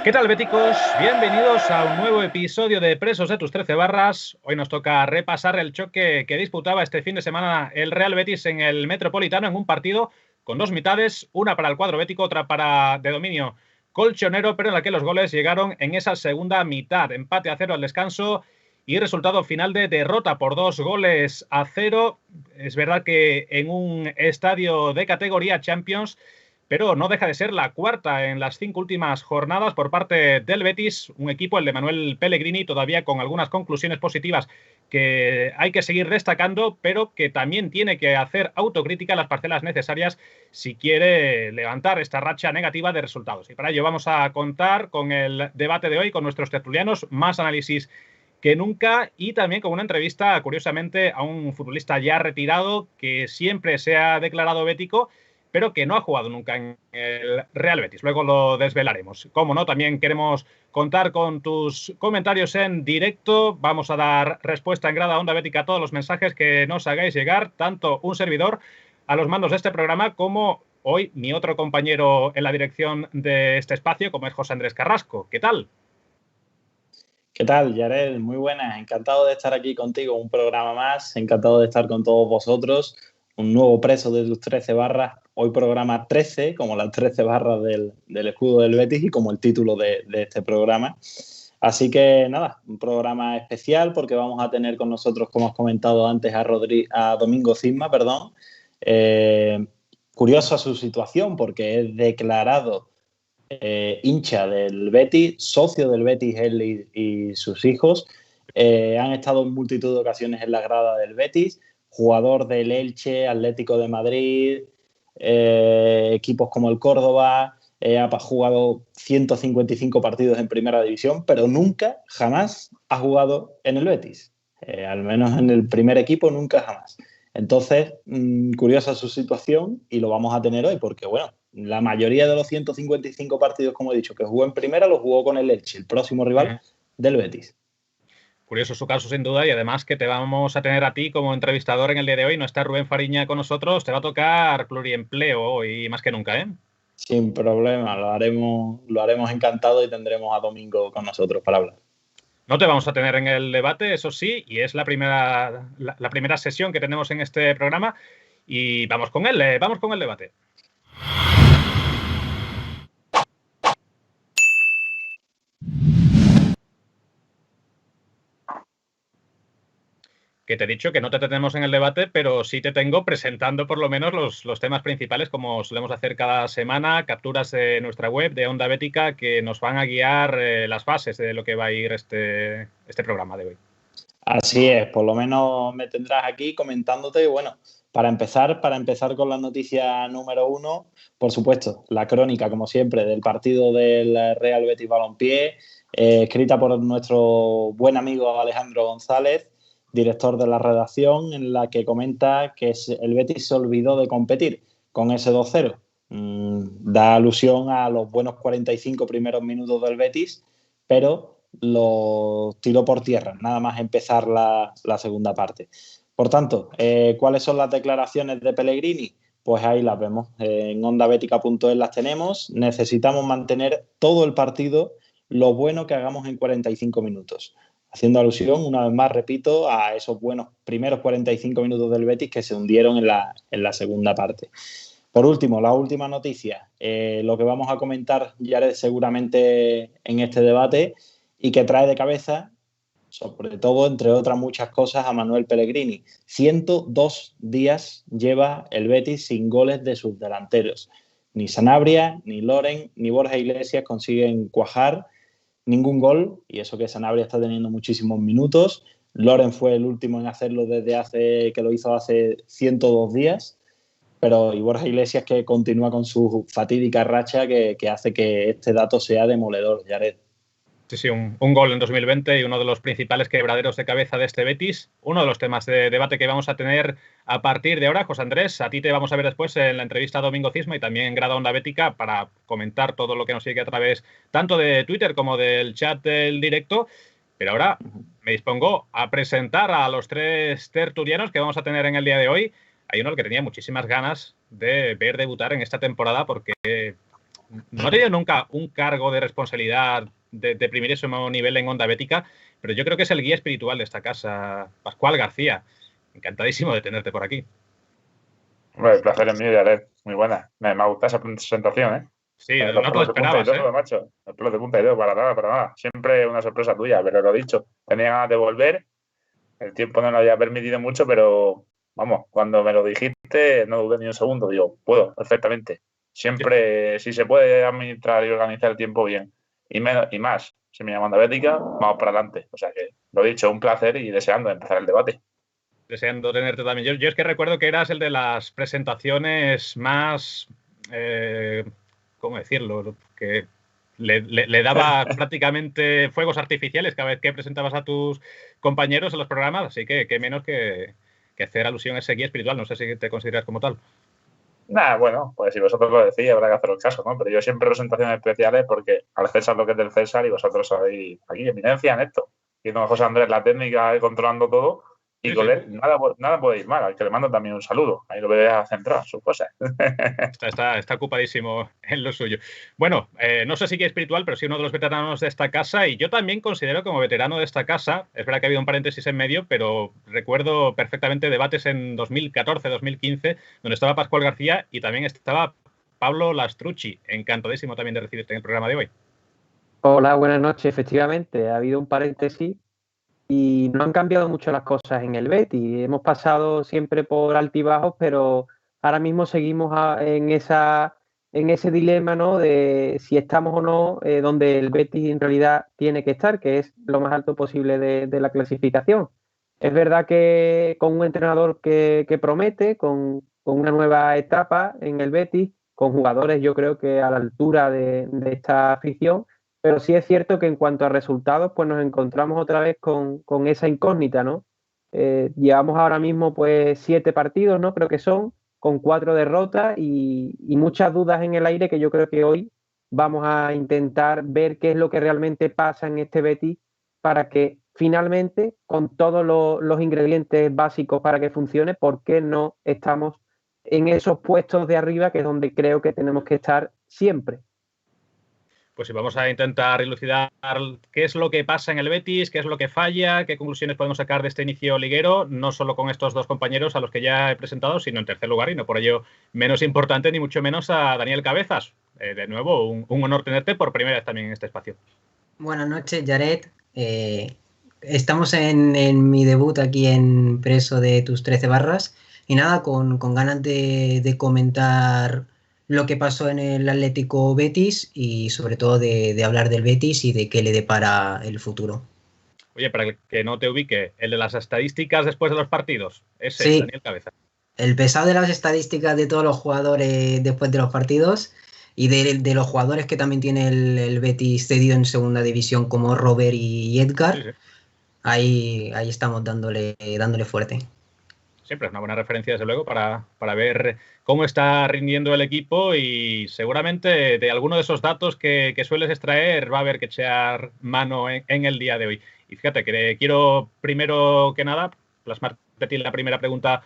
¿Qué tal, béticos? Bienvenidos a un nuevo episodio de Presos de tus 13 barras. Hoy nos toca repasar el choque que disputaba este fin de semana el Real Betis en el Metropolitano en un partido con dos mitades, una para el cuadro bético, otra para de dominio colchonero, pero en la que los goles llegaron en esa segunda mitad. Empate a 0 al descanso y resultado final de derrota por 2-0. Es verdad que en un estadio de categoría Champions, pero no deja de ser la cuarta en las 5 últimas jornadas por parte del Betis, un equipo, el de Manuel Pellegrini, todavía con algunas conclusiones positivas que hay que seguir destacando, pero que también tiene que hacer autocrítica en las parcelas necesarias si quiere levantar esta racha negativa de resultados. Y para ello vamos a contar con el debate de hoy, con nuestros tertulianos, más análisis que nunca, y también con una entrevista, curiosamente, a un futbolista ya retirado que siempre se ha declarado bético, pero que no ha jugado nunca en el Real Betis. Luego lo desvelaremos. Como no, también queremos contar con tus comentarios en directo. Vamos a dar respuesta en grada Onda Bética a todos los mensajes que nos hagáis llegar, tanto un servidor a los mandos de este programa como hoy mi otro compañero en la dirección de este espacio, como es José Andrés Carrasco. ¿Qué tal? ¿Qué tal, Yared? Muy buenas. Encantado de estar aquí contigo, un programa más. Encantado de estar con todos vosotros. Un nuevo preso de tus 13 barras. Hoy programa 13, como las 13 barras del escudo del Betis y como el título de este programa. Así que nada, un programa especial porque vamos a tener con nosotros, como has comentado antes, a Domingo Cisma, perdón. Curiosa su situación porque es declarado hincha del Betis, socio del Betis él y sus hijos. Han estado en multitud de ocasiones en la grada del Betis, jugador del Elche, Atlético de Madrid, equipos como el Córdoba, ha jugado 155 partidos en primera división, pero nunca, jamás ha jugado en el Betis. Al menos en el primer equipo, nunca, jamás. Entonces, curiosa su situación y lo vamos a tener hoy porque, bueno, la mayoría de los 155 partidos, como he dicho, que jugó en primera, los jugó con el Elche, el próximo rival del Betis. Curioso su caso, sin duda, y además que te vamos a tener a ti como entrevistador en el día de hoy. No está Rubén Fariña con nosotros, te va a tocar pluriempleo hoy más que nunca, ¿eh? Sin problema, lo haremos encantado y tendremos a Domingo con nosotros para hablar. No te vamos a tener en el debate, eso sí, y es la primera sesión que tenemos en este programa. Y vamos con él, vamos con el debate. Que te he dicho que no te tenemos en el debate, pero sí te tengo presentando por lo menos los temas principales, como solemos hacer cada semana, capturas de nuestra web de Onda Bética que nos van a guiar las fases de lo que va a ir este programa de hoy. Así es, por lo menos me tendrás aquí comentándote. Bueno, para empezar con la noticia número 1, por supuesto, la crónica, como siempre, del partido del Real Betis Balompié, escrita por nuestro buen amigo Alejandro González, director de la redacción, en la que comenta que el Betis se olvidó de competir con ese 2-0. Da alusión a los buenos 45 primeros minutos del Betis, pero lo tiró por tierra, nada más empezar la segunda parte. Por tanto, ¿cuáles son las declaraciones de Pellegrini? Pues ahí las vemos, en ondabética.es las tenemos. Necesitamos mantener todo el partido lo bueno que hagamos en 45 minutos. Haciendo alusión, una vez más, repito, a esos buenos primeros 45 minutos del Betis que se hundieron en la segunda parte. Por último, la última noticia, lo que vamos a comentar ya seguramente en este debate y que trae de cabeza, sobre todo, entre otras muchas cosas, a Manuel Pellegrini. 102 días lleva el Betis sin goles de sus delanteros. Ni Sanabria, ni Loren, ni Borja Iglesias consiguen cuajar ningún gol, y eso que Sanabria está teniendo muchísimos minutos. Loren fue el último en hacerlo que lo hizo hace 102 días, pero y Borja Iglesias que continúa con su fatídica racha que hace que este dato sea demoledor, Yared. Sí, un gol en 2020 y uno de los principales quebraderos de cabeza de este Betis. Uno de los temas de debate que vamos a tener a partir de ahora. José Andrés, a ti te vamos a ver después en la entrevista a Domingo Cisma y también en Grada Onda Bética para comentar todo lo que nos sigue a través tanto de Twitter como del chat del directo. Pero ahora me dispongo a presentar a los tres tertulianos que vamos a tener en el día de hoy. Hay uno al que tenía muchísimas ganas de ver debutar en esta temporada porque no ha tenido nunca un cargo de responsabilidad de primerísimo nivel en Onda Bética, pero yo creo que es el guía espiritual de esta casa, Pascual García. Encantadísimo de tenerte por aquí. Bueno, el placer es mío, Jared. Muy buena. Me ha gustado esa presentación, ¿eh? Sí, no te lo esperabas, todo, macho. Los pelos de punta y todo, para nada. Siempre una sorpresa tuya, pero lo dicho. Tenía ganas de volver. El tiempo no lo había permitido mucho, pero vamos, cuando me lo dijiste, no dudé ni un segundo. Digo, puedo, perfectamente. Siempre, si se puede administrar y organizar el tiempo bien, y más, si me llaman de Bética, vamos para adelante. O sea que, lo dicho, un placer y deseando empezar el debate. Deseando tenerte también. Yo es que recuerdo que eras el de las presentaciones más, ¿cómo decirlo? Que le daba prácticamente fuegos artificiales cada vez que presentabas a tus compañeros en los programas, así que qué menos que hacer alusión a ese guía espiritual. No sé si te consideras como tal. Bueno, pues si vosotros lo decís, habrá que haceros caso, ¿no? Pero yo siempre presentaciones especiales porque al César lo que es del César y vosotros sabéis aquí eminencia en esto. Y don José Andrés la técnica controlando todo. Y con él nada puede ir mal, al que le mando también un saludo. Ahí lo veis a centrar sus cosas. Está ocupadísimo en lo suyo. Bueno, no sé si guía espiritual, pero sí uno de los veteranos de esta casa, y yo también considero como veterano de esta casa. Es verdad que ha habido un paréntesis en medio, pero recuerdo perfectamente debates en 2014, 2015, donde estaba Pascual García y también estaba Pablo Lastrucci. Encantadísimo también de recibirte en el programa de hoy. Hola, buenas noches. Efectivamente, ha habido un paréntesis y no han cambiado mucho las cosas en el Betis. Hemos pasado siempre por altibajos, pero ahora mismo seguimos en ese dilema, ¿no? De si estamos o no donde el Betis en realidad tiene que estar, que es lo más alto posible de la clasificación. Es verdad que con un entrenador que promete, con una nueva etapa en el Betis, con jugadores yo creo que a la altura de esta afición. Pero sí es cierto que en cuanto a resultados, pues nos encontramos otra vez con esa incógnita, ¿no? Llevamos ahora mismo pues 7 partidos, ¿no? Creo que son, con 4 derrotas y muchas dudas en el aire que yo creo que hoy vamos a intentar ver qué es lo que realmente pasa en este Betis para que finalmente, con todos los ingredientes básicos para que funcione, ¿por qué no estamos en esos puestos de arriba, que es donde creo que tenemos que estar siempre? Pues sí, vamos a intentar elucidar qué es lo que pasa en el Betis, qué es lo que falla, qué conclusiones podemos sacar de este inicio liguero, no solo con estos dos compañeros a los que ya he presentado, sino en tercer lugar, y no por ello menos importante, ni mucho menos a Daniel Cabezas. De nuevo, un honor tenerte por primera vez también en este espacio. Buenas noches, Jared. Estamos en mi debut aquí en Preso de tus 13 barras, y nada, con ganas de comentar lo que pasó en el Atlético Betis y sobre todo de hablar del Betis y de qué le depara el futuro. Oye, para que no te ubique, el de las estadísticas después de los partidos, ese sí, es Daniel Cabezas. El pesado de las estadísticas de todos los jugadores después de los partidos y de los jugadores que también tiene el Betis cedido en segunda división como Robert y Edgar. Sí. Ahí estamos dándole fuerte. Siempre es una buena referencia, desde luego, para ver cómo está rindiendo el equipo, y seguramente de alguno de esos datos que sueles extraer va a haber que echar mano en el día de hoy. Y fíjate que quiero, primero que nada, plasmarte la primera pregunta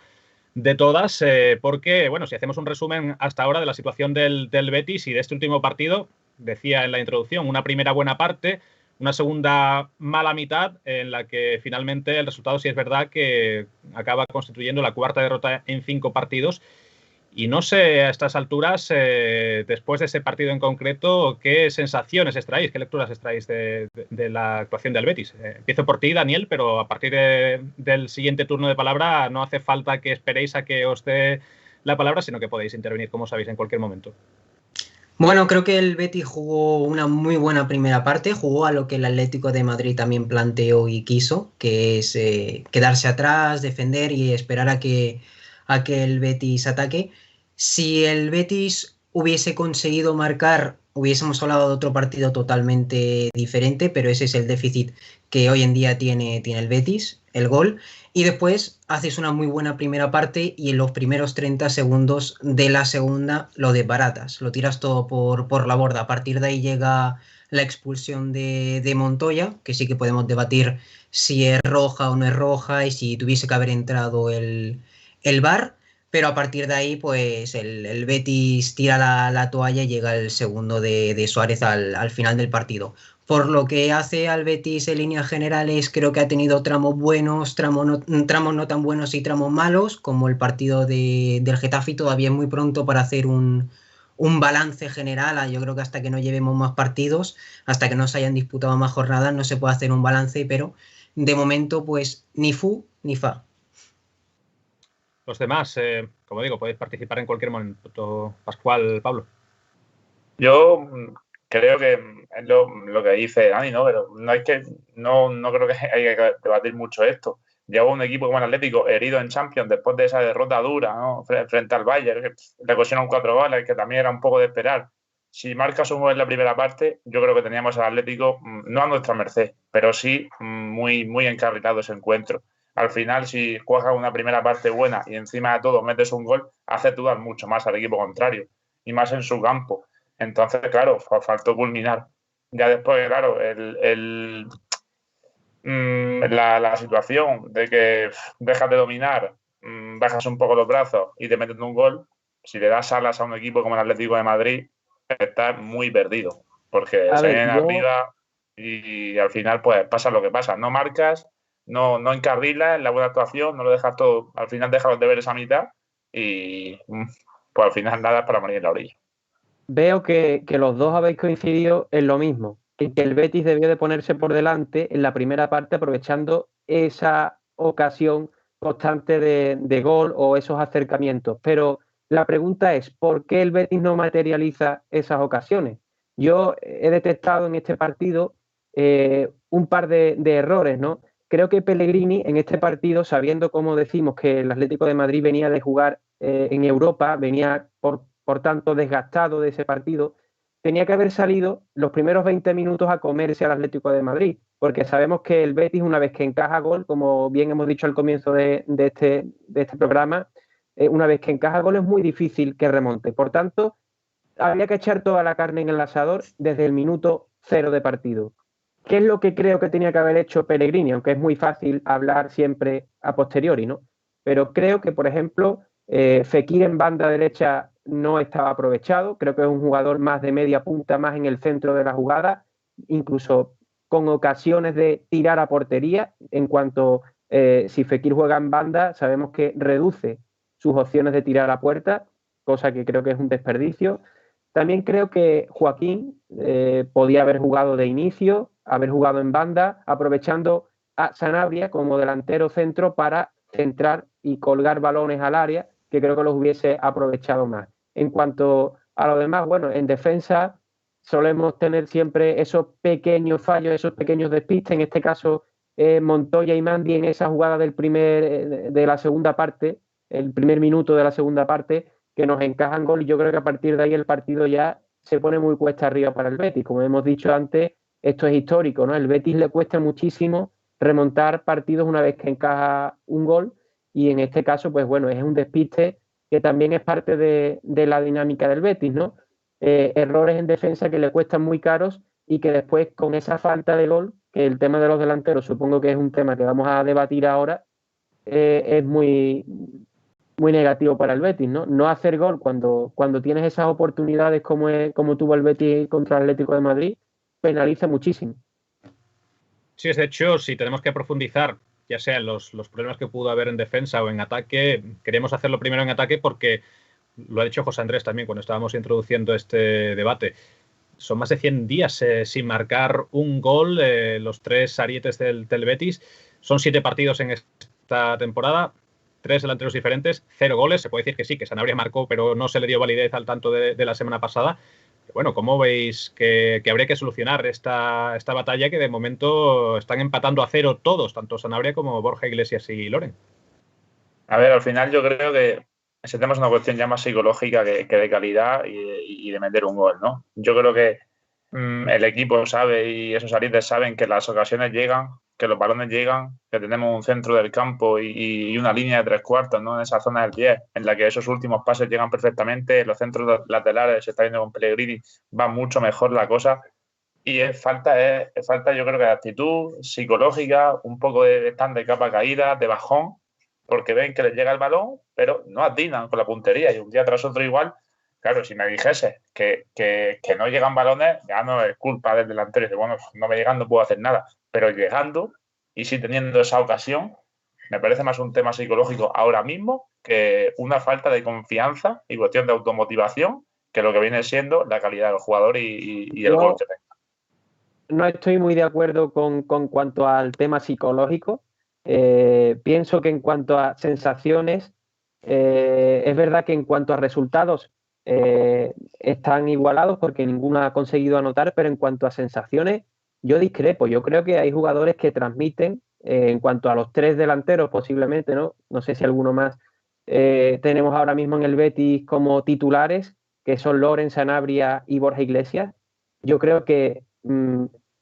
de todas, porque, bueno, si hacemos un resumen hasta ahora de la situación del Betis y de este último partido, decía en la introducción, una primera buena parte, una segunda mala mitad, en la que finalmente el resultado sí es verdad que acaba constituyendo la cuarta derrota en 5 partidos. Y no sé a estas alturas, después de ese partido en concreto, qué sensaciones extraéis, qué lecturas extraéis de la actuación del Betis. Empiezo por ti, Daniel, pero a partir del siguiente turno de palabra no hace falta que esperéis a que os dé la palabra, sino que podéis intervenir, como sabéis, en cualquier momento. Bueno, creo que el Betis jugó una muy buena primera parte, jugó a lo que el Atlético de Madrid también planteó y quiso, que es quedarse atrás, defender y esperar a que el Betis ataque. Si el Betis hubiese conseguido marcar, hubiésemos hablado de otro partido totalmente diferente, pero ese es el déficit que hoy en día tiene el Betis, el gol. Y después haces una muy buena primera parte y en los primeros 30 segundos de la segunda lo desbaratas, lo tiras todo por la borda. A partir de ahí llega la expulsión de Montoya, que sí que podemos debatir si es roja o no es roja y si tuviese que haber entrado el VAR, pero a partir de ahí, pues el Betis tira la toalla y llega el segundo de Suárez al final del partido. Por lo que hace al Betis en líneas generales, creo que ha tenido tramos buenos, tramos no tan buenos y tramos malos, como el partido del Getafe, y todavía es muy pronto para hacer un balance general. Yo creo que hasta que no llevemos más partidos, hasta que no se hayan disputado más jornadas, no se puede hacer un balance, pero de momento, pues ni fu ni fa. Los demás, como digo, podéis participar en cualquier momento. Pascual, Pablo. Yo creo que es lo que dice Dani, ¿no? Pero no creo que haya que debatir mucho esto. Llegó un equipo como el Atlético herido en Champions después de esa derrota dura, ¿no? Frente al Bayern, que le cosieron 4 goles, que también era un poco de esperar. Si marcas un gol en la primera parte, yo creo que teníamos al Atlético no a nuestra merced, pero sí muy, muy encarrilado ese encuentro. Al final, si juegas una primera parte buena y encima de todo metes un gol, hace dudar mucho más al equipo contrario, y más en su campo. Entonces, claro, faltó culminar. Ya después, claro, la situación de que dejas de dominar, bajas un poco los brazos y te metes un gol, si le das alas a un equipo como el Atlético de Madrid, estás muy perdido, porque se vienen arriba y al final pues pasa lo que pasa. No marcas, no encarrilas en la buena actuación, no lo dejas todo, al final dejas los deberes a mitad y pues al final nada para morir en la orilla. Veo que los dos habéis coincidido en lo mismo, que el Betis debió de ponerse por delante en la primera parte aprovechando esa ocasión constante de gol o esos acercamientos. Pero la pregunta es, ¿por qué el Betis no materializa esas ocasiones? Yo he detectado en este partido un par de errores, ¿no? Creo que Pellegrini en este partido, sabiendo, como decimos, que el Atlético de Madrid venía de jugar en Europa, venía por tanto desgastado de ese partido, tenía que haber salido los primeros 20 minutos a comerse al Atlético de Madrid, porque sabemos que el Betis, una vez que encaja gol, como bien hemos dicho al comienzo de este programa, una vez que encaja gol es muy difícil que remonte. Por tanto, había que echar toda la carne en el asador desde el minuto 0 de partido. ¿Qué es lo que creo que tenía que haber hecho Pellegrini? Aunque es muy fácil hablar siempre a posteriori, ¿no? Pero creo que, por ejemplo, Fekir en banda derecha no estaba aprovechado. Creo que es un jugador más de media punta, más en el centro de la jugada, incluso con ocasiones de tirar a portería. En cuanto si Fekir juega en banda, sabemos que reduce sus opciones de tirar a puerta, cosa que creo que es un desperdicio. También creo que Joaquín podía haber jugado de inicio, haber jugado en banda, aprovechando a Sanabria como delantero centro para centrar y colgar balones al área, que creo que los hubiese aprovechado más. En cuanto a lo demás, bueno, en defensa solemos tener siempre esos pequeños fallos, esos pequeños despistes. En este caso, Montoya y Mandi en esa jugada de la segunda parte, el primer minuto de la segunda parte, que nos encajan gol, y yo creo que a partir de ahí el partido ya se pone muy cuesta arriba para el Betis. Como hemos dicho antes, esto es histórico, ¿no? El Betis le cuesta muchísimo remontar partidos una vez que encaja un gol, y en este caso, pues bueno, es un despiste que también es parte de la dinámica del Betis, ¿no? Errores en defensa que le cuestan muy caros y que después con esa falta de gol, que el tema de los delanteros supongo que es un tema que vamos a debatir ahora, es muy negativo para el Betis, ¿no? No hacer gol cuando tienes esas oportunidades como tuvo el Betis contra el Atlético de Madrid, penaliza muchísimo. Sí, de hecho, si tenemos que profundizar, ya sea en los problemas que pudo haber en defensa o en ataque, queríamos hacerlo primero en ataque porque lo ha dicho José Andrés también cuando estábamos introduciendo este debate. Son más de 100 días sin marcar un gol, los 3 arietes del Betis. Son 7 partidos en esta temporada, 3 delanteros diferentes, 0 goles. Se puede decir que sí, que Sanabria marcó, pero no se le dio validez al tanto de la semana pasada. Pero bueno, ¿cómo veis que habría que solucionar esta batalla que de momento están empatando a 0 todos, tanto Sanabria como Borja Iglesias y Loren? A ver, al final yo creo que ese tema es una cuestión ya más psicológica que de calidad y de meter un gol, ¿no? Yo creo que el equipo sabe y esos arietes saben que las ocasiones llegan, que los balones llegan, que tenemos un centro del campo y una línea de 3/4, ¿no? En esa zona del 10, en la que esos últimos pases llegan perfectamente, los centros laterales, se está viendo con Pellegrini, va mucho mejor la cosa. Y es falta yo creo que de actitud psicológica, un poco de stand de capa caída, de bajón, porque ven que les llega el balón, pero no atinan con la puntería. Y un día tras otro igual, claro, si me dijese que no llegan balones, ya no es culpa del delantero. Dice, bueno, no me llegan, no puedo hacer nada. Pero llegando, y sí teniendo esa ocasión, me parece más un tema psicológico ahora mismo que una falta de confianza y cuestión de automotivación que lo que viene siendo la calidad del jugador y el gol que tenga. No estoy muy de acuerdo con cuanto al tema psicológico. Pienso que en cuanto a sensaciones, es verdad que en cuanto a resultados están igualados porque ninguno ha conseguido anotar, pero en cuanto a sensaciones, yo discrepo. Yo creo que hay jugadores que transmiten, en cuanto a los tres delanteros posiblemente, ¿no? No sé si alguno más tenemos ahora mismo en el Betis como titulares, que son Loren, Sanabria y Borja Iglesias. Yo creo que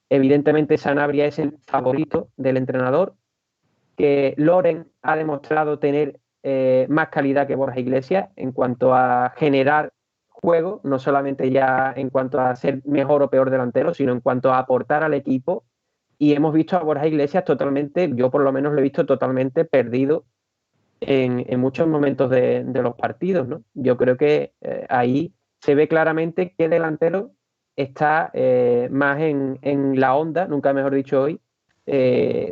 evidentemente Sanabria es el favorito del entrenador, que Loren ha demostrado tener más calidad que Borja Iglesias en cuanto a generar juego, no solamente ya en cuanto a ser mejor o peor delantero, sino en cuanto a aportar al equipo. Y hemos visto a Borja Iglesias totalmente, yo por lo menos lo he visto totalmente perdido en muchos momentos de los partidos, ¿no? Yo creo que ahí se ve claramente qué delantero está más en la onda, nunca mejor dicho hoy,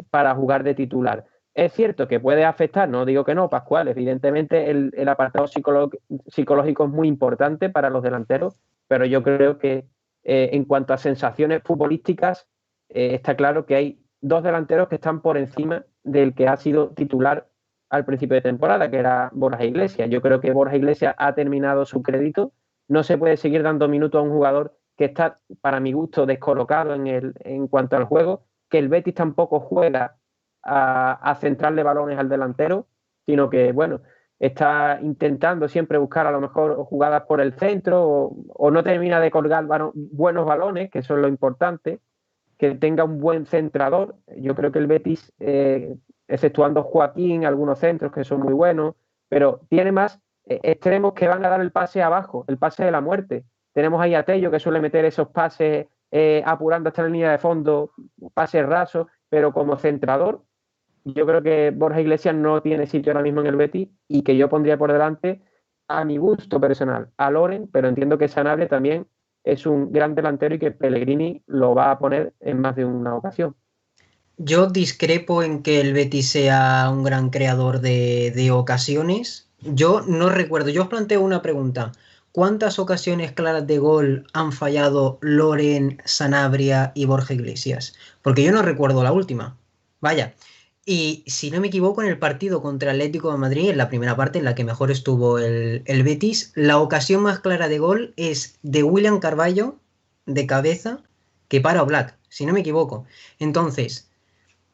para jugar de titular. Es cierto que puede afectar, no digo que no, Pascual, evidentemente el apartado psicológico es muy importante para los delanteros, pero yo creo que en cuanto a sensaciones futbolísticas, está claro que hay dos delanteros que están por encima del que ha sido titular al principio de temporada, que era Borja Iglesias. Yo creo que Borja Iglesias ha terminado su crédito. No se puede seguir dando minutos a un jugador que está, para mi gusto, descolocado en cuanto al juego, que el Betis tampoco juega a centrarle balones al delantero, sino que, bueno, está intentando siempre buscar a lo mejor jugadas por el centro o no termina de colgar buenos balones, que eso es lo importante, que tenga un buen centrador. Yo creo que el Betis, exceptuando Joaquín, algunos centros que son muy buenos, pero tiene más extremos que van a dar el pase abajo, el pase de la muerte. Tenemos ahí a Tello que suele meter esos pases apurando hasta la línea de fondo, pases rasos, pero como centrador, yo creo que Borja Iglesias no tiene sitio ahora mismo en el Betis y que yo pondría por delante, a mi gusto personal, a Loren, pero entiendo que Sanabria también es un gran delantero y que Pellegrini lo va a poner en más de una ocasión. Yo discrepo en que el Betis sea un gran creador de ocasiones. Yo no recuerdo, yo os planteo una pregunta. ¿Cuántas ocasiones claras de gol han fallado Loren, Sanabria y Borja Iglesias? Porque yo no recuerdo la última. Vaya. Y si no me equivoco, en el partido contra Atlético de Madrid, en la primera parte en la que mejor estuvo el Betis, la ocasión más clara de gol es de William Carballo, de cabeza, que para Oblak, si no me equivoco. Entonces,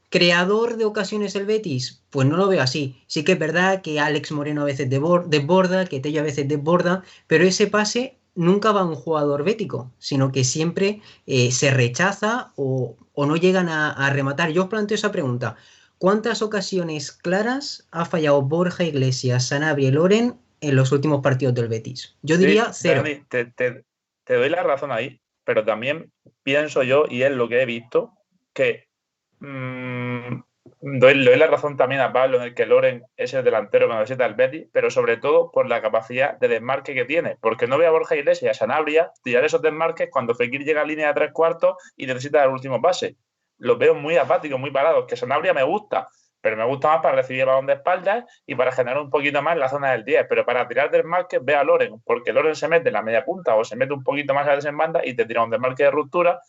¿creador de ocasiones el Betis? Pues no lo veo así. Sí que es verdad que Alex Moreno a veces desborda, que Tello a veces desborda, pero ese pase nunca va a un jugador bético, sino que siempre se rechaza o no llegan a rematar. Yo os planteo esa pregunta. ¿Cuántas ocasiones claras ha fallado Borja Iglesias, Sanabria y Loren en los últimos partidos del Betis? Yo diría Sí, 0. Dani, te doy la razón ahí, pero también pienso yo, y es lo que he visto, que le doy la razón también a Pablo en el que Loren es el delantero que necesita el Betis, pero sobre todo por la capacidad de desmarque que tiene, porque no veo a Borja Iglesias y a Sanabria tirar esos desmarques cuando Fekir llega a línea de 3/4 y necesita el último pase. Los veo muy apáticos, muy parados, que Sanabria me gusta, pero me gusta más para recibir el balón de espaldas y para generar un poquito más la zona del 10, pero para tirar desmarques ve a Loren, porque Loren se mete en la media punta o se mete un poquito más a la desembanda y te tira un desmarque de ruptura,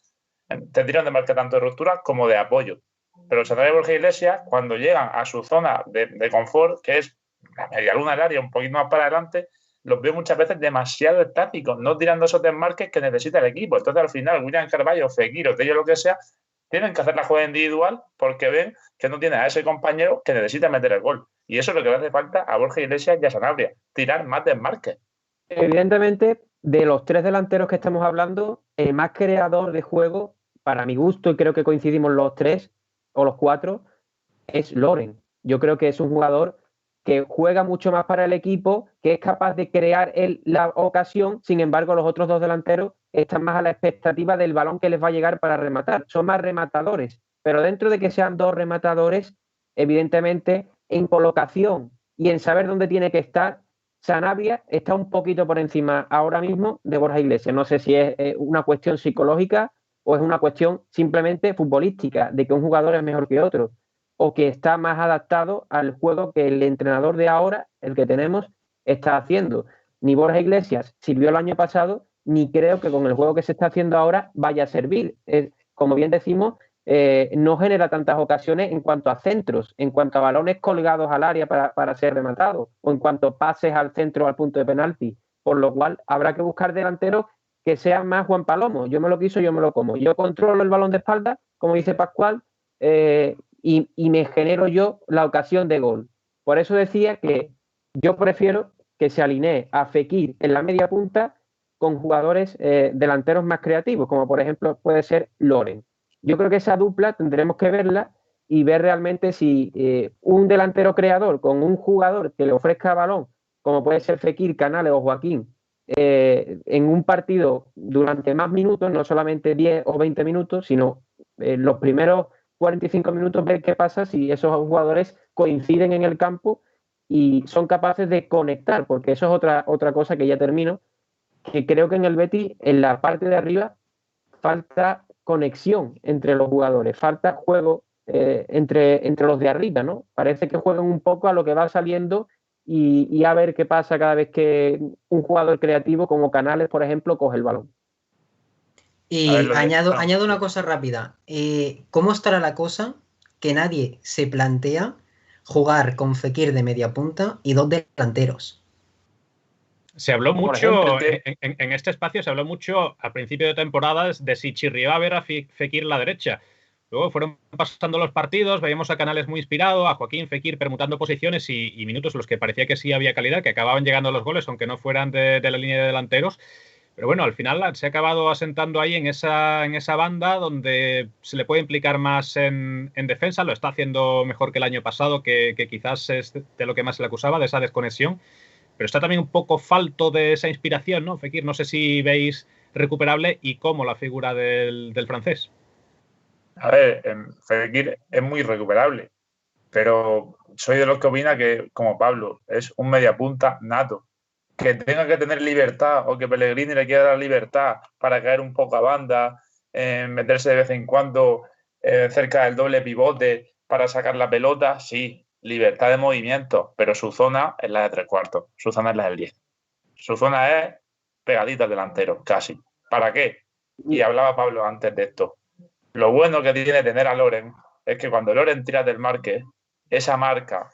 te tiran de marca tanto de ruptura como de apoyo. Pero Sanabria y Borja Iglesias, cuando llegan a su zona de confort, que es la media luna del área, un poquito más para adelante, los veo muchas veces demasiado estáticos, no tirando esos desmarques que necesita el equipo. Entonces, al final, William Carballo, Fekir o Tello, lo que sea, tienen que hacer la jugada individual porque ven que no tienen a ese compañero que necesita meter el gol. Y eso es lo que le hace falta a Borja Iglesias y a Sanabria, tirar más desmarques. Evidentemente, de los tres delanteros que estamos hablando, el más creador de juego, para mi gusto, y creo que coincidimos los tres o los cuatro, es Loren. Yo creo que es un jugador que juega mucho más para el equipo, que es capaz de crear la ocasión. Sin embargo, los otros dos delanteros están más a la expectativa del balón que les va a llegar para rematar. Son más rematadores, pero dentro de que sean dos rematadores, evidentemente en colocación y en saber dónde tiene que estar, Sanabria está un poquito por encima ahora mismo de Borja Iglesias. No sé si es una cuestión psicológica o es una cuestión simplemente futbolística, de que un jugador es mejor que otro, o que está más adaptado al juego que el entrenador de ahora, el que tenemos, está haciendo. Ni Borja Iglesias sirvió el año pasado, ni creo que con el juego que se está haciendo ahora vaya a servir. Como bien decimos, no genera tantas ocasiones en cuanto a centros, en cuanto a balones colgados al área para ser rematados, o en cuanto a pases al centro o al punto de penalti. Por lo cual habrá que buscar delanteros que sean más Juan Palomo. Yo me lo quiso, yo me lo como. Yo controlo el balón de espalda, como dice Pascual, y me genero yo la ocasión de gol. Por eso decía que yo prefiero que se alinee a Fekir en la media punta con jugadores delanteros más creativos, como por ejemplo puede ser Loren. Yo creo que esa dupla tendremos que verla y ver realmente si un delantero creador con un jugador que le ofrezca balón, como puede ser Fekir, Canales o Joaquín, en un partido durante más minutos, no solamente 10 o 20 minutos, sino los primeros 45 minutos, ver qué pasa si esos jugadores coinciden en el campo y son capaces de conectar, porque eso es otra cosa que ya termino, que creo que en el Betis, en la parte de arriba, falta conexión entre los jugadores, falta juego entre los de arriba, ¿no? Parece que juegan un poco a lo que va saliendo y a ver qué pasa cada vez que un jugador creativo como Canales, por ejemplo, coge el balón. Y añado una cosa rápida. ¿Cómo estará la cosa que nadie se plantea jugar con Fekir de media punta y 2 delanteros? Se habló mucho, en este espacio se habló mucho al principio de temporada de si chirriaba ver a Fekir a la derecha. Luego fueron pasando los partidos, veíamos a Canales muy inspirado, a Joaquín Fekir permutando posiciones y minutos en los que parecía que sí había calidad, que acababan llegando los goles, aunque no fueran de la línea de delanteros. Pero bueno, al final se ha acabado asentando ahí en esa banda donde se le puede implicar más en defensa. Lo está haciendo mejor que el año pasado, que quizás es de lo que más se le acusaba, de esa desconexión. Pero está también un poco falto de esa inspiración, ¿no, Fekir? No sé si veis recuperable y cómo la figura del francés. A ver, Fekir es muy recuperable, pero soy de los que opina que, como Pablo, es un mediapunta nato. Que tenga que tener libertad o que Pellegrini le quiera dar libertad para caer un poco a banda, meterse de vez en cuando cerca del doble pivote para sacar la pelota, sí, libertad de movimiento, pero su zona es la de 3/4, su zona es la del 10. Su zona es pegadita al delantero, casi. ¿Para qué? Y hablaba Pablo antes de esto. Lo bueno que tiene tener a Loren es que cuando Loren tira del marque, esa marca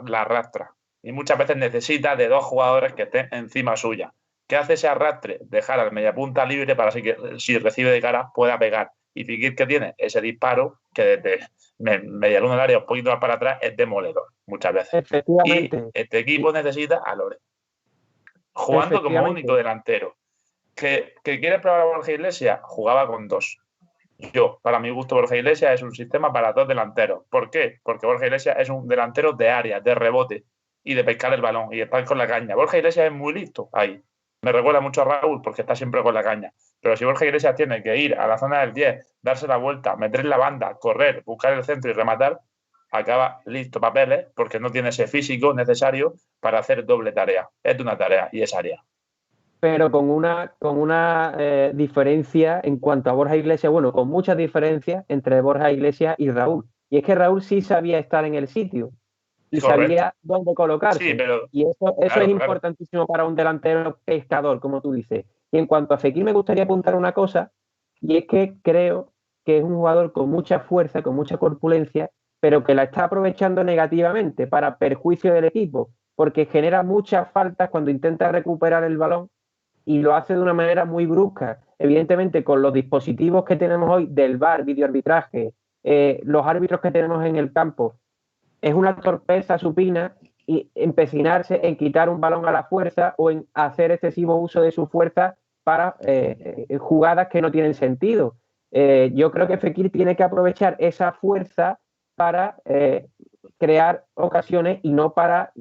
la arrastra. Y muchas veces necesita de 2 jugadores que estén encima suya. ¿Qué hace ese arrastre? Dejar al mediapunta libre para que si recibe de cara pueda pegar. Y Fekir, que tiene ese disparo que desde media luna del área un poquito más para atrás es demoledor muchas veces. Y este equipo necesita a Loren jugando como único delantero. ¿Que quiere probar a Borja Iglesias? Jugaba con 2. Para mi gusto, Borja Iglesias es un sistema para 2 delanteros. ¿Por qué? Porque Borja Iglesias es un delantero de área, de rebote y de pescar el balón y estar con la caña. Borja Iglesias es muy listo ahí. Me recuerda mucho a Raúl porque está siempre con la caña. Pero si Borja Iglesias tiene que ir a la zona del 10, darse la vuelta, meter en la banda, correr, buscar el centro y rematar, acaba listo papeles porque no tiene ese físico necesario para hacer doble tarea. Es de una tarea y es área. Pero con una diferencia en cuanto a Borja Iglesias, bueno, con muchas diferencias entre Borja Iglesias y Raúl. Y es que Raúl sí sabía estar en el sitio y sabía dónde colocarse. Sí, pero, y eso es importantísimo para un delantero pescador, como tú dices. Y en cuanto a Fekir, me gustaría apuntar una cosa, y es que creo que es un jugador con mucha fuerza, con mucha corpulencia, pero que la está aprovechando negativamente para perjuicio del equipo, porque genera muchas faltas cuando intenta recuperar el balón y lo hace de una manera muy brusca. Evidentemente, con los dispositivos que tenemos hoy del VAR, videoarbitraje, los árbitros que tenemos en el campo, es una torpeza supina y empecinarse en quitar un balón a la fuerza o en hacer excesivo uso de su fuerza para jugadas que no tienen sentido. Yo creo que Fekir tiene que aprovechar esa fuerza para crear ocasiones y no para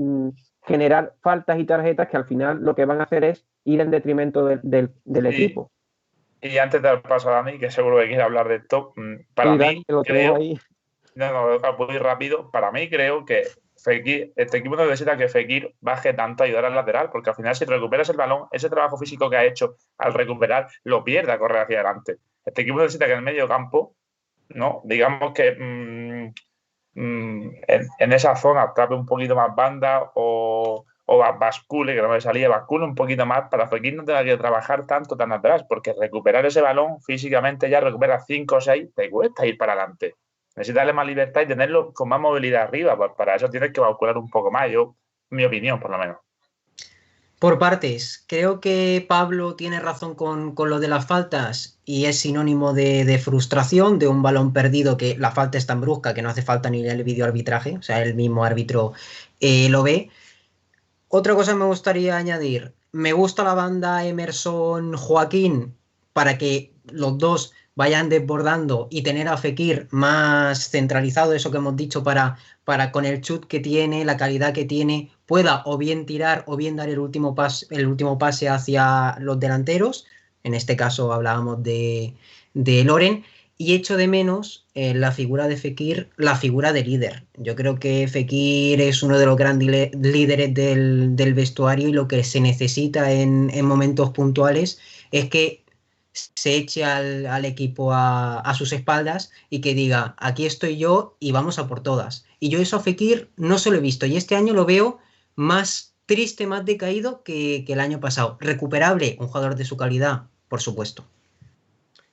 generar faltas y tarjetas que al final lo que van a hacer es ir en detrimento del equipo. Y antes de dar paso a Dani, que seguro que quiere hablar de esto, para mí, creo... No, voy rápido. Para mí creo que Fekir, este equipo no necesita que Fekir baje tanto a ayudar al lateral, porque al final si recuperas el balón, ese trabajo físico que ha hecho al recuperar, lo pierde a correr hacia adelante. Este equipo necesita que en el medio campo, ¿no? Digamos que en esa zona tape un poquito más banda o bascule, que no me salía, bascule un poquito más para que Fekir no tenga que trabajar tanto tan atrás, porque recuperar ese balón físicamente ya recupera 5 o 6, te cuesta ir para adelante. Necesitas darle más libertad y tenerlo con más movilidad arriba, pues para eso tienes que bascular un poco más, mi opinión por lo menos. Por partes, creo que Pablo tiene razón con lo de las faltas y es sinónimo de frustración, de un balón perdido, que la falta es tan brusca que no hace falta ni el videoarbitraje, o sea, el mismo árbitro lo ve. Otra cosa me gustaría añadir, me gusta la banda Emerson-Joaquín para que los dos vayan desbordando y tener a Fekir más centralizado, eso que hemos dicho, para con el chut que tiene, la calidad que tiene, pueda o bien tirar o bien dar el último pase hacia los delanteros. En este caso hablábamos de Loren. Y echo de menos la figura de Fekir, la figura de líder. Yo creo que Fekir es uno de los grandes líderes del vestuario y lo que se necesita en momentos puntuales es que se eche al equipo a sus espaldas y que diga, aquí estoy yo y vamos a por todas. Y yo eso a Fekir no se lo he visto y este año lo veo más triste, más decaído que el año pasado. Recuperable, un jugador de su calidad, por supuesto.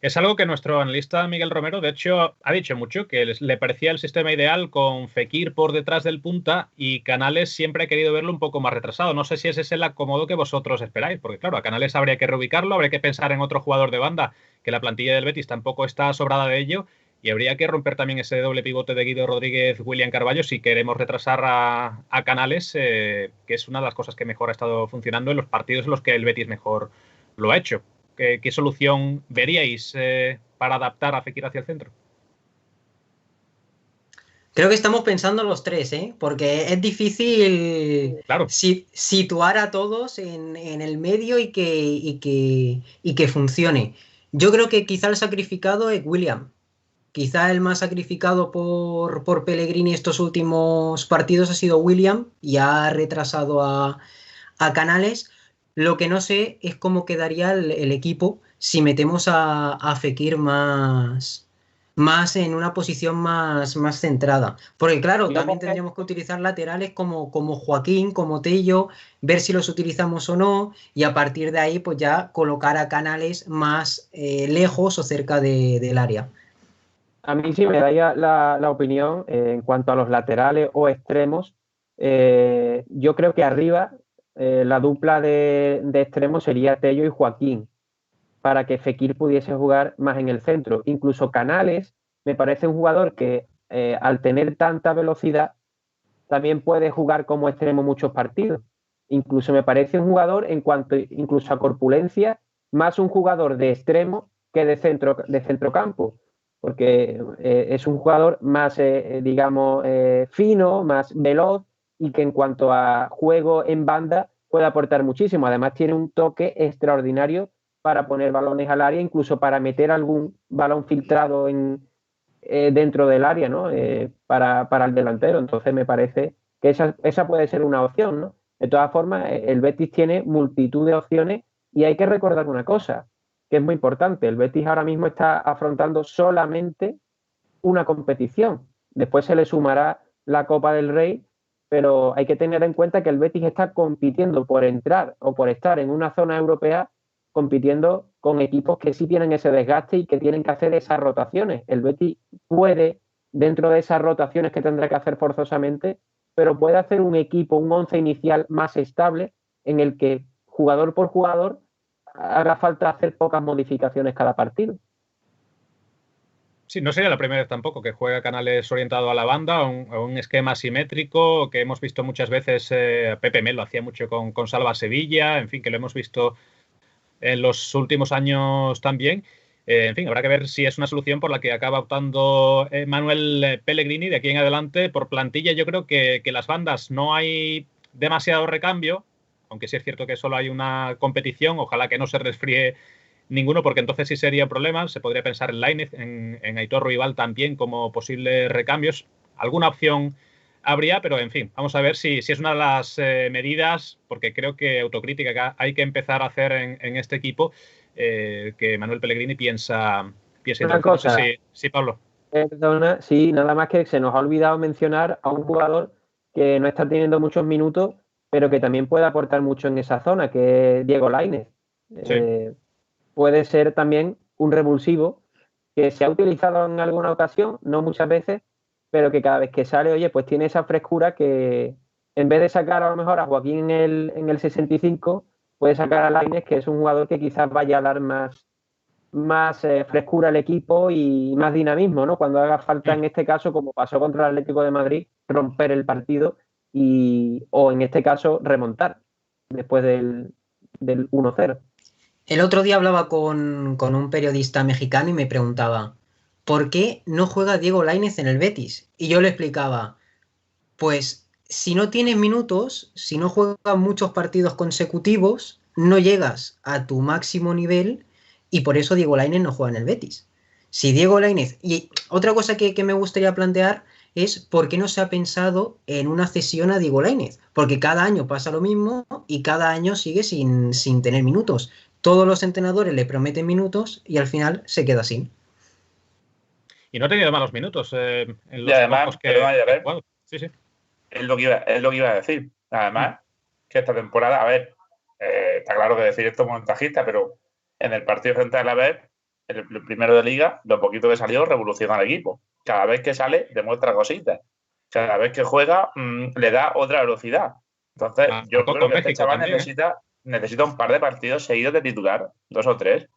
Es algo que nuestro analista Miguel Romero, de hecho, ha dicho mucho, que le parecía el sistema ideal con Fekir por detrás del punta y Canales siempre ha querido verlo un poco más retrasado. No sé si ese es el acomodo que vosotros esperáis, porque claro, a Canales habría que reubicarlo, habría que pensar en otro jugador de banda, que la plantilla del Betis tampoco está sobrada de ello, y habría que romper también ese doble pivote de Guido Rodríguez, William Carballo, si queremos retrasar a Canales, que es una de las cosas que mejor ha estado funcionando en los partidos en los que el Betis mejor lo ha hecho. ¿Qué solución veríais para adaptar a Fekir hacia el centro? Creo que estamos pensando los tres, porque es difícil situar a todos en el medio y que funcione. Yo creo que quizá el sacrificado es William. Quizá el más sacrificado por Pellegrini estos últimos partidos ha sido William y ha retrasado a Canales. Lo que no sé es cómo quedaría el equipo si metemos a Fekir más en una posición más centrada. Porque claro, también tendríamos que utilizar laterales como Joaquín, como Tello, ver si los utilizamos o no, y a partir de ahí pues ya colocar a Canales más lejos o cerca del área. A mí sí me daría la opinión en cuanto a los laterales o extremos. Yo creo que arriba la dupla de extremos sería Tello y Joaquín, para que Fekir pudiese jugar más en el centro. Incluso Canales me parece un jugador que al tener tanta velocidad también puede jugar como extremo muchos partidos. Incluso me parece un jugador, en cuanto incluso a corpulencia, más un jugador de extremo que de centrocampo, porque es un jugador más, digamos, fino, más veloz, y que en cuanto a juego en banda puede aportar muchísimo. Además tiene un toque extraordinario para poner balones al área, incluso para meter algún balón filtrado dentro del área, ¿no? Para el delantero. Entonces me parece que esa puede ser una opción, ¿no? De todas formas, el Betis tiene multitud de opciones y hay que recordar una cosa, que es muy importante. El Betis ahora mismo está afrontando solamente una competición. Después se le sumará la Copa del Rey, pero hay que tener en cuenta que el Betis está compitiendo por entrar o por estar en una zona europea, compitiendo con equipos que sí tienen ese desgaste y que tienen que hacer esas rotaciones. El Betis puede, dentro de esas rotaciones que tendrá que hacer forzosamente, pero puede hacer un equipo, un once inicial más estable, en el que jugador por jugador haga falta hacer pocas modificaciones cada partido. Sí, no sería la primera vez tampoco que juega Canales orientado a la banda, a un esquema simétrico que hemos visto muchas veces. Pepe Mel lo hacía mucho con Salva Sevilla, en fin, que lo hemos visto en los últimos años también. En fin, habrá que ver si es una solución por la que acaba optando Manuel Pellegrini de aquí en adelante. Por plantilla yo creo que las bandas no hay demasiado recambio, aunque sí es cierto que solo hay una competición. Ojalá que no se resfríe ninguno, porque entonces sí sería un problema. Se podría pensar en Lainez, en Aitor Ruibal también como posibles recambios. Alguna opción habría, pero en fin, vamos a ver si es una de las medidas, porque creo que autocrítica hay que empezar a hacer en este equipo, que Manuel Pellegrini piensa una cosa. No sé sí, Pablo. Perdona, sí, nada más que se nos ha olvidado mencionar a un jugador que no está teniendo muchos minutos, pero que también puede aportar mucho en esa zona, que es Diego Lainez. Sí. Puede ser también un revulsivo que se ha utilizado en alguna ocasión, no muchas veces, pero que cada vez que sale, oye, pues tiene esa frescura que en vez de sacar a lo mejor a Joaquín en el 65, puede sacar a Lainez, que es un jugador que quizás vaya a dar más frescura al equipo y más dinamismo, ¿no? Cuando haga falta, en este caso, como pasó contra el Atlético de Madrid, romper el partido o en este caso remontar después del 1-0. El otro día hablaba con un periodista mexicano y me preguntaba, ¿por qué no juega Diego Lainez en el Betis? Y yo le explicaba, pues si no tienes minutos, si no juegas muchos partidos consecutivos, no llegas a tu máximo nivel y por eso Diego Lainez no juega en el Betis. Si Diego Lainez... Y otra cosa que me gustaría plantear es por qué no se ha pensado en una cesión a Diego Lainez, porque cada año pasa lo mismo y cada año sigue sin tener minutos. Todos los entrenadores le prometen minutos y al final se queda sin. Y no ha tenido malos minutos en los y además, que ha jugado. Sí, sí. Es lo que iba a decir. Además, que esta temporada, a ver, está claro que decir esto es montajista, pero en el partido frente al Alavés, el primero de Liga, lo poquito que salió revoluciona al equipo. Cada vez que sale, demuestra cositas. Cada vez que juega, le da otra velocidad. Entonces, yo creo que este chaval necesita un par de partidos seguidos de titular, 2 o 3.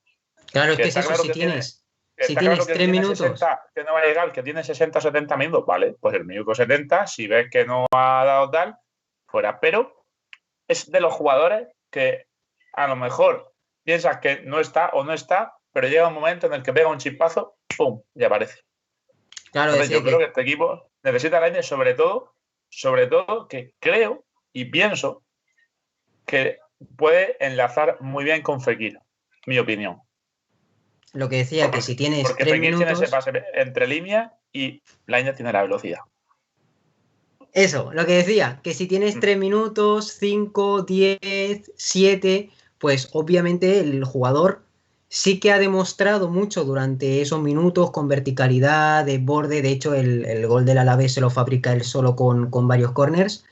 Claro, es que es eso, si tienes 3 minutos. 60, que no va a llegar, que tiene 60 o 70 minutos, vale, pues el minuto 70, si ves que no ha dado tal, fuera. Pero es de los jugadores que a lo mejor piensas que no está o no está, pero llega un momento en el que pega un chispazo, ¡pum!, y aparece. Claro, entonces, yo creo que este equipo necesita a Lainez, sobre todo que creo y pienso que puede enlazar muy bien con Fekir, mi opinión. Lo que decía, que si tienes 3 Fekir minutos... tiene ese pase entre líneas y Lainez tiene la velocidad. Eso, lo que decía, que si tienes 3 minutos, 5, 10, 7, pues obviamente el jugador sí que ha demostrado mucho durante esos minutos con verticalidad, de borde. De hecho, el gol del Alavés se lo fabrica él solo con varios corners.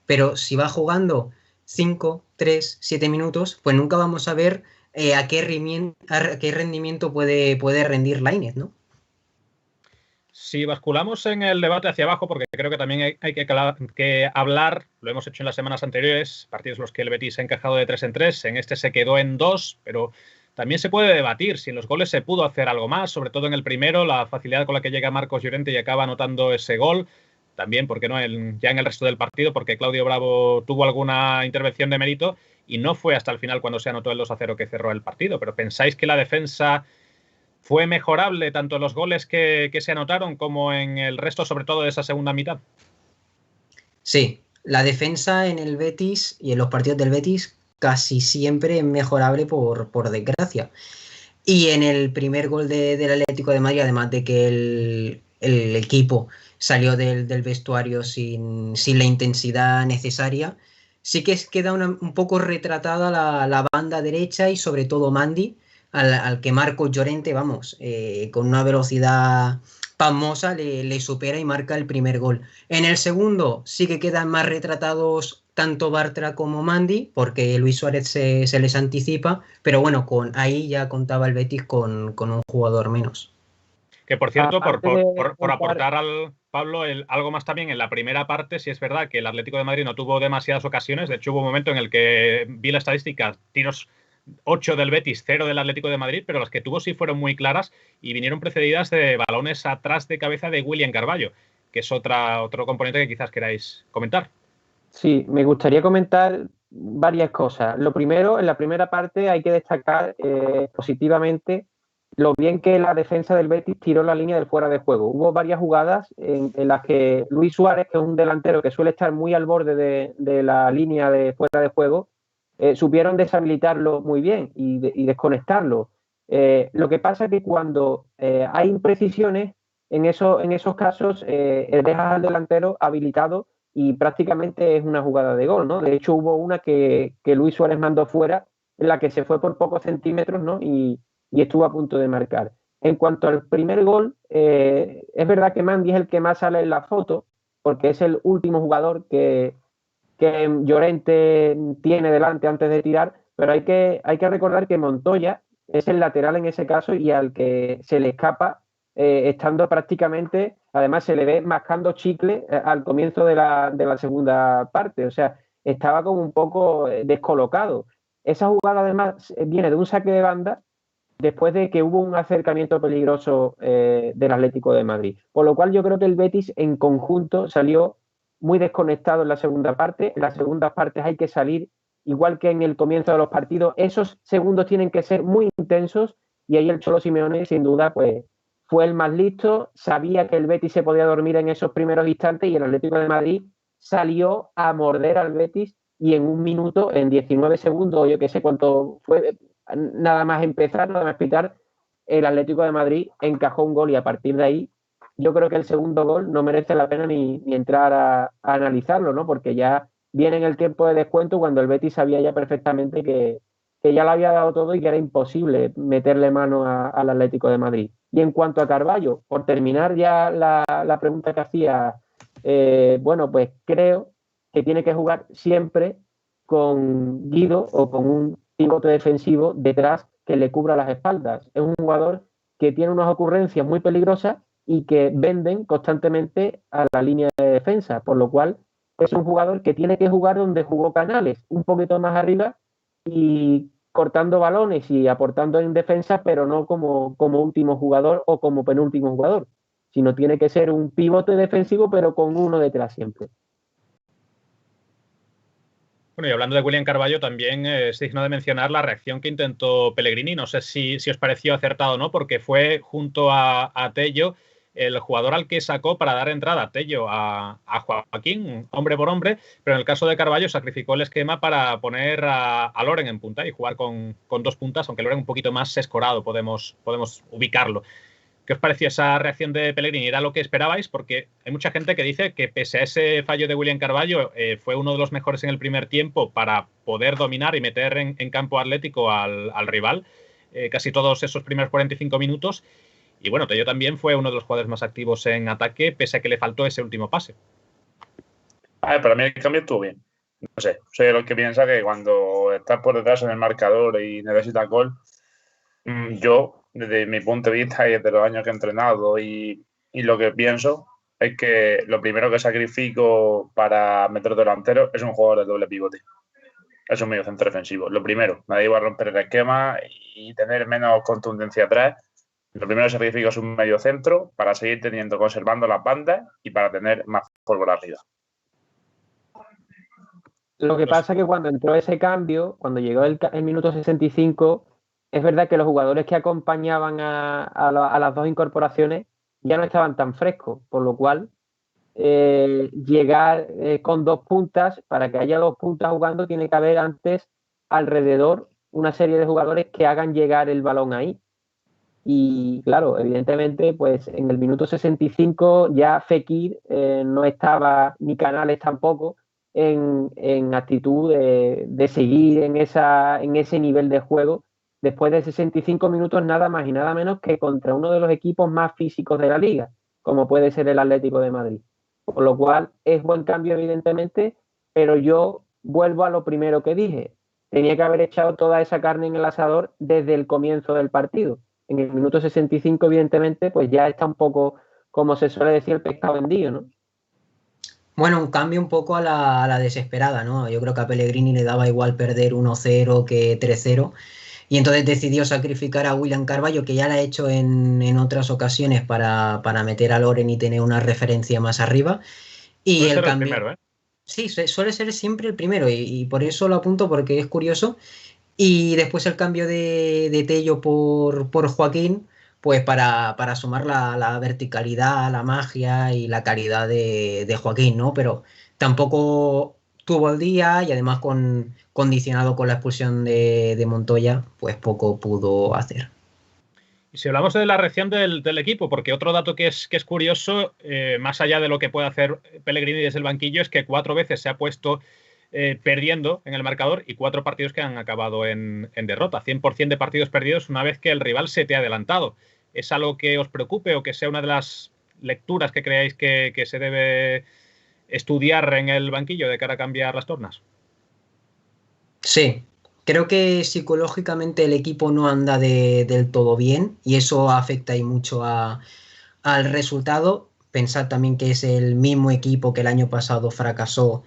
Pero si va jugando 5, 3, 7 minutos, pues nunca vamos a ver a qué rendimiento puede rendir Lainez, ¿no? Si basculamos en el debate hacia abajo, porque creo que también hay que hablar, lo hemos hecho en las semanas anteriores, partidos en los que el Betis se ha encajado de 3 en 3, en este se quedó en 2, pero también se puede debatir si en los goles se pudo hacer algo más, sobre todo en el primero, la facilidad con la que llega Marcos Llorente y acaba anotando ese gol. También, ¿por qué no?, ya en el resto del partido, porque Claudio Bravo tuvo alguna intervención de mérito y no fue hasta el final cuando se anotó el 2-0 que cerró el partido. Pero ¿pensáis que la defensa fue mejorable tanto en los goles que se anotaron como en el resto, sobre todo de esa segunda mitad? Sí, la defensa en el Betis y en los partidos del Betis casi siempre es mejorable por desgracia. Y en el primer gol del Atlético de Madrid, además de que el equipo salió del vestuario sin la intensidad necesaria, sí que queda un poco retratada la banda derecha y sobre todo Mandy, al que Marcos Llorente, vamos, con una velocidad pasmosa le supera y marca el primer gol. En el segundo sí que quedan más retratados tanto Bartra como Mandy, porque Luis Suárez se les anticipa, pero bueno, ahí ya contaba el Betis con un jugador menos. Que por cierto, por aportar al Pablo algo más también en la primera parte, sí es verdad que el Atlético de Madrid no tuvo demasiadas ocasiones. De hecho, hubo un momento en el que vi la estadística, tiros 8 del Betis, 0 del Atlético de Madrid, pero las que tuvo sí fueron muy claras y vinieron precedidas de balones atrás de cabeza de William Carballo, que es otro componente que quizás queráis comentar. Sí, me gustaría comentar varias cosas. Lo primero, en la primera parte hay que destacar positivamente lo bien que la defensa del Betis tiró la línea del fuera de juego. Hubo varias jugadas en las que Luis Suárez, que es un delantero que suele estar muy al borde de la línea de fuera de juego, supieron deshabilitarlo muy bien y desconectarlo. Lo que pasa es que cuando hay imprecisiones, esos casos dejas al delantero habilitado y prácticamente es una jugada de gol, ¿no? De hecho, hubo una que Luis Suárez mandó fuera, en la que se fue por pocos centímetros, ¿no? Y estuvo a punto de marcar. En cuanto al primer gol, es verdad que Mandy es el que más sale en la foto, porque es el último jugador que Llorente tiene delante antes de tirar, pero hay que recordar que Montoya es el lateral en ese caso y al que se le escapa estando prácticamente, además se le ve mascando chicle al comienzo de la segunda parte, o sea, estaba como un poco descolocado. Esa jugada además viene de un saque de banda después de que hubo un acercamiento peligroso del Atlético de Madrid. Por lo cual yo creo que el Betis en conjunto salió muy desconectado en la segunda parte. En las segundas partes hay que salir, igual que en el comienzo de los partidos. Esos segundos tienen que ser muy intensos y ahí el Cholo Simeone, sin duda, pues fue el más listo. Sabía que el Betis se podía dormir en esos primeros instantes y el Atlético de Madrid salió a morder al Betis y en un minuto, en 19 segundos, yo qué sé cuánto fue, nada más empezar, nada más pitar, el Atlético de Madrid encajó un gol y a partir de ahí yo creo que el segundo gol no merece la pena ni entrar a analizarlo, ¿no? Porque ya viene en el tiempo de descuento cuando el Betis sabía ya perfectamente que ya lo había dado todo y que era imposible meterle mano al Atlético de Madrid. Y en cuanto a Carballo, por terminar ya la pregunta que hacía, bueno, pues creo que tiene que jugar siempre con Guido o con un pivote defensivo detrás que le cubra las espaldas. Es un jugador que tiene unas ocurrencias muy peligrosas y que venden constantemente a la línea de defensa, por lo cual es un jugador que tiene que jugar donde jugó Canales, un poquito más arriba y cortando balones y aportando en defensa, pero no como último jugador o como penúltimo jugador, sino tiene que ser un pivote defensivo, pero con uno detrás siempre. Bueno, y hablando de William Carballo, también es digno de mencionar la reacción que intentó Pellegrini. No sé si os pareció acertado o no, porque fue junto a Tello el jugador al que sacó para dar entrada a Tello a Joaquín, hombre por hombre, pero en el caso de Carballo sacrificó el esquema para poner a Loren en punta y jugar con dos puntas, aunque Loren un poquito más escorado, podemos ubicarlo. ¿Qué os pareció esa reacción de Pellegrini? ¿Era lo que esperabais? Porque hay mucha gente que dice que pese a ese fallo de William Carballo fue uno de los mejores en el primer tiempo para poder dominar y meter en campo atlético al rival casi todos esos primeros 45 minutos. Y bueno, Tello también fue uno de los jugadores más activos en ataque, pese a que le faltó ese último pase. Para mí el cambio estuvo bien. No sé, soy de los que piensa que cuando estás por detrás en el marcador y necesitas gol, yo, desde mi punto de vista y desde los años que he entrenado y lo que pienso, es que lo primero que sacrifico para meter delantero es un jugador de doble pivote. Es un medio centro defensivo. Lo primero, nadie va a romper el esquema y tener menos contundencia atrás. Lo primero que sacrifico es un medio centro para seguir conservando las bandas y para tener más fútbol arriba. Lo que pasa es que cuando entró ese cambio, cuando llegó el minuto 65, es verdad que los jugadores que acompañaban a las dos incorporaciones ya no estaban tan frescos, por lo cual llegar con dos puntas, para que haya dos puntas jugando, tiene que haber antes alrededor una serie de jugadores que hagan llegar el balón ahí. Y claro, evidentemente, pues en el minuto 65 ya Fekir no estaba, ni Canales tampoco, en actitud de seguir en ese nivel de juego después de 65 minutos nada más y nada menos que contra uno de los equipos más físicos de la liga, como puede ser el Atlético de Madrid. Por lo cual es buen cambio evidentemente, pero yo vuelvo a lo primero que dije. Tenía que haber echado toda esa carne en el asador desde el comienzo del partido. En el minuto 65 evidentemente pues ya está un poco, como se suele decir, el pescado vendido, ¿no? Bueno, un cambio un poco a la desesperada, ¿no? Yo creo que a Pellegrini le daba igual perder 1-0 que 3-0 y entonces decidió sacrificar a William Carballo, que ya lo ha hecho en otras ocasiones para meter a Loren y tener una referencia más arriba. Y suele el ser cambio... el primero, ¿eh? Sí, suele ser siempre el primero y por eso lo apunto porque es curioso. Y después el cambio de Tello por Joaquín, pues para sumar la verticalidad, la magia y la calidad de Joaquín, ¿no? Pero tampoco tuvo el día y además condicionado con la expulsión de Montoya, pues poco pudo hacer. Si hablamos de la reacción del equipo, porque otro dato que es curioso, más allá de lo que puede hacer Pellegrini desde el banquillo, es que 4 veces se ha puesto perdiendo en el marcador y 4 partidos que han acabado en derrota. 100% de partidos perdidos una vez que el rival se te ha adelantado. ¿Es algo que os preocupe o que sea una de las lecturas que creáis que se debe estudiar en el banquillo de cara a cambiar las tornas? Sí, creo que psicológicamente el equipo no anda del todo bien y eso afecta y mucho al resultado. Pensad también que es el mismo equipo que el año pasado fracasó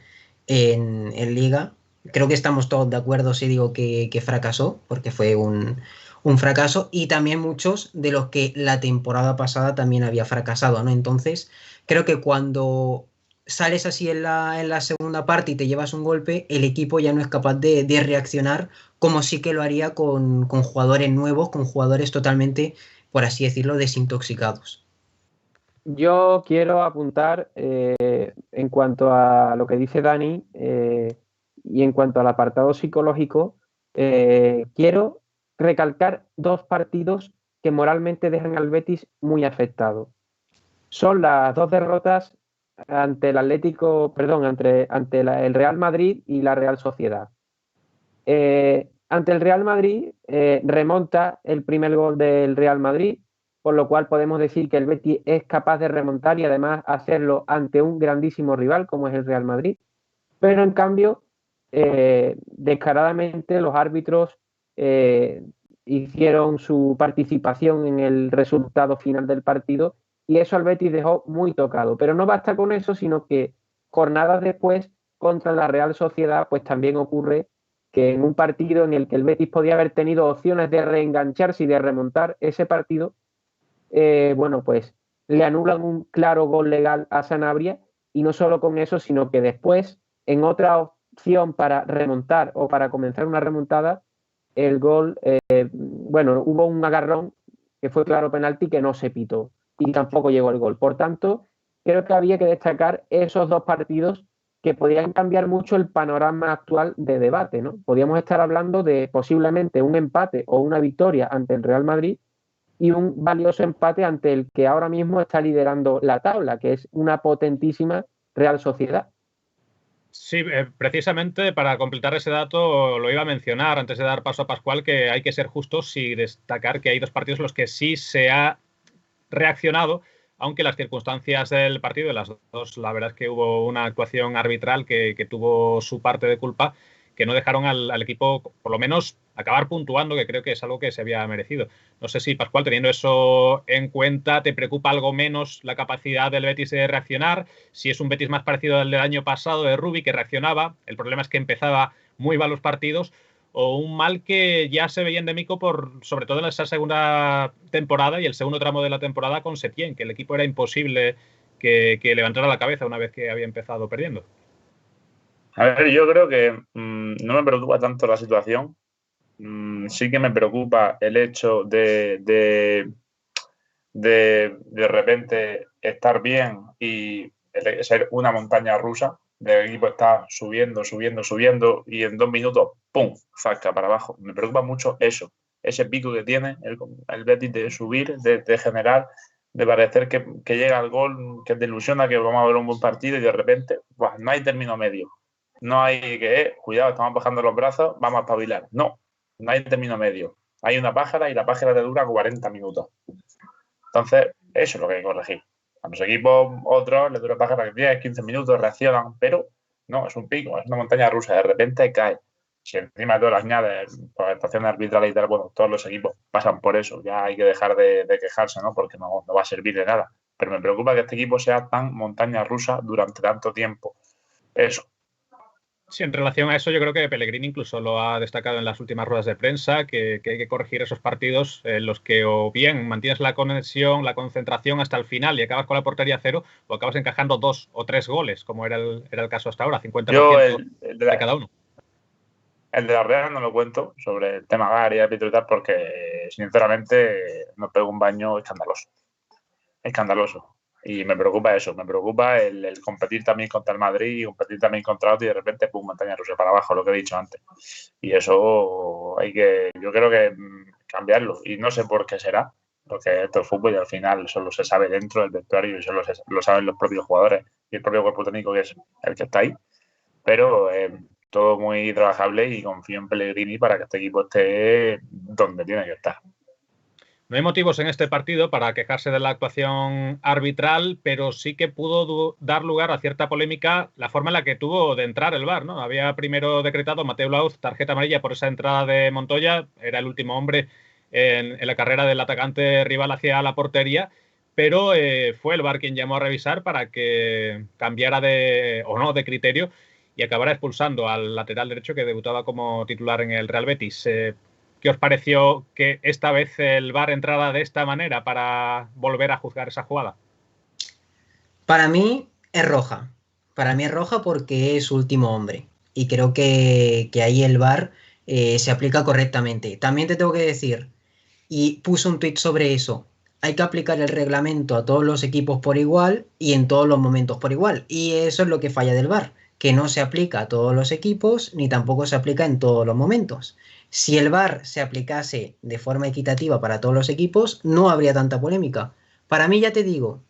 en Liga. Creo que estamos todos de acuerdo si digo que fracasó, porque fue un fracaso, y también muchos de los que la temporada pasada también había fracasado, ¿no? Entonces, creo que cuando sales así en la segunda parte y te llevas un golpe, el equipo ya no es capaz de reaccionar como sí que lo haría con jugadores nuevos, con jugadores totalmente, por así decirlo, desintoxicados. Yo quiero apuntar en cuanto a lo que dice Dani y en cuanto al apartado psicológico, quiero recalcar 2 partidos que moralmente dejan al Betis muy afectado. Son las 2 derrotas ante el Atlético, perdón, ante el Real Madrid y la Real Sociedad. Ante el Real Madrid remonta el primer gol del Real Madrid, por lo cual podemos decir que el Betis es capaz de remontar y además hacerlo ante un grandísimo rival como es el Real Madrid. Pero en cambio, descaradamente los árbitros hicieron su participación en el resultado final del partido y eso al Betis dejó muy tocado. Pero no basta con eso, sino que jornadas después contra la Real Sociedad pues también ocurre que en un partido en el que el Betis podía haber tenido opciones de reengancharse y de remontar ese partido, bueno, pues le anulan un claro gol legal a Sanabria y no solo con eso, sino que después, en otra opción para remontar o para comenzar una remontada, el gol, bueno, hubo un agarrón que fue claro penalti que no se pitó y tampoco llegó el gol. Por tanto, creo que había que destacar esos 2 partidos que podían cambiar mucho el panorama actual de debate, ¿no? Podríamos estar hablando de posiblemente un empate o una victoria ante el Real Madrid y un valioso empate ante el que ahora mismo está liderando la tabla, que es una potentísima Real Sociedad. Sí, precisamente para completar ese dato lo iba a mencionar antes de dar paso a Pascual, que hay que ser justos y destacar que hay 2 partidos en los que sí se ha reaccionado, aunque las circunstancias del partido, de las 2, la verdad es que hubo una actuación arbitral que tuvo su parte de culpa, que no dejaron al equipo, por lo menos, acabar puntuando, que creo que es algo que se había merecido. No sé si, Pascual, teniendo eso en cuenta, ¿te preocupa algo menos la capacidad del Betis de reaccionar? Si es un Betis más parecido al del año pasado de Rubi, que reaccionaba, el problema es que empezaba muy mal los partidos, o un mal que ya se veía endémico sobre todo en esa segunda temporada y el segundo tramo de la temporada con Setién, que el equipo era imposible que levantara la cabeza una vez que había empezado perdiendo. A ver, yo creo que no me preocupa tanto la situación. Sí que me preocupa el hecho de repente estar bien y ser una montaña rusa. El equipo está subiendo y en 2 minutos, ¡pum!, zasca para abajo. Me preocupa mucho eso, ese pico que tiene el Betis de subir, de generar, de parecer que llega al gol, que te ilusiona que vamos a ver un buen partido y de repente, ¡buah!, no hay término medio. No hay que, cuidado, estamos bajando los brazos, vamos a espabilar. No hay término medio. Hay una pájara y la pájara te dura 40 minutos. Entonces, eso es lo que hay que corregir. A los equipos otros les dura pájara 10, 15 minutos, reaccionan, pero no, es un pico, es una montaña rusa, de repente cae. Si encima de todo las añades por actuaciones arbitrales y tal, bueno, todos los equipos pasan por eso, ya hay que dejar de quejarse, ¿no? Porque no va a servir de nada. Pero me preocupa que este equipo sea tan montaña rusa durante tanto tiempo. Eso. Sí, en relación a eso, yo creo que Pellegrini incluso lo ha destacado en las últimas ruedas de prensa, que hay que corregir esos partidos en los que o bien mantienes la conexión, la concentración hasta el final y acabas con la portería cero, o acabas encajando 2 o 3 goles, como era el caso hasta ahora, 50% de cada uno. El de la Real no lo cuento sobre el tema VAR y árbitro y tal, porque sinceramente nos pego un baño escandaloso. Escandaloso. Y me preocupa eso, me preocupa el competir también contra el Madrid y competir también contra otro y de repente, pum, montaña rusa para abajo, lo que he dicho antes. Y eso hay que, yo creo que cambiarlo. Y no sé por qué será, porque esto es fútbol y al final solo se sabe dentro del vestuario y solo lo saben los propios jugadores y el propio cuerpo técnico, que es el que está ahí. Pero todo muy trabajable y confío en Pellegrini para que este equipo esté donde tiene que estar. No hay motivos en este partido para quejarse de la actuación arbitral, pero sí que pudo dar lugar a cierta polémica la forma en la que tuvo de entrar el VAR, ¿no? Había primero decretado Mateu Laoz tarjeta amarilla por esa entrada de Montoya, era el último hombre en la carrera del atacante rival hacia la portería, pero fue el VAR quien llamó a revisar para que cambiara de criterio y acabara expulsando al lateral derecho que debutaba como titular en el Real Betis. ¿Qué os pareció que esta vez el VAR entrara de esta manera para volver a juzgar esa jugada? Para mí es roja. Para mí es roja porque es último hombre. Y creo que ahí el VAR se aplica correctamente. También te tengo que decir, y puse un tuit sobre eso, hay que aplicar el reglamento a todos los equipos por igual y en todos los momentos por igual. Y eso es lo que falla del VAR, que no se aplica a todos los equipos ni tampoco se aplica en todos los momentos. Si el VAR se aplicase de forma equitativa para todos los equipos, no habría tanta polémica. Para mí, ya te digo,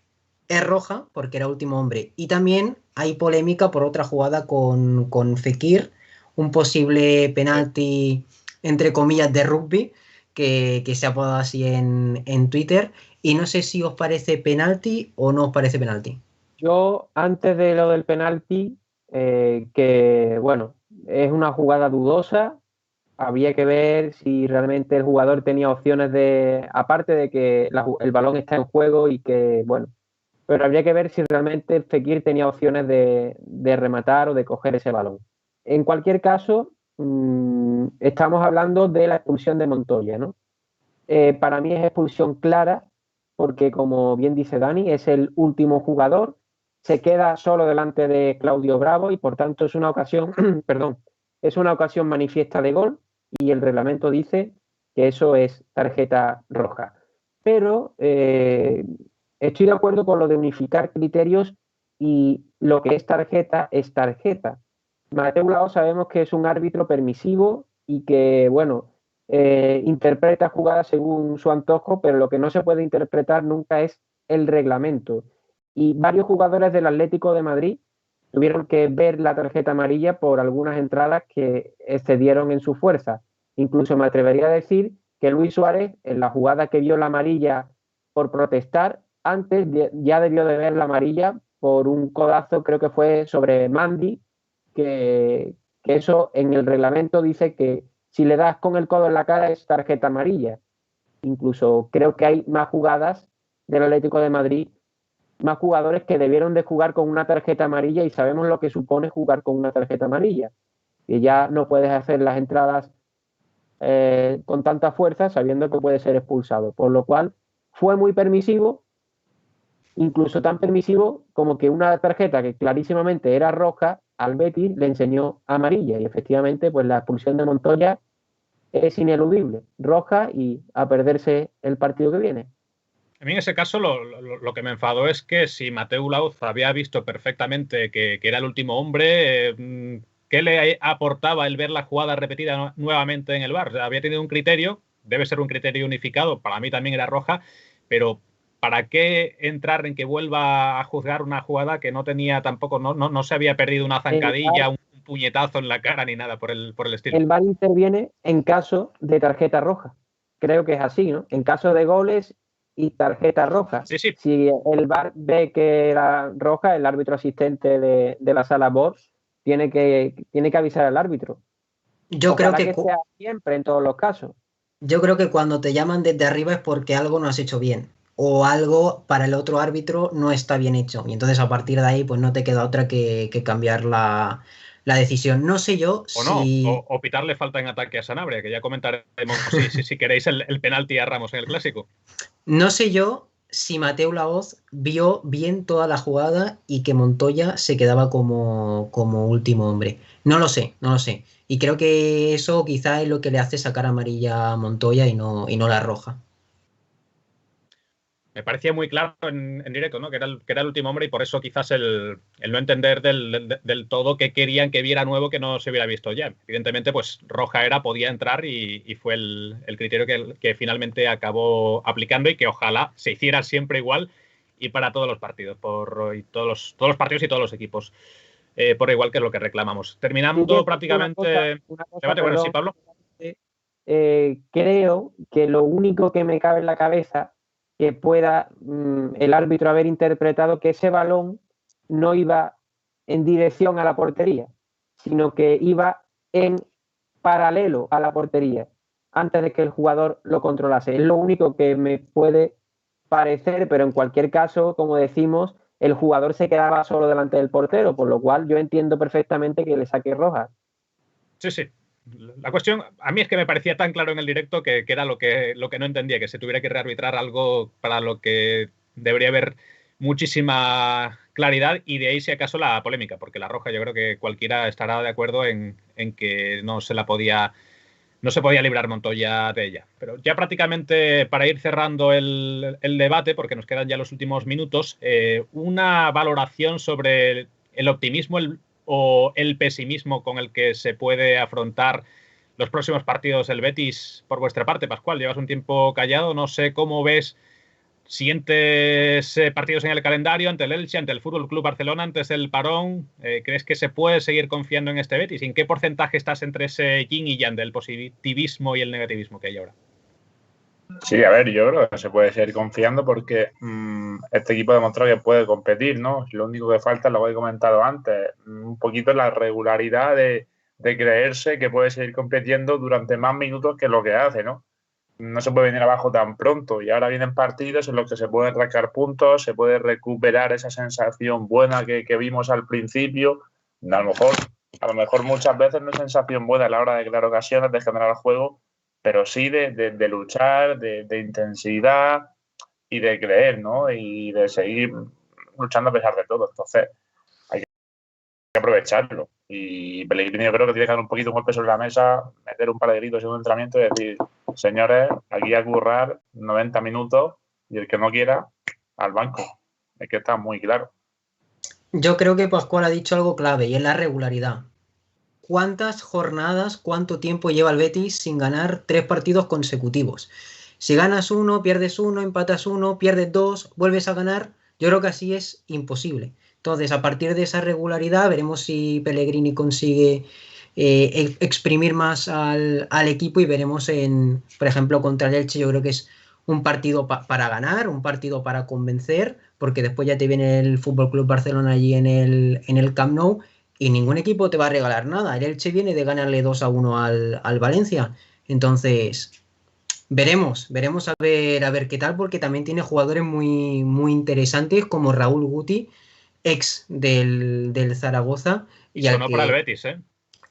es roja porque era último hombre. Y también hay polémica por otra jugada con Fekir, un posible penalti, entre comillas, de rugby, que se ha apodado así en Twitter. Y no sé si os parece penalti o no os parece penalti. Yo, antes de lo del penalti, que bueno, es una jugada dudosa. Había que ver si realmente el jugador tenía opciones aparte de que el balón está en juego y que, bueno, pero habría que ver si realmente Fekir tenía opciones de rematar o de coger ese balón. En cualquier caso, estamos hablando de la expulsión de Montoya, ¿no? Para mí es expulsión clara porque, como bien dice Dani, es el último jugador, se queda solo delante de Claudio Bravo y por tanto es una ocasión, perdón, es una ocasión manifiesta de gol y el reglamento dice que eso es tarjeta roja. Pero estoy de acuerdo con lo de unificar criterios y lo que es tarjeta es tarjeta. Mateu Laoz sabemos que es un árbitro permisivo y que, bueno, interpreta jugadas según su antojo, pero lo que no se puede interpretar nunca es el reglamento. Y varios jugadores del Atlético de Madrid tuvieron que ver la tarjeta amarilla por algunas entradas que excedieron en su fuerza. Incluso me atrevería a decir que Luis Suárez, en la jugada que vio la amarilla por protestar, antes ya debió de ver la amarilla por un codazo, creo que fue sobre Mandy, que eso en el reglamento dice que si le das con el codo en la cara es tarjeta amarilla. Incluso creo que hay más jugadas del Atlético de Madrid, más jugadores que debieron de jugar con una tarjeta amarilla y sabemos lo que supone jugar con una tarjeta amarilla. Que ya no puedes hacer las entradas con tanta fuerza sabiendo que puede ser expulsado. Por lo cual fue muy permisivo, incluso tan permisivo como que una tarjeta que clarísimamente era roja al Betis le enseñó amarilla y efectivamente pues la expulsión de Montoya es ineludible, roja y a perderse el partido que viene. A mí en ese caso lo que me enfadó es que si Mateu Laoz había visto perfectamente que era el último hombre, ¿qué le aportaba el ver la jugada repetida nuevamente en el VAR? O sea, había tenido un criterio, debe ser un criterio unificado, para mí también era roja, pero ¿para qué entrar en que vuelva a juzgar una jugada que no tenía tampoco, no se había perdido una zancadilla, un puñetazo en la cara ni nada por el estilo? El VAR interviene en caso de tarjeta roja. Creo que es así, ¿no? En caso de goles y tarjeta roja. Sí, sí. Si el VAR ve que era roja, el árbitro asistente de la sala VAR tiene que avisar al árbitro. Yo creo que sea siempre en todos los casos. Yo creo que cuando te llaman desde arriba es porque algo no has hecho bien o algo para el otro árbitro no está bien hecho y entonces a partir de ahí pues no te queda otra que cambiar la decisión. No sé yo si... O pitarle falta en ataque a Sanabria, que ya comentaremos si queréis el penalti a Ramos en el Clásico. No sé yo si Mateu Laoz vio bien toda la jugada y que Montoya se quedaba como último hombre. No lo sé. Y creo que eso quizá es lo que le hace sacar amarilla a Montoya y no la roja. Me parecía muy claro en directo, ¿no? Que era el último hombre y por eso quizás el no entender del todo que querían que viera nuevo que no se hubiera visto ya. Evidentemente, pues roja era, podía entrar y fue el criterio que finalmente acabó aplicando y que ojalá se hiciera siempre igual y para todos los partidos, todos los partidos y todos los equipos, por igual que es lo que reclamamos. Terminando prácticamente... Una cosa, Debate, bueno, sí, perdón, Pablo. creo que lo único que me cabe en la cabeza que pueda el árbitro haber interpretado que ese balón no iba en dirección a la portería, sino que iba en paralelo a la portería antes de que el jugador lo controlase. Es lo único que me puede parecer, pero en cualquier caso, como decimos, el jugador se quedaba solo delante del portero, por lo cual yo entiendo perfectamente que le saque roja. Sí, sí. La cuestión, a mí es que me parecía tan claro en el directo que era lo que no entendía, que se tuviera que rearbitrar algo para lo que debería haber muchísima claridad y de ahí si acaso la polémica, porque la roja yo creo que cualquiera estará de acuerdo en que no se podía librar Montoya de ella. Pero ya prácticamente para ir cerrando el debate, porque nos quedan ya los últimos minutos, una valoración sobre el optimismo o el pesimismo con el que se puede afrontar los próximos partidos del Betis por vuestra parte, Pascual. Llevas un tiempo callado, no sé cómo ves siguientes partidos en el calendario ante el Elche, ante el FC Barcelona, antes del parón. ¿Crees que se puede seguir confiando en este Betis? ¿En qué porcentaje estás entre ese yin y yang del positivismo y el negativismo que hay ahora? Sí, a ver, yo creo que se puede seguir confiando porque este equipo ha demostrado que puede competir, ¿no? Lo único que falta es lo que he comentado antes, un poquito la regularidad de creerse que puede seguir compitiendo durante más minutos que lo que hace, ¿no? No se puede venir abajo tan pronto y ahora vienen partidos en los que se pueden rascar puntos, se puede recuperar esa sensación buena que vimos al principio. A lo mejor muchas veces no es sensación buena a la hora de crear ocasiones, de generar juego, pero sí de luchar, de intensidad y de creer, ¿no? Y de seguir luchando a pesar de todo. Entonces, hay que aprovecharlo. Y Pellegrini yo creo que tiene que dar un poquito un golpe sobre la mesa, meter un par de gritos en un entrenamiento y decir, señores, aquí a currar 90 minutos y el que no quiera, al banco. Es que está muy claro. Yo creo que Pascual ha dicho algo clave y es la regularidad. ¿Cuántas jornadas, cuánto tiempo lleva el Betis sin ganar 3 partidos consecutivos? Si ganas 1, pierdes 1, empatas 1, pierdes 2, vuelves a ganar. Yo creo que así es imposible. Entonces, a partir de esa regularidad, veremos si Pellegrini consigue exprimir más al equipo y veremos, por ejemplo, contra el Elche, yo creo que es un partido para ganar, un partido para convencer, porque después ya te viene el FC Barcelona allí en el Camp Nou y ningún equipo te va a regalar nada. El Elche viene de ganarle 2-1 al Valencia. Entonces, veremos a ver qué tal, porque también tiene jugadores muy, muy interesantes como Raúl Guti, ex del Zaragoza. Y sonó para el Betis, ¿eh?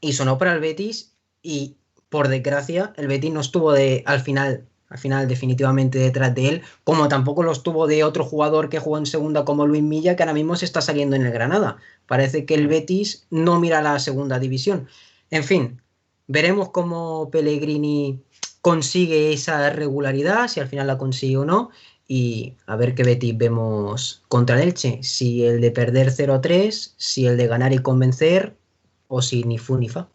Y sonó para el Betis y, por desgracia, el Betis no estuvo al final definitivamente detrás de él, como tampoco lo estuvo de otro jugador que jugó en segunda como Luis Milla, que ahora mismo se está saliendo en el Granada. Parece que el Betis no mira la segunda división. En fin, veremos cómo Pellegrini consigue esa regularidad, si al final la consigue o no, y a ver qué Betis vemos contra el Elche, si el de perder 0-3, si el de ganar y convencer, o si ni fu ni fa.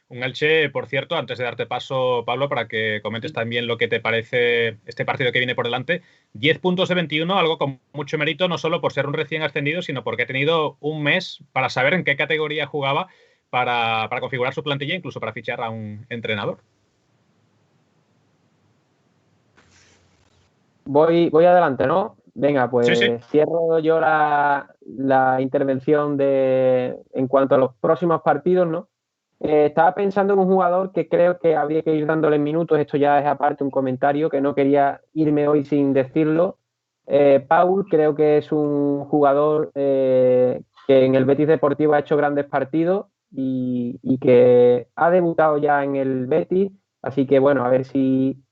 Un Elche, por cierto, antes de darte paso, Pablo, para que comentes también lo que te parece este partido que viene por delante. 10 puntos de 21, algo con mucho mérito, no solo por ser un recién ascendido, sino porque ha tenido un mes para saber en qué categoría jugaba, para configurar su plantilla, incluso para fichar a un entrenador. Voy adelante, ¿no? Venga, pues sí. Cierro yo la intervención en cuanto a los próximos partidos, ¿no? Estaba pensando en un jugador que creo que habría que ir dándole minutos. Esto ya es aparte un comentario que no quería irme hoy sin decirlo. Paul creo que es un jugador que en el Betis Deportivo ha hecho grandes partidos y que ha debutado ya en el Betis. Así que bueno, a ver si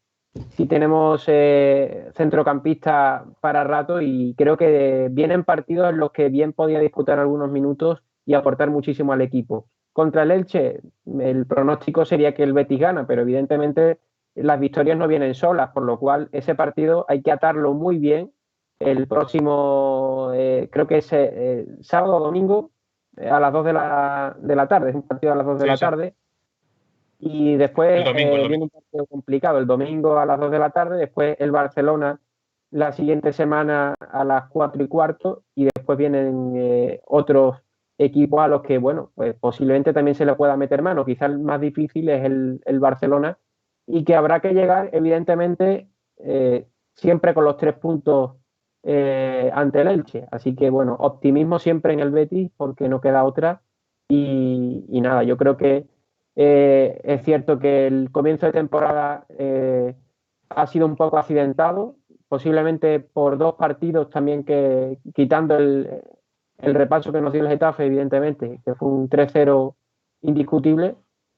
tenemos centrocampista para rato, y creo que vienen partidos en los que bien podía disputar algunos minutos y aportar muchísimo al equipo. Contra el Elche, el pronóstico sería que el Betis gana, pero evidentemente las victorias no vienen solas, por lo cual ese partido hay que atarlo muy bien. El próximo, creo que es sábado o domingo, a las 2 de la tarde, es un partido a las 2 de la tarde. Y después el domingo. viene un partido complicado, el domingo a las 2 de la tarde, después el Barcelona la siguiente semana a las 4:15 y después vienen otros equipos a los que, bueno, pues posiblemente también se le pueda meter mano. Quizás el más difícil es el Barcelona y que habrá que llegar, evidentemente, siempre con los 3 puntos ante el Elche. Así que, bueno, optimismo siempre en el Betis porque no queda otra y nada, yo creo que es cierto que el comienzo de temporada ha sido un poco accidentado, posiblemente por 2 partidos también que quitando el repaso que nos dio el Getafe, evidentemente, que fue un 3-0 indiscutible,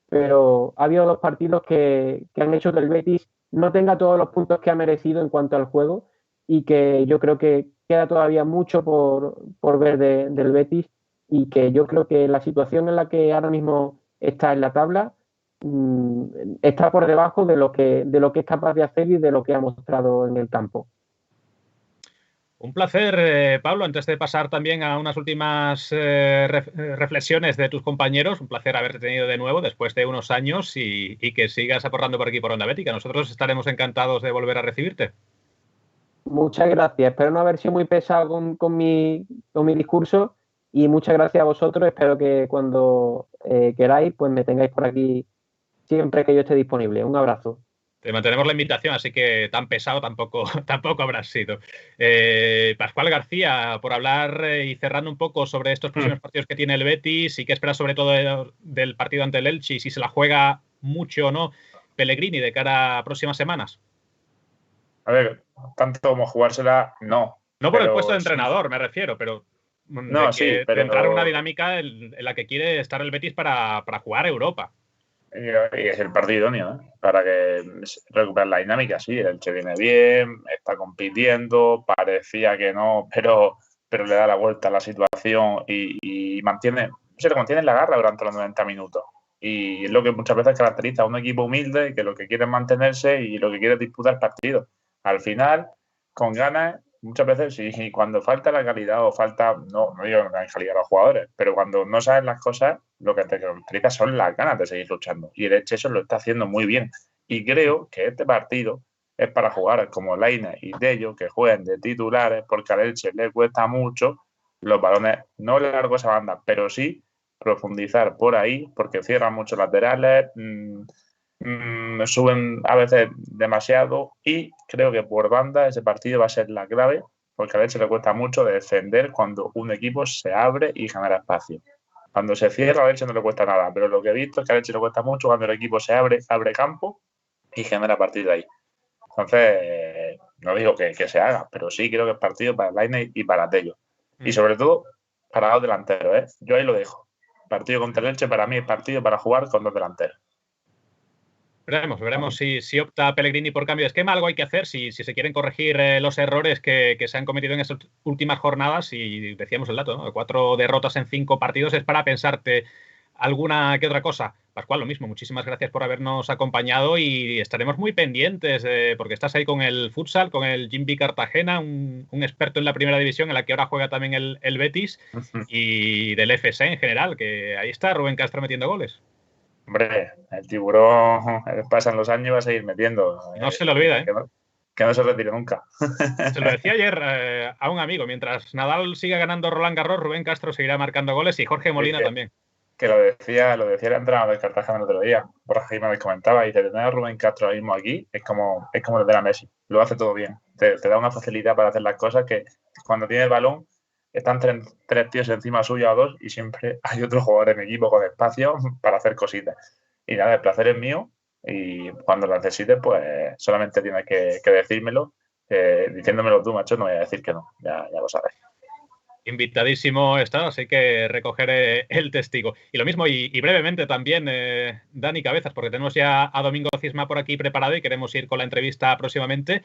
pero ha habido 2 partidos que han hecho que el Betis no tenga todos los puntos que ha merecido en cuanto al juego y que yo creo que queda todavía mucho por ver del Betis y que yo creo que la situación en la que ahora mismo está en la tabla está por debajo de lo que es capaz de hacer y de lo que ha mostrado en el campo. Un placer, Pablo, antes de pasar también a unas últimas reflexiones de tus compañeros, un placer haberte tenido de nuevo después de unos años y que sigas aportando por aquí por Onda Bética. Nosotros estaremos encantados de volver a recibirte. Muchas gracias, espero no haber sido muy pesado con mi discurso y muchas gracias a vosotros, espero que cuando queráis pues me tengáis por aquí siempre que yo esté disponible. Un abrazo. Te mantenemos la invitación, así que tan pesado tampoco habrás sido. Pascual García, por hablar y cerrando un poco sobre estos próximos partidos que tiene el Betis y qué esperas sobre todo del partido ante el Elche y si se la juega mucho o no Pellegrini de cara a próximas semanas. A ver, tanto como jugársela, no. No por el puesto de entrenador, me refiero, pero no, de entrar en una dinámica en la que quiere estar el Betis para jugar a Europa. Y es el partido idóneo, ¿eh? Para que recuperar la dinámica. Sí, el Elche viene bien, está compitiendo, parecía que no, pero le da la vuelta a la situación y se le mantiene la garra durante los 90 minutos. Y es lo que muchas veces caracteriza a un equipo humilde, que lo que quiere es mantenerse y lo que quiere es disputar partidos. Al final, con ganas, muchas veces sí, cuando falta la calidad o falta, no digo que no hay calidad a los jugadores, pero cuando no saben las cosas, lo que te caracteriza son las ganas de seguir luchando. Y el Elche eso lo está haciendo muy bien. Y creo que este partido es para jugar como Lainez y Tello, que jueguen de titulares, porque al Elche le cuesta mucho los balones, no largos a banda, pero sí profundizar por ahí, porque cierran mucho laterales, suben a veces demasiado y creo que por banda ese partido va a ser la clave porque a Elche le cuesta mucho defender cuando un equipo se abre y genera espacio. Cuando se cierra a Elche no le cuesta nada, pero lo que he visto es que a Elche le cuesta mucho cuando el equipo se abre campo y genera partido ahí. Entonces, no digo que se haga, pero sí creo que es partido para Lainez y para Tello. Y sobre todo para los delanteros, ¿eh? Yo ahí lo dejo. Partido contra el Elche para mí es partido para jugar con 2 delanteros. Veremos si opta Pellegrini por cambio de esquema. Algo hay que hacer si se quieren corregir los errores que se han cometido en estas últimas jornadas. Y decíamos el dato, ¿no? 4 derrotas en 5 partidos es para pensarte alguna que otra cosa. Pascual, lo mismo. Muchísimas gracias por habernos acompañado y estaremos muy pendientes porque estás ahí con el futsal, con el Jimby Cartagena, un experto en la primera división en la que ahora juega también el Betis y del FC en general, que ahí está Rubén Castro metiendo goles. Hombre, el tiburón pasan los años y va a seguir metiendo. No se le olvida, ¿eh? Que no se retire nunca. Se lo decía ayer a un amigo. Mientras Nadal siga ganando Roland Garros, Rubén Castro seguirá marcando goles y Jorge Molina también. Que lo decía el entrenador del Cartagena el otro día. Borja Jiménez comentaba y dice, tener a Rubén Castro ahora mismo aquí es como el de la Messi. Lo hace todo bien. Te da una facilidad para hacer las cosas que cuando tiene el balón están 3 tíos encima suya o 2 y siempre hay otro jugador en equipo con espacio para hacer cositas. Y nada, el placer es mío y cuando lo necesites, pues solamente tienes que decírmelo. Diciéndomelo tú, macho, no voy a decir que no, ya lo sabes. Invitadísimo estás, hay que recoger el testigo. Y lo mismo, y brevemente también, Dani Cabezas, porque tenemos ya a Domingo Cisma por aquí preparado y queremos ir con la entrevista próximamente.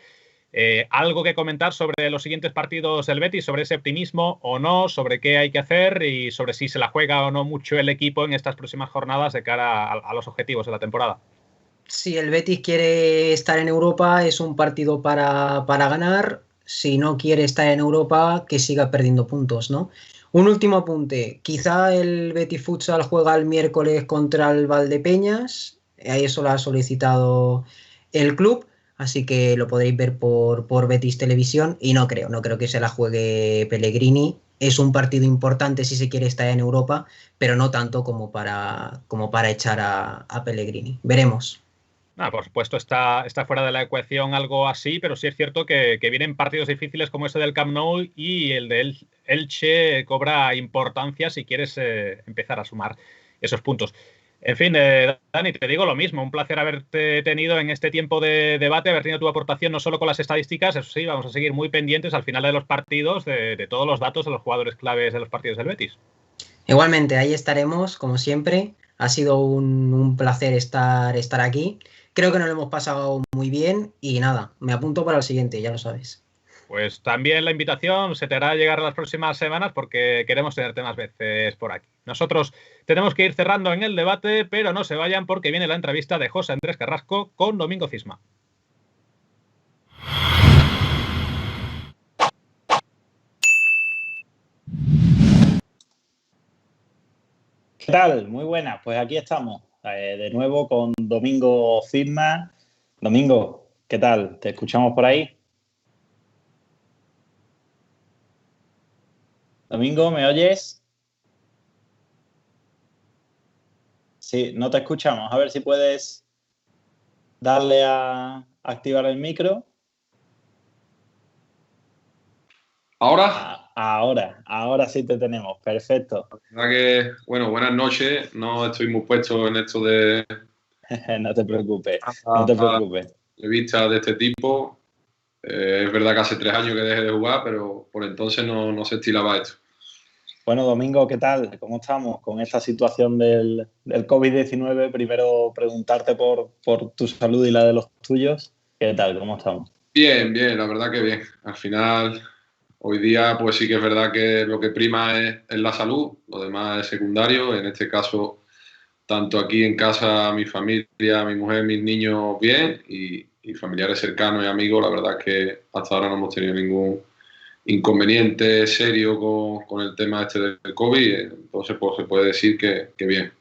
¿Algo que comentar sobre los siguientes partidos del Betis, sobre ese optimismo o no, sobre qué hay que hacer y sobre si se la juega o no mucho el equipo en estas próximas jornadas de cara a los objetivos de la temporada? Si el Betis quiere estar en Europa, es un partido para ganar. Si no quiere estar en Europa, que siga perdiendo puntos, ¿no? Un último apunte. Quizá el Betis Futsal juega el miércoles contra el Valdepeñas. Eso lo ha solicitado el club. Así que lo podéis ver por Betis Televisión. Y no creo que se la juegue Pellegrini. Es un partido importante si se quiere estar en Europa, pero no tanto como para echar a Pellegrini. Veremos. Por supuesto, está fuera de la ecuación algo así, pero sí es cierto que vienen partidos difíciles como ese del Camp Nou y el de Elche cobra importancia si quieres empezar a sumar esos puntos. En fin, Dani, te digo lo mismo, un placer haberte tenido en este tiempo de debate, haber tenido tu aportación no solo con las estadísticas, eso sí, vamos a seguir muy pendientes al final de los partidos de todos los datos de los jugadores claves de los partidos del Betis. Igualmente, ahí estaremos, como siempre. Ha sido un placer estar aquí. Creo que nos lo hemos pasado muy bien y nada, me apunto para el siguiente, ya lo sabes. Pues también la invitación se te hará llegar las próximas semanas porque queremos tenerte más veces por aquí. Nosotros tenemos que ir cerrando en el debate, pero no se vayan porque viene la entrevista de José Andrés Carrasco con Domingo Cisma. ¿Qué tal? Muy buenas, pues aquí estamos de nuevo con Domingo Cisma. Domingo, ¿qué tal? ¿Te escuchamos por ahí? Domingo, ¿me oyes? Sí, no te escuchamos. A ver si puedes darle a activar el micro. ¿Ahora? Ahora sí te tenemos. Perfecto. La verdad que, bueno, buenas noches. No estoy muy puesto en esto de No te preocupes, no te preocupes. Entrevistas de este tipo. Es verdad que hace 3 años que dejé de jugar, pero por entonces no se estilaba esto. Bueno, Domingo, ¿qué tal? ¿Cómo estamos con esta situación del COVID-19? Primero preguntarte por tu salud y la de los tuyos. ¿Qué tal? ¿Cómo estamos? Bien, la verdad que bien. Al final, hoy día, pues sí que es verdad que lo que prima es la salud, lo demás es secundario. En este caso, tanto aquí en casa, mi familia, mi mujer, mis niños bien y familiares cercanos y amigos, la verdad es que hasta ahora no hemos tenido ningún inconveniente serio con el tema este del COVID, entonces pues se puede decir que bien.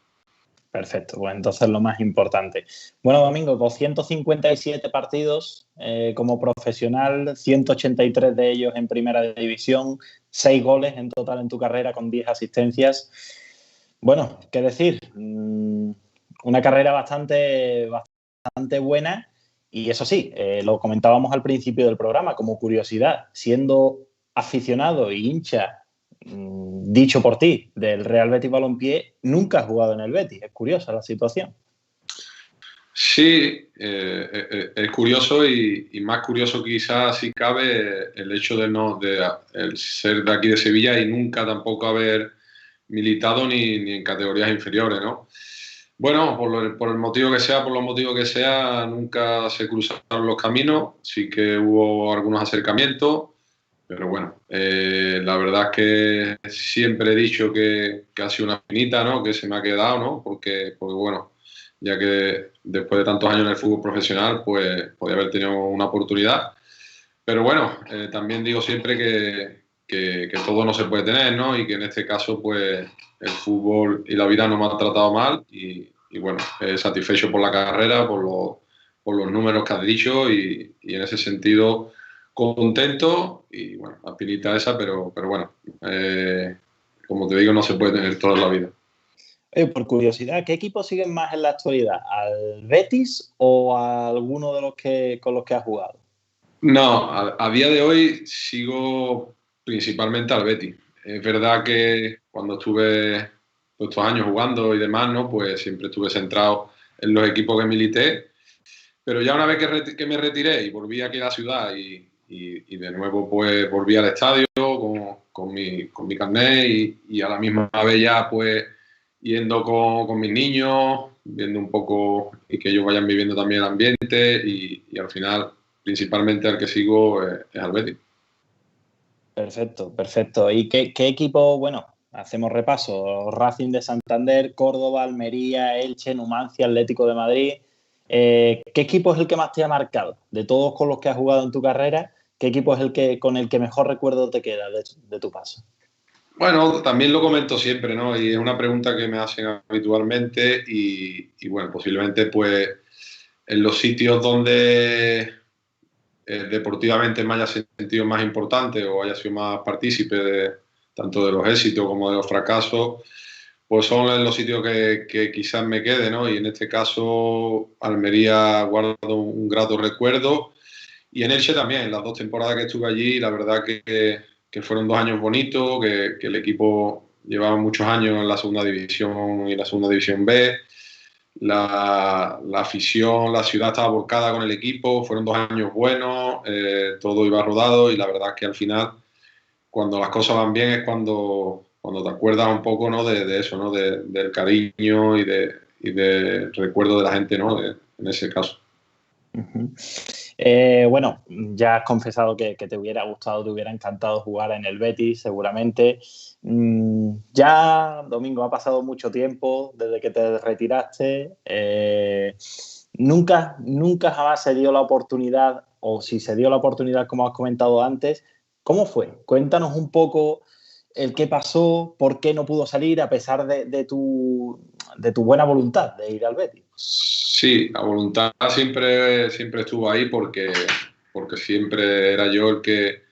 Perfecto, pues entonces lo más importante. Bueno, Domingo, 257 partidos como profesional, 183 de ellos en primera división, 6 goles en total en tu carrera con 10 asistencias. Bueno, qué decir, una carrera bastante buena y eso sí, lo comentábamos al principio del programa como curiosidad, siendo aficionado y hincha, dicho por ti, del Real Betis Balompié, nunca has jugado en el Betis. Es curiosa la situación. Sí, es curioso y más curioso quizás si cabe el hecho de el ser de aquí de Sevilla y nunca tampoco haber militado ni en categorías inferiores, ¿no? Bueno, por el motivo que sea, por los motivos que sea, nunca se cruzaron los caminos, sí que hubo algunos acercamientos, pero bueno, la verdad es que siempre he dicho que ha sido una espinita, ¿no? Que se me ha quedado, ¿no? Porque bueno, ya que después de tantos años en el fútbol profesional, pues podía haber tenido una oportunidad. Pero bueno, también digo siempre que todo no se puede tener, ¿no? Y que en este caso, pues el fútbol y la vida no me han tratado mal y bueno, satisfecho por la carrera, por los números que has dicho y en ese sentido contento y bueno, la pinita esa, pero bueno, como te digo, no se puede tener toda la vida. Por curiosidad, ¿qué equipos siguen más en la actualidad? ¿Al Betis o a alguno de con los que has jugado? No, a día de hoy sigo principalmente al Betis. Es verdad que cuando estuve estos años jugando y demás, ¿no? Pues siempre estuve centrado en los equipos que milité. Pero ya una vez que me retiré y volví aquí a la ciudad y de nuevo pues volví al estadio con mi carnet y a la misma vez ya pues yendo con mis niños, viendo un poco y que ellos vayan viviendo también el ambiente y al final principalmente al que sigo es al Betis. Perfecto, perfecto. ¿Y qué equipo? Bueno, hacemos repaso. Racing de Santander, Córdoba, Almería, Elche, Numancia, Atlético de Madrid. ¿qué equipo es el que más te ha marcado? De todos con los que has jugado en tu carrera, ¿qué equipo es con el que mejor recuerdo te queda de tu paso? Bueno, también lo comento siempre, ¿no? Y es una pregunta que me hacen habitualmente y bueno, posiblemente pues en los sitios donde deportivamente me haya sentido más importante o haya sido más partícipe tanto de los éxitos como de los fracasos, pues son en los sitios que quizás me quede, ¿no? Y en este caso, Almería guardo un grato recuerdo y en Elche también, las 2 temporadas que estuve allí, la verdad que fueron 2 años bonitos, que el equipo llevaba muchos años en la segunda división y la segunda división B. La afición, la ciudad estaba volcada con el equipo, fueron 2 años buenos, todo iba rodado y la verdad es que al final, cuando las cosas van bien es cuando te acuerdas un poco, ¿no? de eso, ¿no? Del cariño y del recuerdo de la gente, ¿no? En ese caso. Bueno, ya has confesado que te hubiera gustado, te hubiera encantado jugar en el Betis, seguramente. Ya, Domingo, ha pasado mucho tiempo desde que te retiraste. Nunca jamás se dio la oportunidad, o si se dio la oportunidad, como has comentado antes, ¿cómo fue? Cuéntanos un poco el qué pasó, por qué no pudo salir a pesar de tu buena voluntad de ir al Betis. Sí, la voluntad siempre estuvo ahí porque siempre era yo el que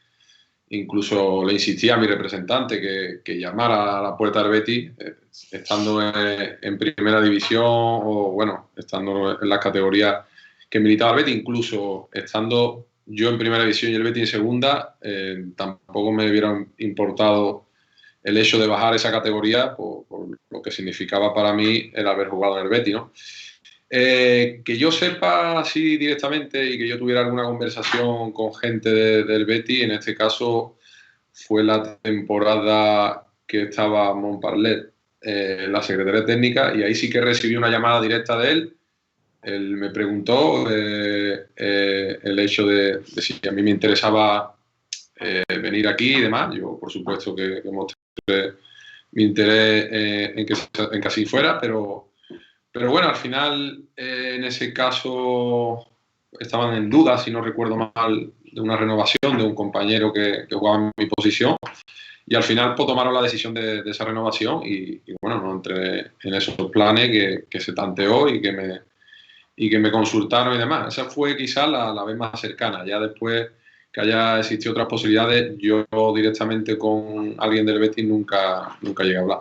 incluso le insistía a mi representante que llamara a la puerta del Betis, estando en primera división o, bueno, estando en las categorías que militaba el Betis, incluso estando yo en primera división y el Betis en segunda, tampoco me hubiera importado el hecho de bajar esa categoría por lo que significaba para mí el haber jugado en el Betis, ¿no? Que yo sepa así directamente y que yo tuviera alguna conversación con gente del Betis, en este caso fue la temporada que estaba Montparler, la secretaria técnica, y ahí sí que recibí una llamada directa de él. Él me preguntó el hecho de si a mí me interesaba venir aquí y demás. Yo, por supuesto, que mostré mi interés en que así fuera, pero bueno, al final, en ese caso, estaban en duda, si no recuerdo mal, de una renovación de un compañero que jugaba en mi posición. Y al final pues, tomaron la decisión de esa renovación y bueno, no entré en esos planes que se tanteó y que me consultaron y demás. Esa fue quizás la vez más cercana. Ya después que haya existido otras posibilidades, yo directamente con alguien del Betis nunca llegué a hablar.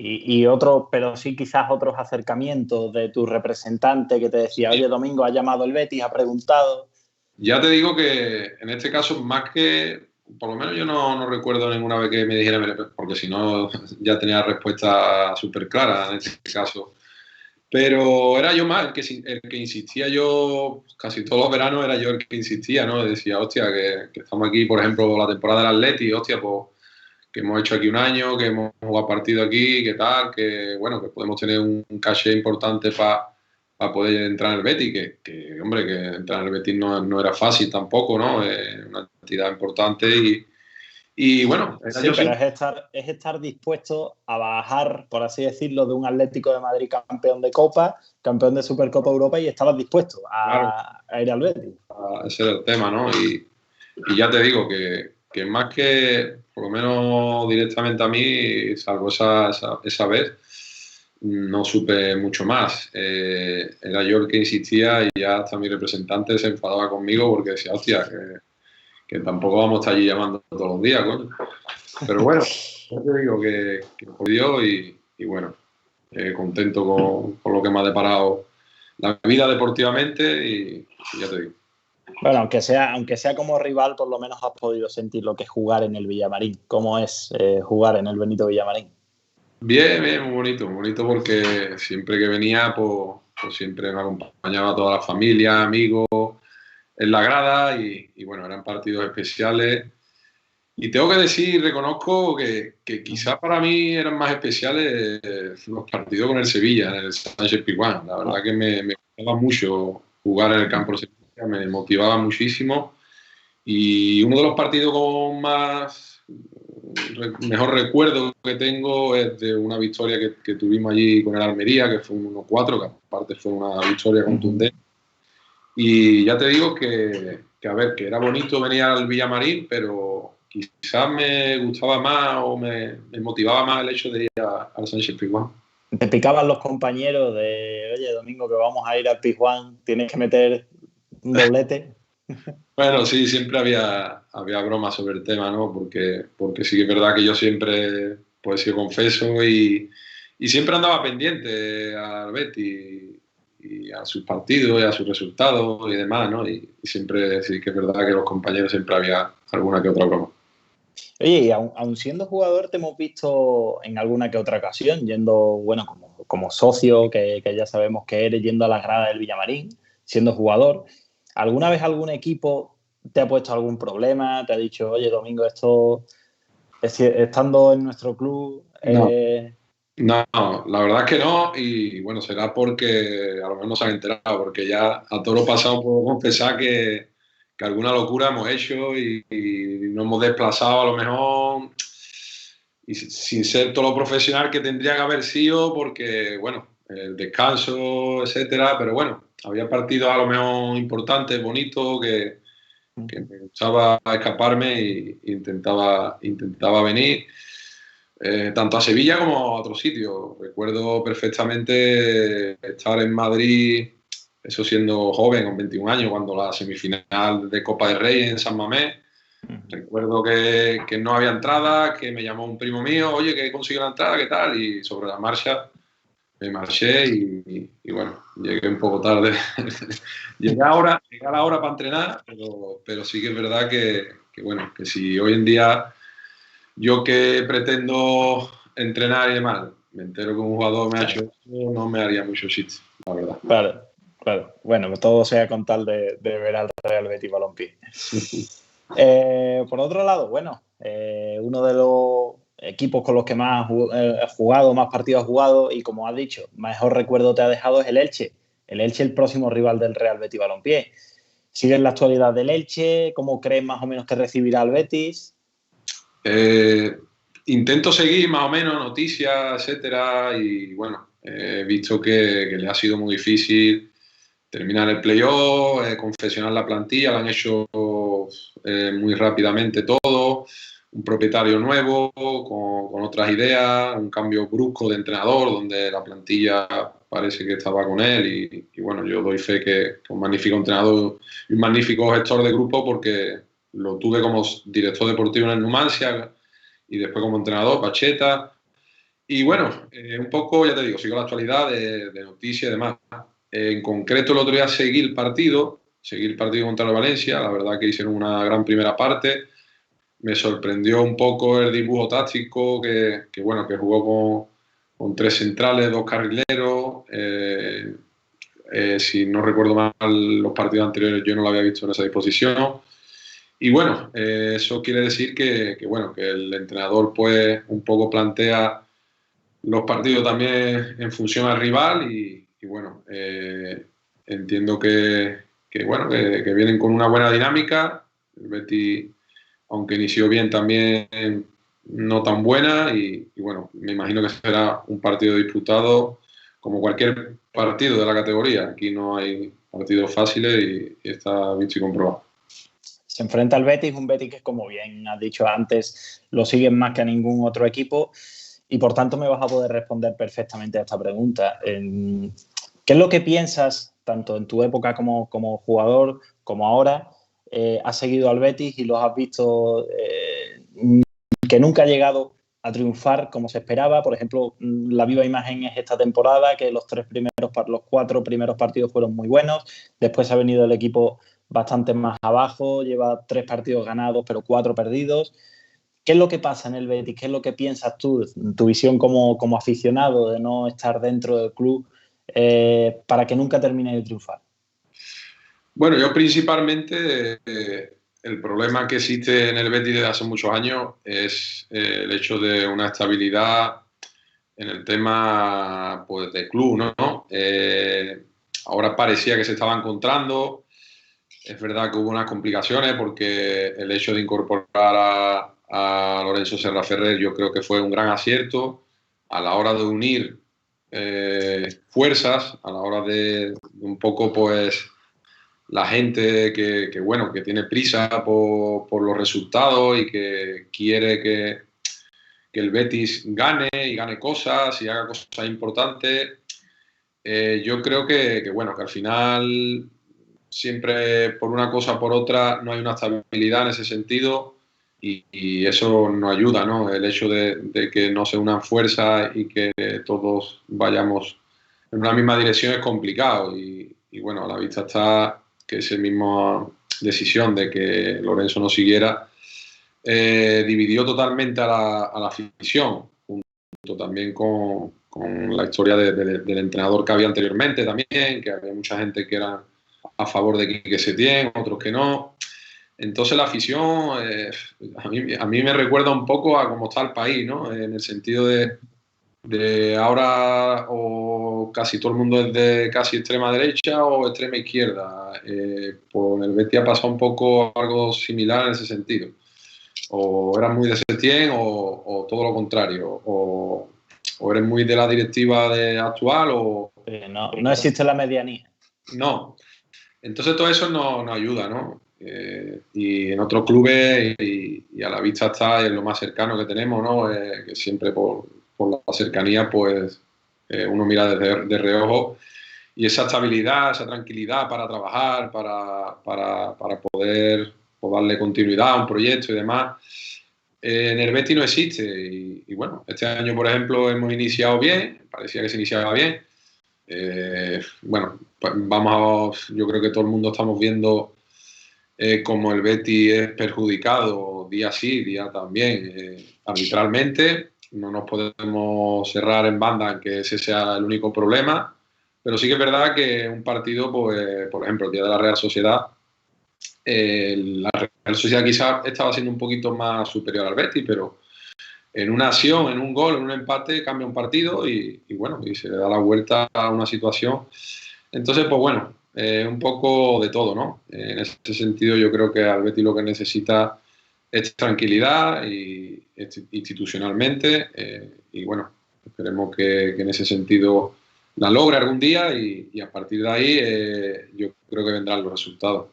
Y pero sí quizás otros acercamientos de tu representante que te decía, oye, Domingo, ha llamado el Betis, ha preguntado. Ya te digo que en este caso, más que, por lo menos yo no recuerdo ninguna vez que me dijera, porque si no ya tenía respuesta súper clara en este caso. Pero era yo más el que insistía yo, casi todos los veranos era yo el que insistía, ¿no? Decía, hostia, que estamos aquí, por ejemplo, la temporada del Atleti, hostia, pues que hemos hecho aquí un año, que hemos jugado partido aquí, que tal, que bueno, que podemos tener un caché importante para poder entrar en el Betis, que hombre, que entrar en el Betis no era fácil tampoco, ¿no? Una entidad importante y bueno, sí, pero es estar dispuesto a bajar, por así decirlo, de un Atlético de Madrid campeón de Copa, campeón de Supercopa Europa y estabas dispuesto a ir al Betis. Ese era el tema, ¿no? Y ya te digo que más que, por lo menos directamente a mí, salvo esa vez, no supe mucho más. Era yo el que insistía y ya hasta mi representante se enfadaba conmigo porque decía, hostia, que tampoco vamos a estar allí llamando todos los días, coño. Pero bueno, ya te digo que jodió y bueno, contento con lo que me ha deparado la vida deportivamente y ya te digo. Bueno, aunque sea como rival, por lo menos has podido sentir lo que es jugar en el Villamarín. ¿Cómo es jugar en el Benito Villamarín? Bien, muy bonito porque siempre que venía, pues siempre me acompañaba toda la familia, amigos, en la grada y bueno, eran partidos especiales. Y tengo que decir, reconozco que quizás para mí eran más especiales los partidos con el Sevilla, en el Sánchez-Pizjuán. La verdad que me gustaba mucho jugar en el campo de Sevilla, me motivaba muchísimo. Y uno de los partidos con más mejor recuerdo que tengo es de una victoria que tuvimos allí con el Almería, que fue un 1-4, que aparte fue una victoria contundente. Y ya te digo que a ver, que era bonito venir al Villamarín, pero quizás me gustaba más o me motivaba más el hecho de ir al Sánchez-Pizjuán. Te picaban los compañeros de, oye, Domingo, que vamos a ir al Pizjuán, tienes que meter un doblete. Bueno, sí, siempre había bromas sobre el tema, ¿no? Porque sí que es verdad que yo siempre, pues sí, confeso y siempre andaba pendiente al Betis y a sus partidos y a sus resultados y demás, ¿no? Y siempre sí que es verdad que los compañeros siempre había alguna que otra broma. Oye, y aun siendo jugador, te hemos visto en alguna que otra ocasión yendo, bueno, como socio, que ya sabemos que eres, yendo a las gradas del Villamarín, siendo jugador. ¿Alguna vez algún equipo te ha puesto algún problema? ¿Te ha dicho, oye, Domingo, esto, estando en nuestro club... No, la verdad es que no, y bueno, será porque a lo mejor no se han enterado, porque ya a todo lo pasado puedo confesar que alguna locura hemos hecho y nos hemos desplazado a lo mejor y sin ser todo lo profesional que tendría que haber sido, porque bueno, el descanso, etcétera, pero bueno, había partidos a lo mejor importantes, bonitos, que me gustaba escaparme e intentaba venir. Tanto a Sevilla como a otros sitios. Recuerdo perfectamente estar en Madrid, eso siendo joven, con 21 años, cuando la semifinal de Copa del Rey en San Mamés. Recuerdo que no había entrada, que me llamó un primo mío, oye, que he conseguido la entrada, ¿qué tal? Y sobre la marcha me marché y bueno, llegué un poco tarde. llegué a la hora para entrenar, pero sí que es verdad que bueno, que si hoy en día yo que pretendo entrenar y demás, me entero que un jugador me ha hecho eso, no me haría mucho shit, la verdad. Claro. Bueno, todo sea con tal de ver al Real Betis Balompié. Por otro lado, bueno, uno de los equipos con los que más has jugado, más partidos has jugado y como has dicho, mejor recuerdo te ha dejado es el Elche. El Elche, el próximo rival del Real Betis Balompié. ¿Sigues la actualidad del Elche? ¿Cómo crees más o menos que recibirá el Betis? Intento seguir más o menos noticias, etcétera, y bueno, he visto que le ha sido muy difícil terminar el playoff, confeccionar la plantilla, la han hecho muy rápidamente todo, un propietario nuevo, con otras ideas, un cambio brusco de entrenador, donde la plantilla parece que estaba con él, y bueno, yo doy fe que un magnífico entrenador y un magnífico gestor de grupo, porque lo tuve como director deportivo en el Numancia y después como entrenador, Pacheta. Y bueno, un poco, ya te digo, sigo la actualidad de noticias y demás. En concreto, el otro día seguí el partido contra el Valencia. La verdad que hicieron una gran primera parte. Me sorprendió un poco el dibujo táctico, que jugó con 3 centrales, 2 carrileros. Si no recuerdo mal, los partidos anteriores yo no lo había visto en esa disposición. Y bueno, eso quiere decir que el entrenador pues un poco plantea los partidos también en función al rival y bueno, entiendo que vienen con una buena dinámica. El Betis, aunque inició bien, también no tan buena y bueno, me imagino que será un partido disputado como cualquier partido de la categoría. Aquí no hay partidos fáciles y está visto y comprobado. Se enfrenta al Betis, un Betis que, como bien has dicho antes, lo siguen más que a ningún otro equipo y por tanto me vas a poder responder perfectamente a esta pregunta. ¿Qué es lo que piensas, tanto en tu época como jugador, como ahora? Has seguido al Betis y los has visto que nunca ha llegado a triunfar como se esperaba. Por ejemplo, la viva imagen es esta temporada, que los 4 primeros partidos fueron muy buenos. Después ha venido el equipo bastante más abajo, lleva 3 partidos ganados, pero 4 perdidos. ¿Qué es lo que pasa en el Betis? ¿Qué es lo que piensas tú, tu visión como aficionado de no estar dentro del club para que nunca termine de triunfar? Bueno, yo principalmente el problema que existe en el Betis desde hace muchos años es el hecho de una estabilidad en el tema pues, del club, ¿no? Ahora parecía que se estaba encontrando. Es verdad que hubo unas complicaciones porque el hecho de incorporar a Lorenzo Serraferrer yo creo que fue un gran acierto a la hora de unir fuerzas, a la hora de un poco pues la gente que bueno, que tiene prisa por los resultados y que quiere que el Betis gane y gane cosas y haga cosas importantes. Yo creo que bueno, que al final siempre por una cosa o por otra no hay una estabilidad en ese sentido y eso nos ayuda, ¿no? El hecho de que no se unan fuerzas y que todos vayamos en una misma dirección es complicado y bueno, a la vista está que esa misma decisión de que Lorenzo no siguiera dividió totalmente a la afición, junto también con la historia del entrenador que había anteriormente también, que había mucha gente que era a favor de Quique Setién, otros que no. Entonces la afición a mí me recuerda un poco a cómo está el país, ¿no? En el sentido de ahora o casi todo el mundo es de casi extrema derecha o extrema izquierda. Por el Betis ha pasado un poco algo similar en ese sentido. O eras muy de Setién o todo lo contrario. O eres muy de la directiva actual o... No existe la medianía. No. Entonces todo eso nos ayuda, ¿no? Y en otros clubes y a la vista está en lo más cercano que tenemos, ¿no? Que siempre por la cercanía pues uno mira de reojo y esa estabilidad, esa tranquilidad para trabajar, para poder darle continuidad a un proyecto y demás, en el Betis no existe y bueno, este año por ejemplo hemos iniciado bien, parecía que se iniciaba bien. Bueno, yo creo que todo el mundo estamos viendo cómo el Betis es perjudicado día sí, día también, arbitralmente. No nos podemos cerrar en banda en que ese sea el único problema, pero sí que es verdad que un partido, pues, por ejemplo, el día de la Real Sociedad, la Real Sociedad quizás estaba siendo un poquito más superior al Betis, pero en una acción, en un gol, en un empate, cambia un partido y bueno, y se le da la vuelta a una situación. Entonces, pues bueno, un poco de todo, ¿no? En ese sentido yo creo que al Betis lo que necesita es tranquilidad y institucionalmente y bueno, esperemos que en ese sentido la logre algún día y a partir de ahí yo creo que vendrán los resultados.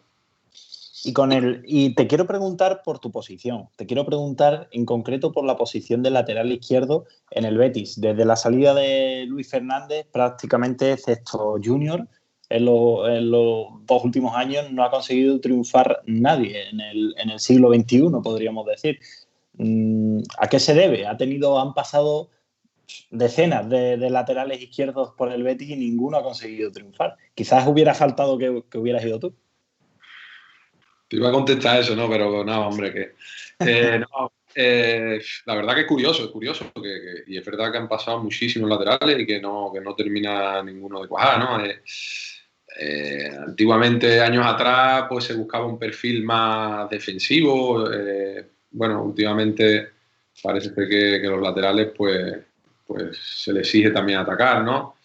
Y te quiero preguntar por tu posición. Te quiero preguntar en concreto por la posición del lateral izquierdo en el Betis. Desde la salida de Luis Fernández, prácticamente excepto Junior, en los 2 últimos años no ha conseguido triunfar nadie en el siglo XXI, podríamos decir. ¿A qué se debe? Han pasado decenas de laterales izquierdos por el Betis y ninguno ha conseguido triunfar. Quizás hubiera faltado que hubieras ido tú. Te iba a contestar eso, ¿no? Pero no, hombre, que... no, la verdad que es curioso, y es verdad que han pasado muchísimos laterales y que no termina ninguno de cuajar, ¿no? Antiguamente, años atrás, pues se buscaba un perfil más defensivo. Bueno, últimamente parece que los laterales, pues se les exige también atacar, ¿no?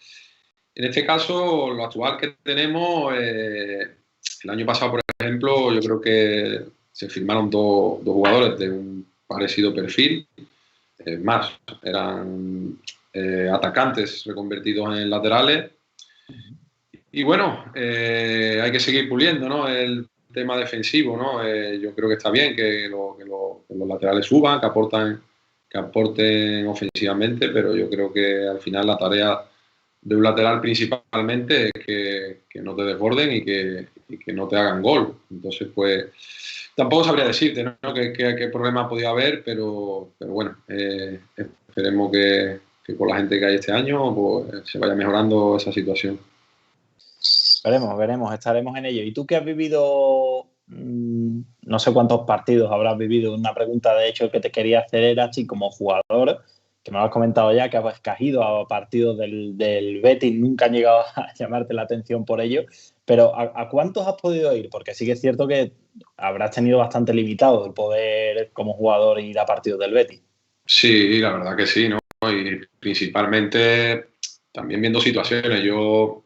En este caso, lo actual que tenemos, el año pasado, por ejemplo, yo creo que se firmaron dos jugadores de un parecido perfil. Más, eran atacantes reconvertidos en laterales. Y bueno, hay que seguir puliendo, ¿no? El tema defensivo, ¿no? Yo creo que está bien que los laterales suban, que aporten ofensivamente, pero yo creo que al final la tarea de un lateral principalmente es que no te desborden y que no te hagan gol. Entonces, pues, tampoco sabría decirte, ¿no? qué problema podía haber, pero bueno, esperemos que con la gente que hay este año pues, se vaya mejorando esa situación. Veremos, estaremos en ello. ¿Y tú que has vivido, no sé cuántos partidos habrás vivido? Una pregunta, de hecho, que te quería hacer era si como jugador, que me lo has comentado ya, que has ido a partidos del Betis, nunca han llegado a llamarte la atención por ello, pero ¿a cuántos has podido ir? Porque sí que es cierto que habrás tenido bastante limitado el poder como jugador ir a partidos del Betis. Sí, la verdad que sí, ¿no? Y principalmente también viendo situaciones. Yo,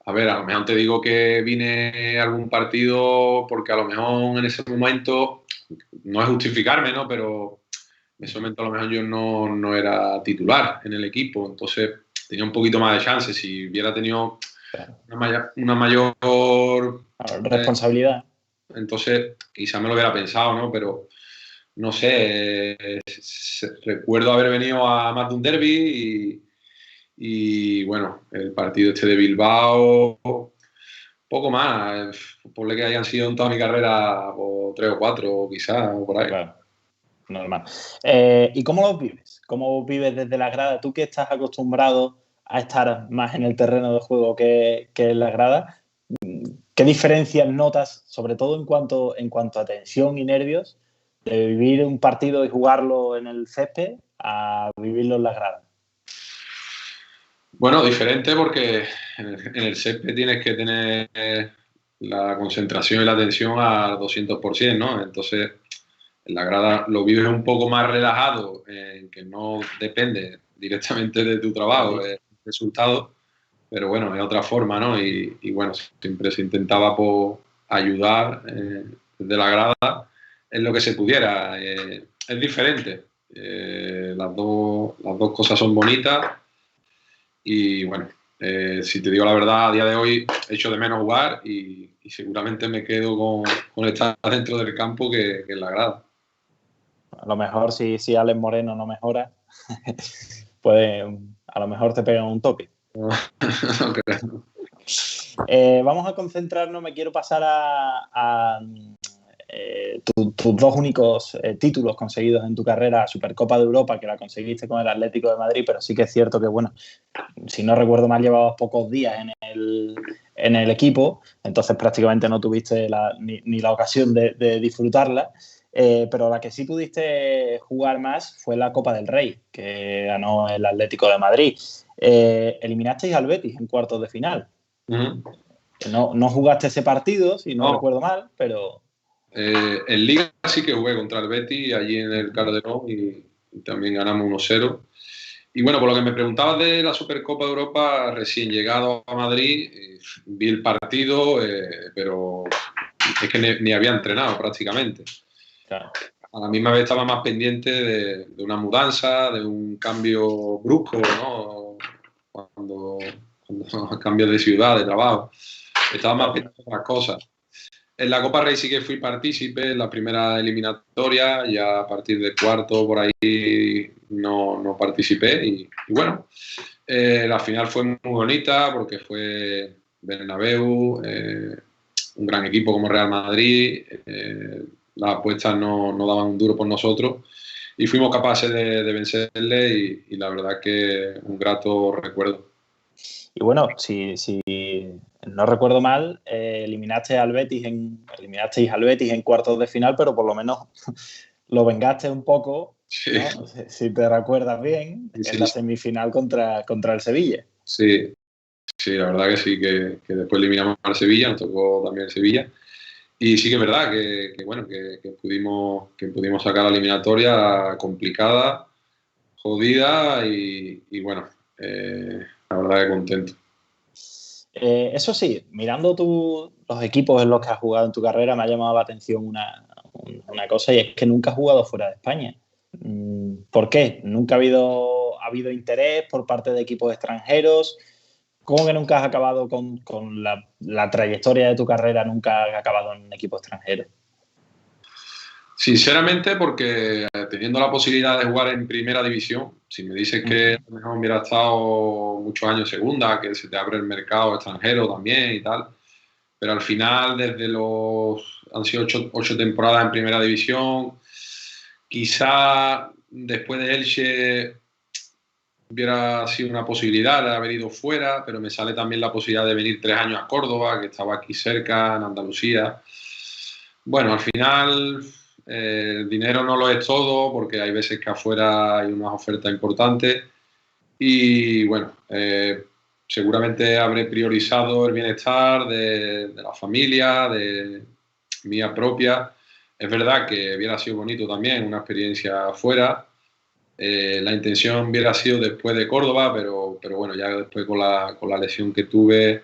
a ver, a lo mejor te digo que vine a algún partido porque a lo mejor en ese momento no es justificarme, ¿no? Pero en ese momento a lo mejor yo no era titular en el equipo, entonces tenía un poquito más de chance. Si hubiera tenido una mayor responsabilidad. Entonces quizá me lo hubiera pensado, ¿no? Pero no sé, recuerdo haber venido a más de un derbi y bueno, el partido este de Bilbao, poco más, ponle que hayan sido en toda mi carrera por 3 o 4 quizás, o por ahí. Claro, normal. ¿Y cómo los vives? ¿Cómo vives desde la grada? Tú que estás acostumbrado a estar más en el terreno de juego que en la grada, ¿qué diferencias notas, sobre todo en cuanto a tensión y nervios, de vivir un partido y jugarlo en el césped a vivirlo en la grada? Bueno, diferente porque en el césped tienes que tener la concentración y la atención al 200%, ¿no? Entonces, en la grada lo vives un poco más relajado, en que no depende directamente de tu trabajo, el resultado, pero bueno, es otra forma, ¿no? Y bueno, siempre se intentaba ayudar desde la grada en lo que se pudiera. Es diferente. Las dos cosas son bonitas y bueno, si te digo la verdad, a día de hoy echo de menos jugar y seguramente me quedo con estar dentro del campo que en la grada. A lo mejor si Alex Moreno no mejora, pues a lo mejor te pegan un toque. No creo. Vamos a concentrarnos, me quiero pasar a tus dos únicos títulos conseguidos en tu carrera, Supercopa de Europa, que la conseguiste con el Atlético de Madrid, pero sí que es cierto que, bueno, si no recuerdo mal, llevabas pocos días en el equipo, entonces prácticamente no tuviste ni la ocasión de disfrutarla. Pero la que sí pudiste jugar más fue la Copa del Rey, que ganó el Atlético de Madrid. Eliminasteis al Betis en cuartos de final. Uh-huh. No jugaste ese partido, si no recuerdo mal, pero... en Liga sí que jugué contra el Betis allí en el Calderón y también ganamos 1-0. Y bueno, por lo que me preguntabas de la Supercopa de Europa, recién llegado a Madrid, vi el partido, pero es que ni había entrenado prácticamente. Claro. A la misma vez estaba más pendiente de una mudanza, de un cambio brusco, ¿no? Cuando cambios de ciudad, de trabajo. Estaba más pendiente de otras cosas. En la Copa Rey sí que fui partícipe en la primera eliminatoria, ya a partir del cuarto por ahí no participé y bueno, la final fue muy bonita porque fue Bernabéu, un gran equipo como Real Madrid, las apuestas no daban un duro por nosotros y fuimos capaces de vencerle y la verdad que un grato recuerdo. Y bueno, si no recuerdo mal, eliminasteis al Betis en cuartos de final, pero por lo menos lo vengaste un poco, sí. ¿no? Si te recuerdas bien, en la semifinal contra el Sevilla. Sí, la verdad que sí, que después eliminamos al Sevilla, nos tocó también el Sevilla. Y sí que es verdad que pudimos sacar la eliminatoria complicada, jodida y bueno, la verdad que contento. Eso sí, mirando los equipos en los que has jugado en tu carrera, me ha llamado la atención una cosa y es que nunca has jugado fuera de España. ¿Por qué? ¿Nunca ha habido interés por parte de equipos extranjeros? ¿Cómo que nunca has acabado con la trayectoria de tu carrera? ¿Nunca has acabado en un equipo extranjero? Sinceramente, porque teniendo la posibilidad de jugar en primera división, si me dices que a lo mejor hubiera estado muchos años en segunda, que se te abre el mercado extranjero también y tal, pero al final han sido 8 temporadas en primera división, quizá después de Elche hubiera sido una posibilidad de haber ido fuera, pero me sale también la posibilidad de venir 3 años a Córdoba, que estaba aquí cerca, en Andalucía. Bueno, al final el dinero no lo es todo, porque hay veces que afuera hay unas ofertas importantes y bueno, seguramente habré priorizado el bienestar de la familia, de mía propia. Es verdad que hubiera sido bonito también una experiencia afuera. La intención hubiera sido después de Córdoba, pero bueno, ya después con la lesión que tuve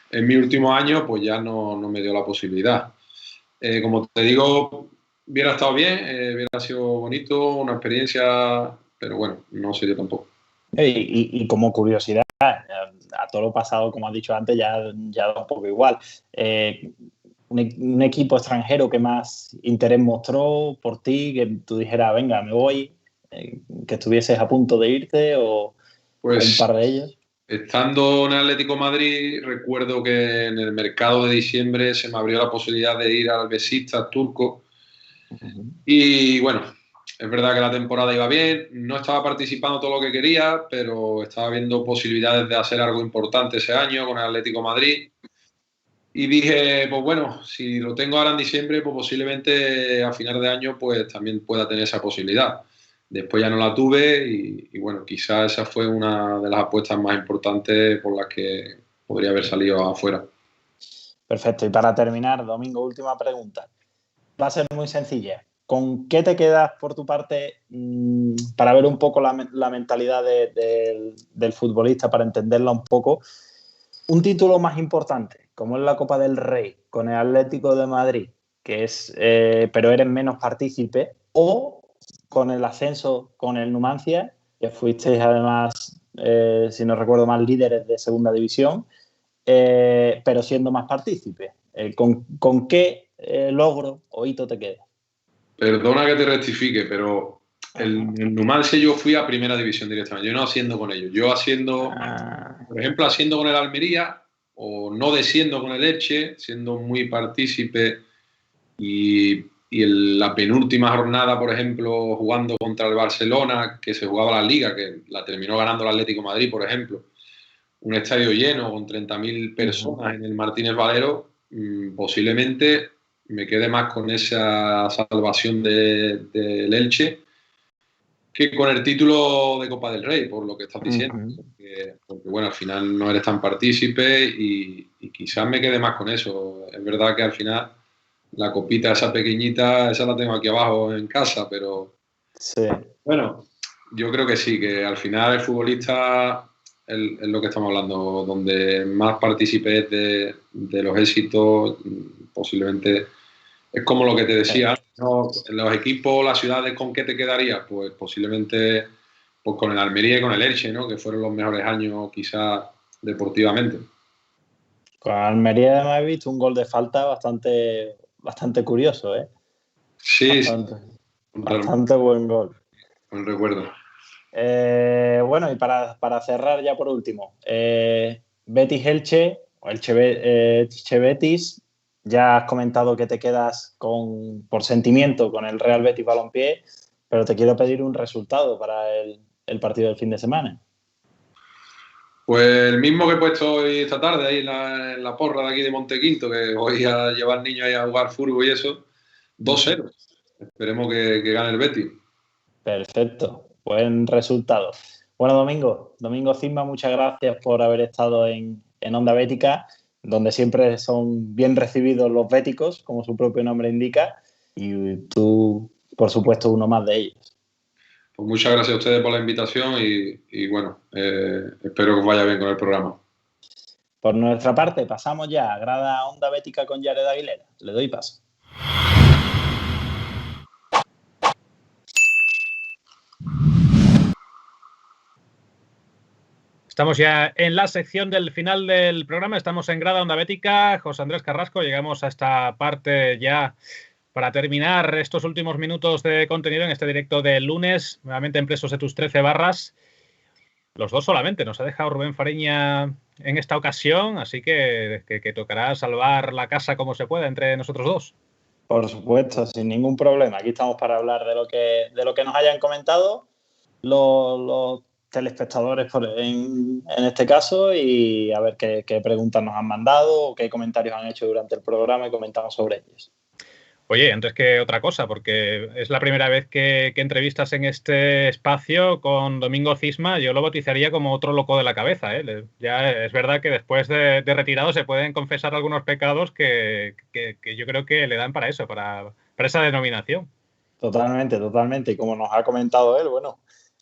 en mi último año, pues ya no me dio la posibilidad. Como te digo, hubiera estado bien, hubiera sido bonito, una experiencia, pero bueno, no sé yo tampoco. Y como curiosidad, a todo lo pasado, como has dicho antes, ya da un poco igual. Un equipo extranjero que más interés mostró por ti, que tú dijeras, venga, me voy, que estuvieses a punto de irte o Pues, un par de ellos. estando en Atlético de Madrid, recuerdo que en el mercado de diciembre se me abrió la posibilidad de ir al Beşiktaş turco. Y bueno, es verdad que la temporada iba bien, no estaba participando todo lo que quería, pero estaba viendo posibilidades de hacer algo importante ese año con el Atlético de Madrid. Y dije, pues bueno, si lo tengo ahora en diciembre, pues posiblemente a final de año pues también pueda tener esa posibilidad. Después ya no la tuve y bueno, quizás esa fue una de las apuestas más importantes por las que podría haber salido afuera. Perfecto. Y para terminar, Domingo, última pregunta. Va a ser muy sencilla. ¿Con qué te quedas por tu parte para ver un poco la mentalidad del futbolista, para entenderla un poco? Un título más importante, como es la Copa del Rey, con el Atlético de Madrid, que es, pero eres menos partícipe, o con el ascenso con el Numancia, que fuisteis además, si no recuerdo mal, líderes de segunda división, pero siendo más partícipe. ¿Con qué logro o hito te quedas? Perdona que te rectifique, pero el Numancia yo fui a primera división directamente, yo no haciendo con ellos, yo haciendo, por ejemplo, haciendo con el Almería o no desciendo con el Elche, siendo muy partícipe y en la penúltima jornada, por ejemplo, jugando contra el Barcelona, que se jugaba la Liga, que la terminó ganando el Atlético de Madrid, por ejemplo, un estadio lleno con 30.000 personas en el Martínez Valero, posiblemente me quede más con esa salvación del Elche que con el título de Copa del Rey, por lo que estás diciendo. Porque bueno, al final no eres tan partícipe y quizás me quede más con eso. Es verdad que al final la copita esa pequeñita, esa la tengo aquí abajo en casa, pero sí. Bueno, yo creo que sí, que al final el futbolista es lo que estamos hablando, donde más partícipe de los éxitos, posiblemente es como lo que te decía, ¿no? Los equipos, las ciudades, ¿con qué te quedarías? Pues posiblemente pues con el Almería y con el Elche, ¿no? Que fueron los mejores años quizás deportivamente. Con Almería además he visto un gol de falta bastante curioso, ¿eh? Sí, Bastante buen gol. Un recuerdo. Bueno, y para cerrar ya por último, Betis-Elche o Elche-Betis, ya has comentado que te quedas por sentimiento con el Real Betis Balompié, pero te quiero pedir un resultado para el partido del fin de semana. Pues el mismo que he puesto hoy esta tarde ahí en la porra de aquí de Montequinto, que voy a llevar niños ahí a jugar fútbol y eso, 2-0. Esperemos que gane el Betis. Perfecto, buen resultado. Bueno, Domingo Cisma, muchas gracias por haber estado en Onda Bética, donde siempre son bien recibidos los béticos, como su propio nombre indica, y tú, por supuesto, uno más de ellos. Pues muchas gracias a ustedes por la invitación y bueno, espero que os vaya bien con el programa. Por nuestra parte, pasamos ya a Grada Onda Bética con Jared Aguilera. Le doy paso. Estamos ya en la sección del final del programa, estamos en Grada Onda Bética, José Andrés Carrasco, llegamos a esta parte ya para terminar estos últimos minutos de contenido en este directo del lunes, nuevamente en Presos de tus 13 barras. Los dos solamente, nos ha dejado Rubén Fariña en esta ocasión, así que tocará salvar la casa como se pueda entre nosotros dos. Por supuesto, sin ningún problema. Aquí estamos para hablar de lo que nos hayan comentado los telespectadores en este caso y a ver qué preguntas nos han mandado o qué comentarios han hecho durante el programa y comentamos sobre ellos. Oye, antes que otra cosa, porque es la primera vez que entrevistas en este espacio con Domingo Cisma, yo lo bautizaría como otro loco de la cabeza, ¿eh? Ya es verdad que después de retirado se pueden confesar algunos pecados que yo creo que le dan para eso, para esa denominación. Totalmente. Y como nos ha comentado él, bueno,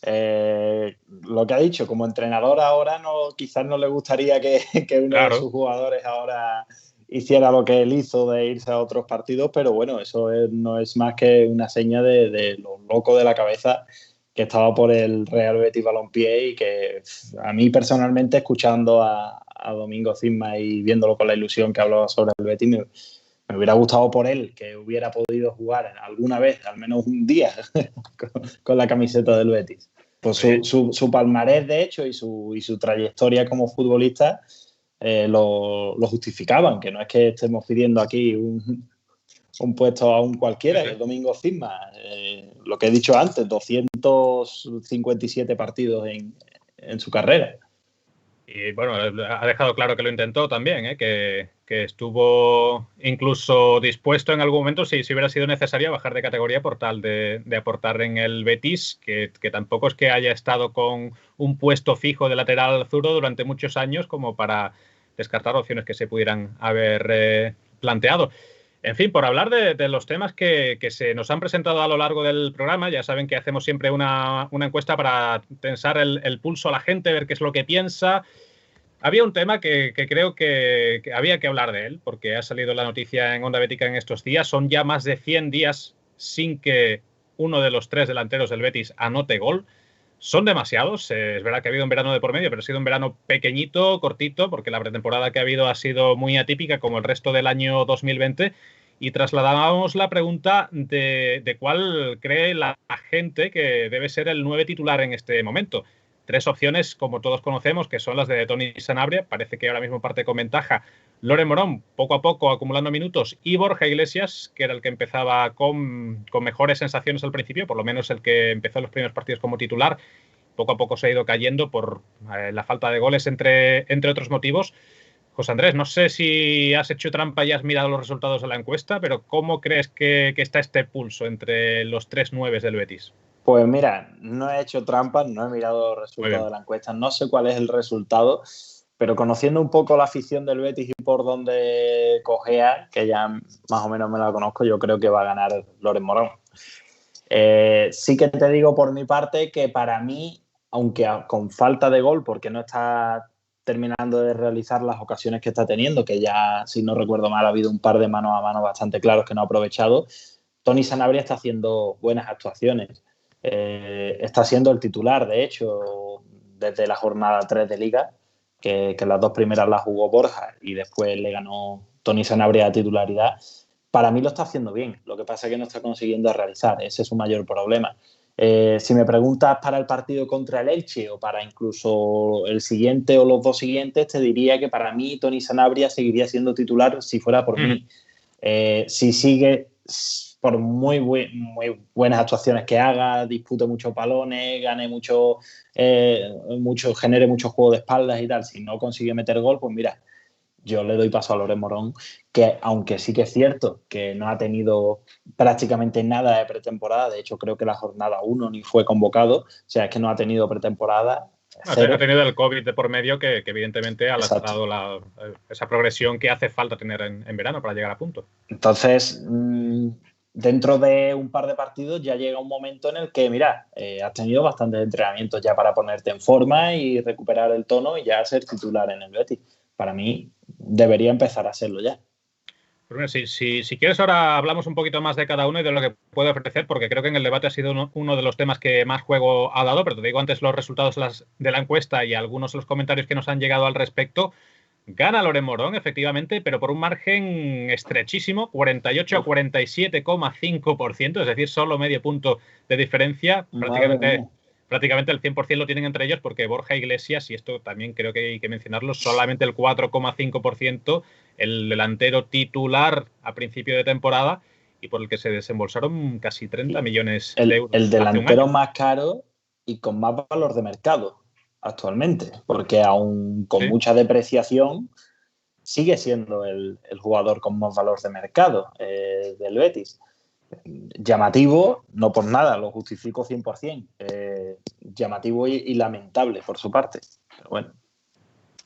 lo que ha dicho, como entrenador ahora quizás no le gustaría que uno de sus jugadores ahora hiciera lo que él hizo de irse a otros partidos, pero bueno, eso no es más que una seña de lo loco de la cabeza que estaba por el Real Betis Balompié y que a mí personalmente, escuchando a Domingo Cisma y viéndolo con la ilusión que hablaba sobre el Betis, me hubiera gustado por él que hubiera podido jugar alguna vez, al menos un día, con la camiseta del Betis. Pues su palmarés, de hecho, y su trayectoria como futbolista lo justificaban, que no es que estemos pidiendo aquí un puesto a un cualquiera, el Domingo Cisma, lo que he dicho antes, 257 partidos en su carrera. Y bueno, ha dejado claro que lo intentó también, que estuvo incluso dispuesto en algún momento, si hubiera sido necesario, a bajar de categoría por tal de aportar en el Betis, que tampoco es que haya estado con un puesto fijo de lateral zurdo durante muchos años como para descartar opciones que se pudieran haber planteado. En fin, por hablar de los temas que se nos han presentado a lo largo del programa, ya saben que hacemos siempre una encuesta para tensar el pulso a la gente, ver qué es lo que piensa. Había un tema que creo que había que hablar de él, porque ha salido la noticia en Onda Bética en estos días. Son ya más de 100 días sin que uno de los 3 delanteros del Betis anote gol. Son demasiados. Es verdad que ha habido un verano de por medio, pero ha sido un verano pequeñito, cortito, porque la pretemporada que ha habido ha sido muy atípica, como el resto del año 2020. Y trasladábamos la pregunta de cuál cree la gente que debe ser el 9 titular en este momento. 3 opciones, como todos conocemos, que son las de Toni Sanabria. Parece que ahora mismo parte con ventaja. Loren Morón, poco a poco acumulando minutos. Y Borja Iglesias, que era el que empezaba con mejores sensaciones al principio, por lo menos el que empezó los primeros partidos como titular. Poco a poco se ha ido cayendo por la falta de goles, entre otros motivos. José Andrés, no sé si has hecho trampa y has mirado los resultados de la encuesta, pero ¿cómo crees que está este pulso entre los 3 9 del Betis? Pues mira, no he hecho trampas, no he mirado los resultados de la encuesta, no sé cuál es el resultado, pero conociendo un poco la afición del Betis y por dónde cojea, que ya más o menos me la conozco, yo creo que va a ganar Loren Morón. Sí que te digo por mi parte que para mí, aunque con falta de gol, porque no está terminando de realizar las ocasiones que está teniendo, que ya, si no recuerdo mal, ha habido un par de mano a mano bastante claros que no ha aprovechado, Toni Sanabria está haciendo buenas actuaciones. Está siendo el titular, de hecho, desde la jornada 3 de Liga, que las 2 primeras las jugó Borja y después le ganó Toni Sanabria a titularidad. Para mí lo está haciendo bien, lo que pasa es que no está consiguiendo realizar, ese es su mayor problema. Si me preguntas para el partido contra el Elche o para incluso el siguiente o los 2 siguientes, te diría que para mí Toni Sanabria seguiría siendo titular si fuera por mí. Si sigue por muy buenas actuaciones que haga, dispute muchos balones, gane genere mucho juego de espaldas y tal, si no consigue meter gol, pues mira, yo le doy paso a Loren Morón, que aunque sí que es cierto que no ha tenido prácticamente nada de pretemporada, de hecho creo que la jornada 1 ni fue convocado, o sea, es que no ha tenido pretemporada. Ha tenido el COVID de por medio que evidentemente ha lastrado esa progresión que hace falta tener en verano para llegar a punto. Entonces, dentro de un par de partidos ya llega un momento en el que, mira, has tenido bastantes entrenamientos ya para ponerte en forma y recuperar el tono y ya ser titular en el Betis. Para mí debería empezar a serlo ya. Bueno, si quieres ahora hablamos un poquito más de cada uno y de lo que puede ofrecer, porque creo que en el debate ha sido uno de los temas que más juego ha dado, pero te digo antes los resultados de la encuesta y algunos de los comentarios que nos han llegado al respecto. Gana Loren Morón, efectivamente, pero por un margen estrechísimo, 48 a 47,5%, es decir, solo medio punto de diferencia. Prácticamente el 100% lo tienen entre ellos porque Borja Iglesias, y esto también creo que hay que mencionarlo, solamente el 4,5%, el delantero titular a principio de temporada y por el que se desembolsaron casi 30 millones de euros. El delantero más caro y con más valor de mercado actualmente, porque aún con mucha depreciación sigue siendo el jugador con más valor de mercado del Betis. Llamativo, no por nada, lo justifico 100%. Llamativo y lamentable por su parte. Pero bueno.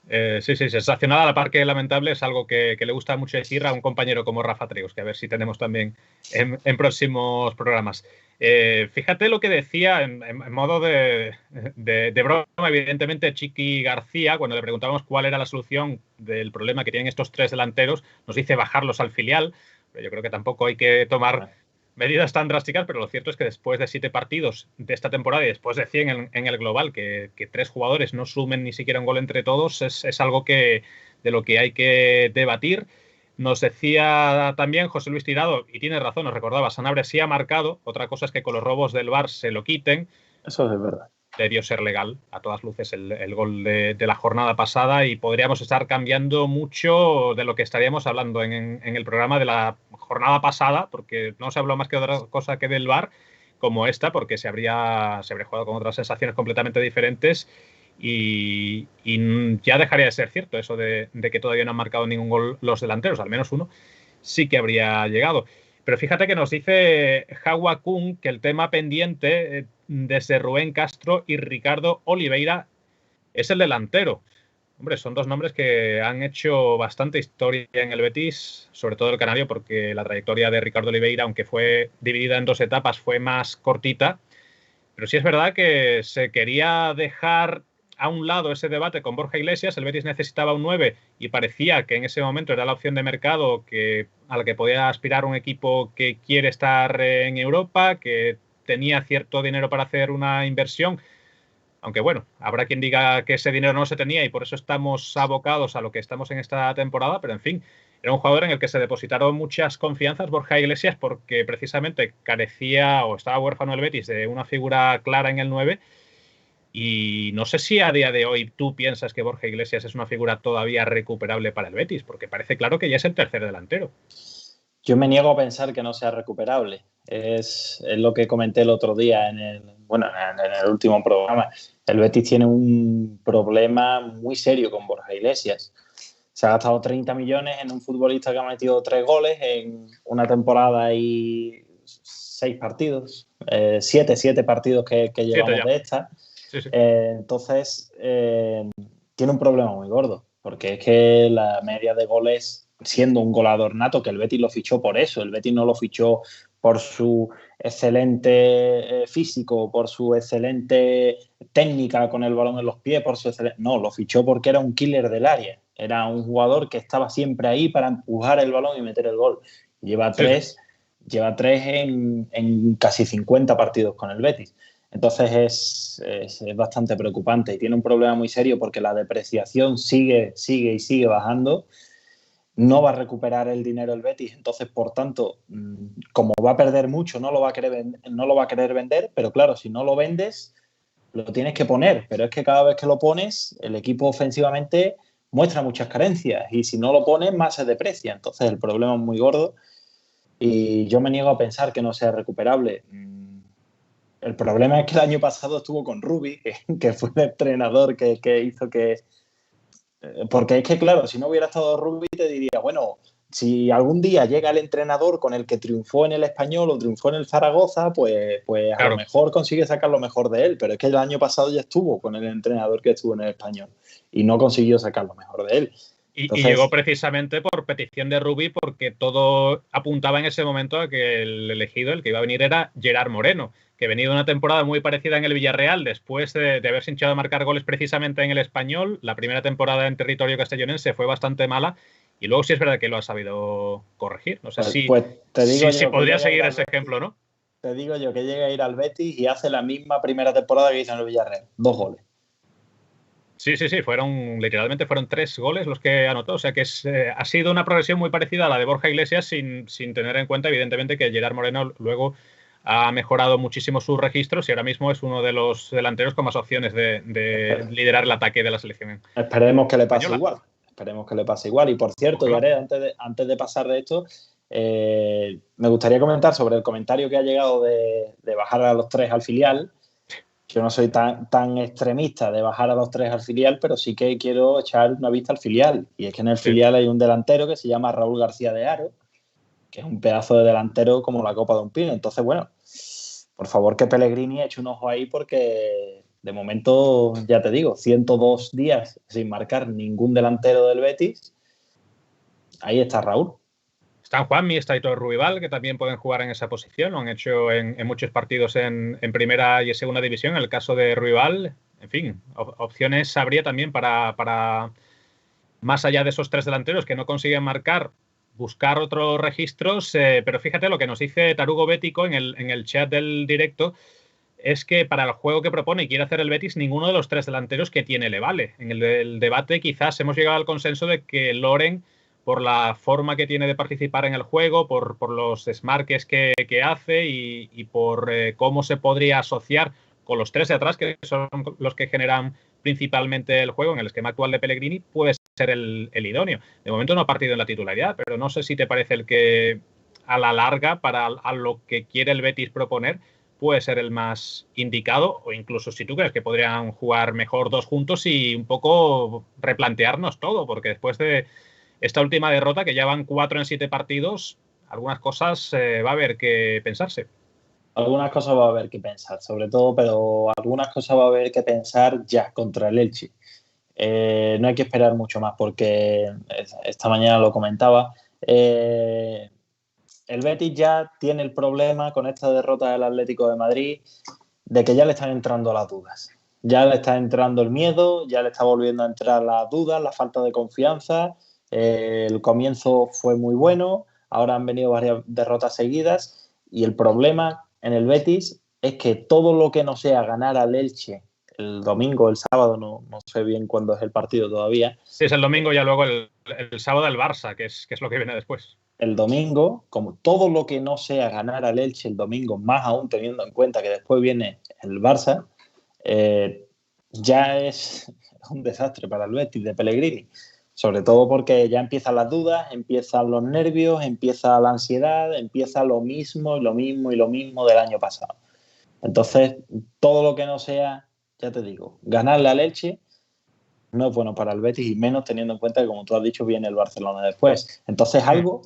Sí, sensacional a la par que lamentable, es algo que le gusta mucho decir a un compañero como Rafa Trius, que a ver si tenemos también en próximos programas. Fíjate lo que decía en modo de broma, evidentemente, Chiqui García, cuando le preguntábamos cuál era la solución del problema que tienen estos 3 delanteros, nos dice bajarlos al filial, pero yo creo que tampoco hay que tomar medidas tan drásticas, pero lo cierto es que después de 7 partidos de esta temporada y después de 100 en el global, que 3 jugadores no sumen ni siquiera un gol entre todos, es algo de lo que hay que debatir. Nos decía también José Luis Tirado, y tiene razón, nos recordaba, Sanabria sí ha marcado, otra cosa es que con los robos del VAR se lo quiten. Eso es verdad. Debió ser legal, a todas luces, el gol de la jornada pasada, y podríamos estar cambiando mucho de lo que estaríamos hablando en el programa de la jornada pasada, porque no se habló más que de otra cosa que del VAR, como esta, porque se habría jugado con otras sensaciones completamente diferentes, y ya dejaría de ser cierto eso de que todavía no han marcado ningún gol los delanteros, al menos uno sí que habría llegado. Pero fíjate que nos dice Jawa Kun que el tema pendiente desde Rubén Castro y Ricardo Oliveira es el delantero. Hombre, son 2 nombres que han hecho bastante historia en el Betis, sobre todo el canario, porque la trayectoria de Ricardo Oliveira, aunque fue dividida en 2 etapas, fue más cortita. Pero sí es verdad que se quería dejar a un lado ese debate con Borja Iglesias. El Betis necesitaba un 9 y parecía que en ese momento era la opción de mercado a la que podía aspirar un equipo que quiere estar en Europa, que tenía cierto dinero para hacer una inversión. Aunque bueno, habrá quien diga que ese dinero no se tenía y por eso estamos abocados a lo que estamos en esta temporada, pero en fin, era un jugador en el que se depositaron muchas confianzas Borja Iglesias porque precisamente carecía o estaba huérfano el Betis de una figura clara en el 9. Y no sé si a día de hoy tú piensas que Borja Iglesias es una figura todavía recuperable para el Betis, porque parece claro que ya es el tercer delantero. Yo me niego a pensar que no sea recuperable. Es lo que comenté el otro día en el último programa. El Betis tiene un problema muy serio con Borja Iglesias. Se ha gastado 30 millones en un futbolista que ha metido 3 goles en una temporada y 6 partidos. 7 partidos que llevamos de esta. Sí. Entonces, tiene un problema muy gordo, porque es que la media de goles, siendo un goleador nato, que el Betis lo fichó por eso, el Betis no lo fichó por su excelente físico, por su excelente técnica con el balón en los pies, no, lo fichó porque era un killer del área, era un jugador que estaba siempre ahí para empujar el balón y meter el gol. Lleva 3 en casi 50 partidos con el Betis. Entonces es bastante preocupante y tiene un problema muy serio porque la depreciación sigue bajando. No va a recuperar el dinero el Betis, entonces, por tanto, como va a perder mucho, no lo va a querer vender, pero claro, si no lo vendes, lo tienes que poner. Pero es que cada vez que lo pones, el equipo ofensivamente muestra muchas carencias y si no lo pones, más se deprecia. Entonces, el problema es muy gordo y yo me niego a pensar que no sea recuperable. El problema es que el año pasado estuvo con Rubi, que fue el entrenador que hizo que... Porque es que, claro, si no hubiera estado Rubi, te diría, bueno, si algún día llega el entrenador con el que triunfó en el Español o triunfó en el Zaragoza, pues claro, a lo mejor consigue sacar lo mejor de él. Pero es que el año pasado ya estuvo con el entrenador que estuvo en el Español y no consiguió sacar lo mejor de él. Entonces, y llegó precisamente por petición de Rubi, porque todo apuntaba en ese momento a que el elegido, el que iba a venir, era Gerard Moreno, que venía de una temporada muy parecida en el Villarreal, después de haberse hinchado a marcar goles precisamente en el Español. La primera temporada en territorio castellonense fue bastante mala y luego sí es verdad que lo ha sabido corregir. No sé si podría seguir ese ejemplo, ¿no? Te digo yo que llega a ir al Betis y hace la misma primera temporada que hizo en el Villarreal. 2 goles. Sí, literalmente fueron 3 goles los que anotó, o sea que ha sido una progresión muy parecida a la de Borja Iglesias sin tener en cuenta, evidentemente, que Gerard Moreno luego ha mejorado muchísimo sus registros y ahora mismo es uno de los delanteros con más opciones de liderar el ataque de la selección. Esperemos que le pase igual. Y por cierto, Yaré, antes de pasar de esto, me gustaría comentar sobre el comentario que ha llegado de bajar a los 3 al filial. Yo no soy tan extremista de bajar a los 3 al filial, pero sí que quiero echar una vista al filial. Y es que en el filial hay un delantero que se llama Raúl García de Haro, que es un pedazo de delantero como la copa de un pino. Entonces, bueno, por favor que Pellegrini eche un ojo ahí porque De momento, ya te digo, 102 días sin marcar ningún delantero del Betis. Ahí está Raúl. Están Juanmi, está Aitor Ruibal, que también pueden jugar en esa posición. Lo han hecho en muchos partidos en primera y en segunda división. En el caso de Ruibal, en fin, opciones habría también para más allá de esos tres delanteros que no consiguen marcar, buscar otros registros. Pero fíjate lo que nos dice Tarugo Bético en el chat del directo, es que para el juego que propone y quiere hacer el Betis, ninguno de los tres delanteros que tiene le vale. En el debate quizás hemos llegado al consenso de que Loren, por la forma que tiene de participar en el juego, por los desmarques que hace y por cómo se podría asociar con los tres de atrás, que son los que generan principalmente el juego en el esquema actual de Pellegrini, puede ser el idóneo. De momento no ha partido en la titularidad, pero no sé si te parece el que a la larga, para a lo que quiere el Betis proponer, puede ser el más indicado, o incluso si tú crees que podrían jugar mejor dos juntos y un poco replantearnos todo, porque después de esta última derrota, que ya van 4 en 7 partidos, algunas cosas va a haber que pensarse. Algunas cosas va a haber que pensar, sobre todo, pero algunas cosas va a haber que pensar ya contra el Elche. No hay que esperar mucho más porque esta mañana lo comentaba. El Betis ya tiene el problema con esta derrota del Atlético de Madrid de que ya le están entrando las dudas. Ya le está entrando el miedo, ya le está volviendo a entrar las dudas, la falta de confianza. El comienzo fue muy bueno, ahora han venido varias derrotas seguidas y el problema en el Betis es que todo lo que no sea ganar al Elche el domingo, el sábado, no sé bien cuándo es el partido todavía. Sí, es el domingo, ya luego el sábado el Barça, que es lo que viene después. El domingo, como todo lo que no sea ganar al Elche el domingo, más aún teniendo en cuenta que después viene el Barça, ya es un desastre para el Betis de Pellegrini. Sobre todo porque ya empiezan las dudas, empiezan los nervios, empieza la ansiedad, empieza lo mismo y lo mismo y lo mismo del año pasado. Entonces, todo lo que no sea, ya te digo, ganarle al Elche no es bueno para el Betis y menos teniendo en cuenta que, como tú has dicho, viene el Barcelona después. Entonces, algo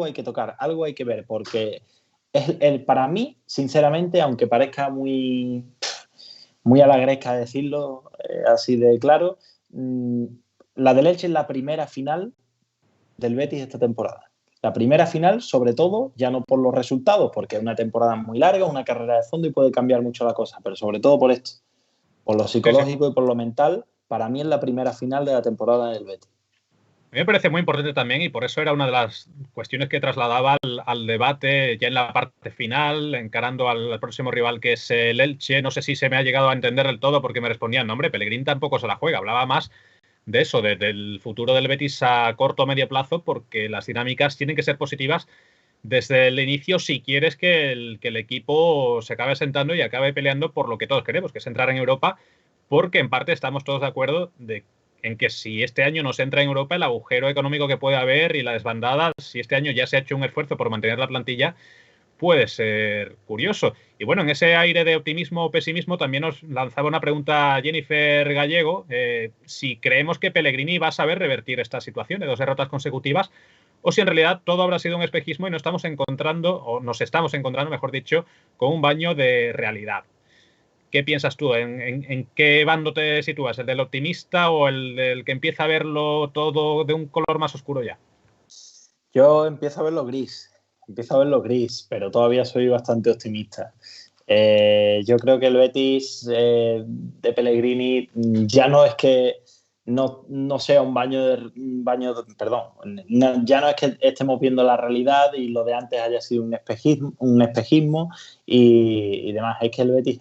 hay que tocar, algo hay que ver, porque para mí, sinceramente, aunque parezca muy a la gresca decirlo así de claro, la del Elche es la primera final del Betis esta temporada. La primera final, sobre todo, ya no por los resultados, porque es una temporada muy larga, una carrera de fondo y puede cambiar mucho la cosa, pero sobre todo por esto, por lo psicológico y por lo mental, para mí es la primera final de la temporada del Betis. A mí me parece muy importante también, y por eso era una de las cuestiones que trasladaba al debate ya en la parte final, encarando al próximo rival, que es el Elche. No sé si se me ha llegado a entender del todo, porque me respondían, no, hombre, Pellegrini tampoco se la juega. Hablaba más de eso, del futuro del Betis a corto o medio plazo, porque las dinámicas tienen que ser positivas desde el inicio si quieres que el equipo se acabe sentando y acabe peleando por lo que todos queremos, que es entrar en Europa, porque en parte estamos todos de acuerdo en que si este año no se entra en Europa, el agujero económico que puede haber y la desbandada, si este año ya se ha hecho un esfuerzo por mantener la plantilla, puede ser curioso. Y bueno, en ese aire de optimismo o pesimismo también nos lanzaba una pregunta Jennifer Gallego, si creemos que Pellegrini va a saber revertir esta situación de 2 derrotas consecutivas, o si en realidad todo habrá sido un espejismo y nos estamos encontrando, mejor dicho, con un baño de realidad. ¿Qué piensas tú? ¿En qué bando te sitúas? ¿El del optimista o el del que empieza a verlo todo de un color más oscuro ya? Yo empiezo a verlo gris, pero todavía soy bastante optimista. Yo creo que el Betis de Pellegrini ya no es que no sea ya no es que estemos viendo la realidad y lo de antes haya sido un espejismo y demás. Es que el Betis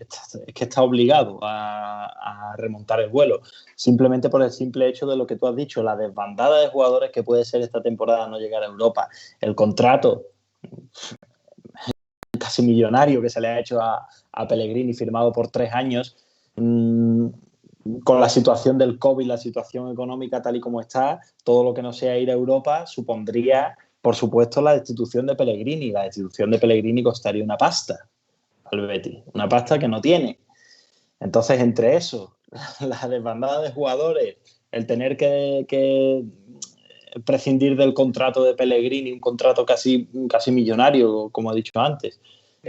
está obligado a remontar el vuelo, simplemente por el simple hecho de lo que tú has dicho, la desbandada de jugadores que puede ser esta temporada no llegar a Europa, el contrato casi millonario que se le ha hecho a Pellegrini, firmado por 3 años, con la situación del COVID, la situación económica tal y como está, todo lo que no sea ir a Europa supondría, por supuesto, la destitución de Pellegrini. La destitución de Pellegrini costaría una pasta al Betis, una pasta que no tiene. Entonces, entre eso, la desbandada de jugadores, el tener que prescindir del contrato de Pellegrini, un contrato casi millonario, como he dicho antes,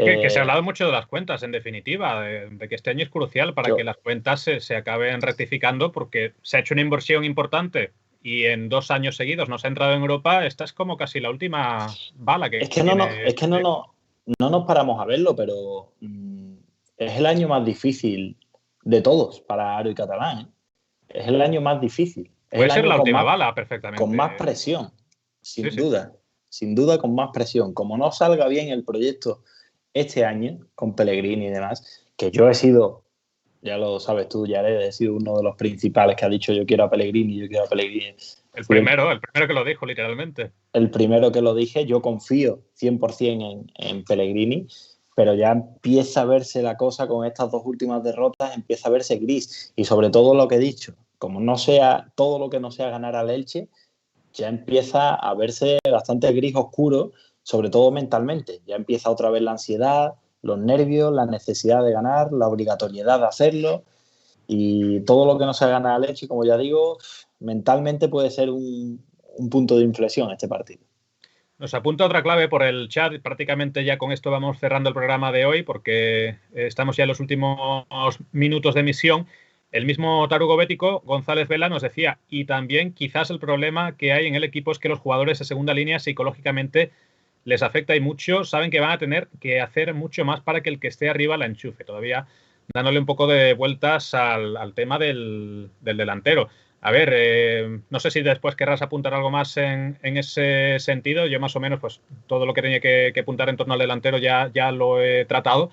Que se ha hablado mucho de las cuentas, en definitiva, de que este año es crucial para que las cuentas se acaben rectificando, porque se ha hecho una inversión importante y en 2 años seguidos no se ha entrado en Europa. Esta es como casi la última bala que no nos paramos a verlo, pero es el año más difícil de todos para Aro y Catalán, ¿eh? Es el año más difícil. Puede ser la última bala, perfectamente. Con más presión, sin duda. Sin duda, con más presión. Como no salga bien el proyecto este año, con Pellegrini y demás, que yo he sido, ya lo sabes tú, Yared, he sido uno de los principales que ha dicho yo quiero a Pellegrini. El primero que lo dijo, literalmente. El primero que lo dije, yo confío 100% en Pellegrini, pero ya empieza a verse la cosa con estas 2 últimas derrotas, empieza a verse gris. Y sobre todo lo que he dicho, como no sea todo lo que no sea ganar al Elche, ya empieza a verse bastante gris oscuro, sobre todo mentalmente. Ya empieza otra vez la ansiedad, los nervios, la necesidad de ganar, la obligatoriedad de hacerlo. Y todo lo que no sea ganar al Elche, como ya digo, mentalmente puede ser un punto de inflexión este partido. Nos apunta otra clave por el chat. Prácticamente ya con esto vamos cerrando el programa de hoy porque estamos ya en los últimos minutos de emisión. El mismo Tarugo Bético, González Vela, nos decía, y también quizás el problema que hay en el equipo es que los jugadores de segunda línea psicológicamente les afecta y mucho. Saben que van a tener que hacer mucho más para que el que esté arriba la enchufe. Todavía dándole un poco de vueltas al tema del delantero. A ver, no sé si después querrás apuntar algo más en ese sentido. Yo más o menos, pues todo lo que tenía que apuntar en torno al delantero ya lo he tratado.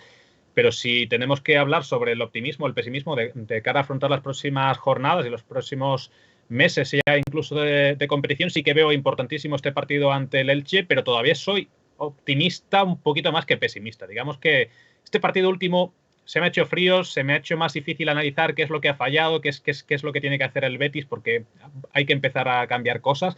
Pero si tenemos que hablar sobre el optimismo, el pesimismo de cara a afrontar las próximas jornadas y los próximos meses ya incluso de competición, sí que veo importantísimo este partido ante el Elche, pero todavía soy optimista un poquito más que pesimista. Digamos que este partido último se me ha hecho frío, se me ha hecho más difícil analizar qué es lo que ha fallado, qué es lo que tiene que hacer el Betis, porque hay que empezar a cambiar cosas.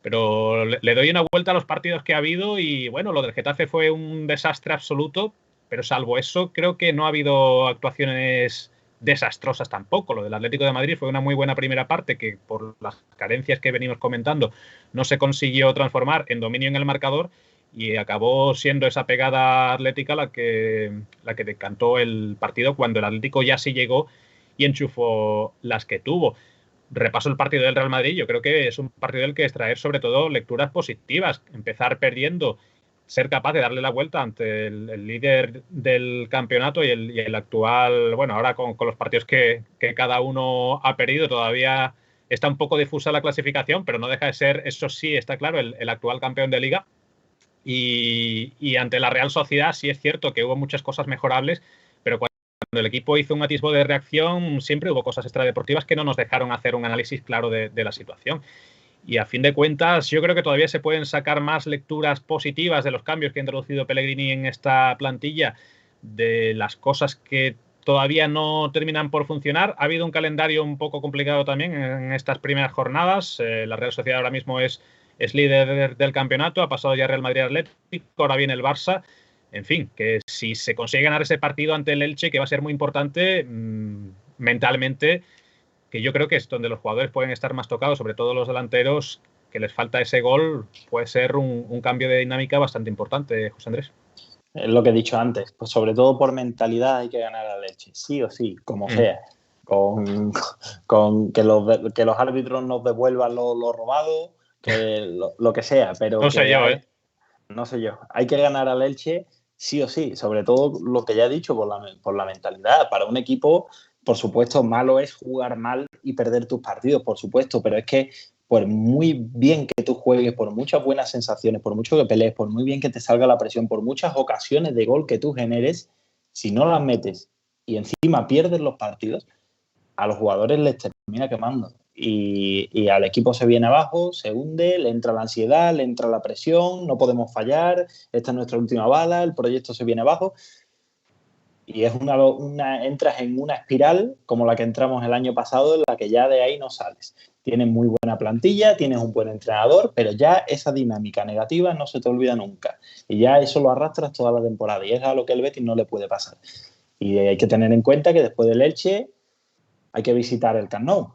Pero le doy una vuelta a los partidos que ha habido y, bueno, lo del Getafe fue un desastre absoluto, pero salvo eso, creo que no ha habido actuaciones desastrosas tampoco. Lo del Atlético de Madrid fue una muy buena primera parte que, por las carencias que venimos comentando, no se consiguió transformar en dominio en el marcador y acabó siendo esa pegada atlética la que decantó el partido cuando el Atlético ya sí llegó y enchufó las que tuvo. Repaso el partido del Real Madrid. Yo creo que es un partido del que extraer sobre todo lecturas positivas. Empezar perdiendo, ser capaz de darle la vuelta ante el líder del campeonato y el actual, bueno, ahora con los partidos que cada uno ha perdido, todavía está un poco difusa la clasificación, pero no deja de ser, eso sí, está claro, el actual campeón de Liga. Y ante la Real Sociedad sí es cierto que hubo muchas cosas mejorables, pero cuando el equipo hizo un atisbo de reacción siempre hubo cosas extradeportivas que no nos dejaron hacer un análisis claro de la situación. Y a fin de cuentas yo creo que todavía se pueden sacar más lecturas positivas de los cambios que ha introducido Pellegrini en esta plantilla, de las cosas que todavía no terminan por funcionar. Ha habido un calendario un poco complicado también en estas primeras jornadas. La Real Sociedad ahora mismo es líder del campeonato, ha pasado ya Real Madrid Atlético, ahora viene el Barça. En fin, que si se consigue ganar ese partido ante el Elche, que va a ser muy importante mentalmente, que yo creo que es donde los jugadores pueden estar más tocados, sobre todo los delanteros, que les falta ese gol, puede ser un cambio de dinámica bastante importante, José Andrés. Es lo que he dicho antes, pues sobre todo por mentalidad hay que ganar al Elche, sí o sí, como sea. Con que los árbitros nos devuelvan lo robado, que lo que sea, pero no sé yo, no sé yo. Hay que ganar al Elche sí o sí, sobre todo lo que ya he dicho por la mentalidad. Para un equipo, por supuesto, malo es jugar mal y perder tus partidos, por supuesto, pero es que por muy bien que tú juegues, por muchas buenas sensaciones, por mucho que pelees, por muy bien que te salga la presión, por muchas ocasiones de gol que tú generes, si no las metes y encima pierdes los partidos, a los jugadores les termina quemando. Y al equipo se viene abajo, se hunde, le entra la ansiedad, le entra la presión, no podemos fallar, esta es nuestra última bala, el proyecto se viene abajo. Y es entras en una espiral como la que entramos el año pasado, en la que ya de ahí no sales. Tienes muy buena plantilla, tienes un buen entrenador, pero ya esa dinámica negativa no se te olvida nunca. Y ya eso lo arrastras toda la temporada. Y es a lo que el Betis no le puede pasar. Y hay que tener en cuenta que después del Elche hay que visitar el Camp Nou.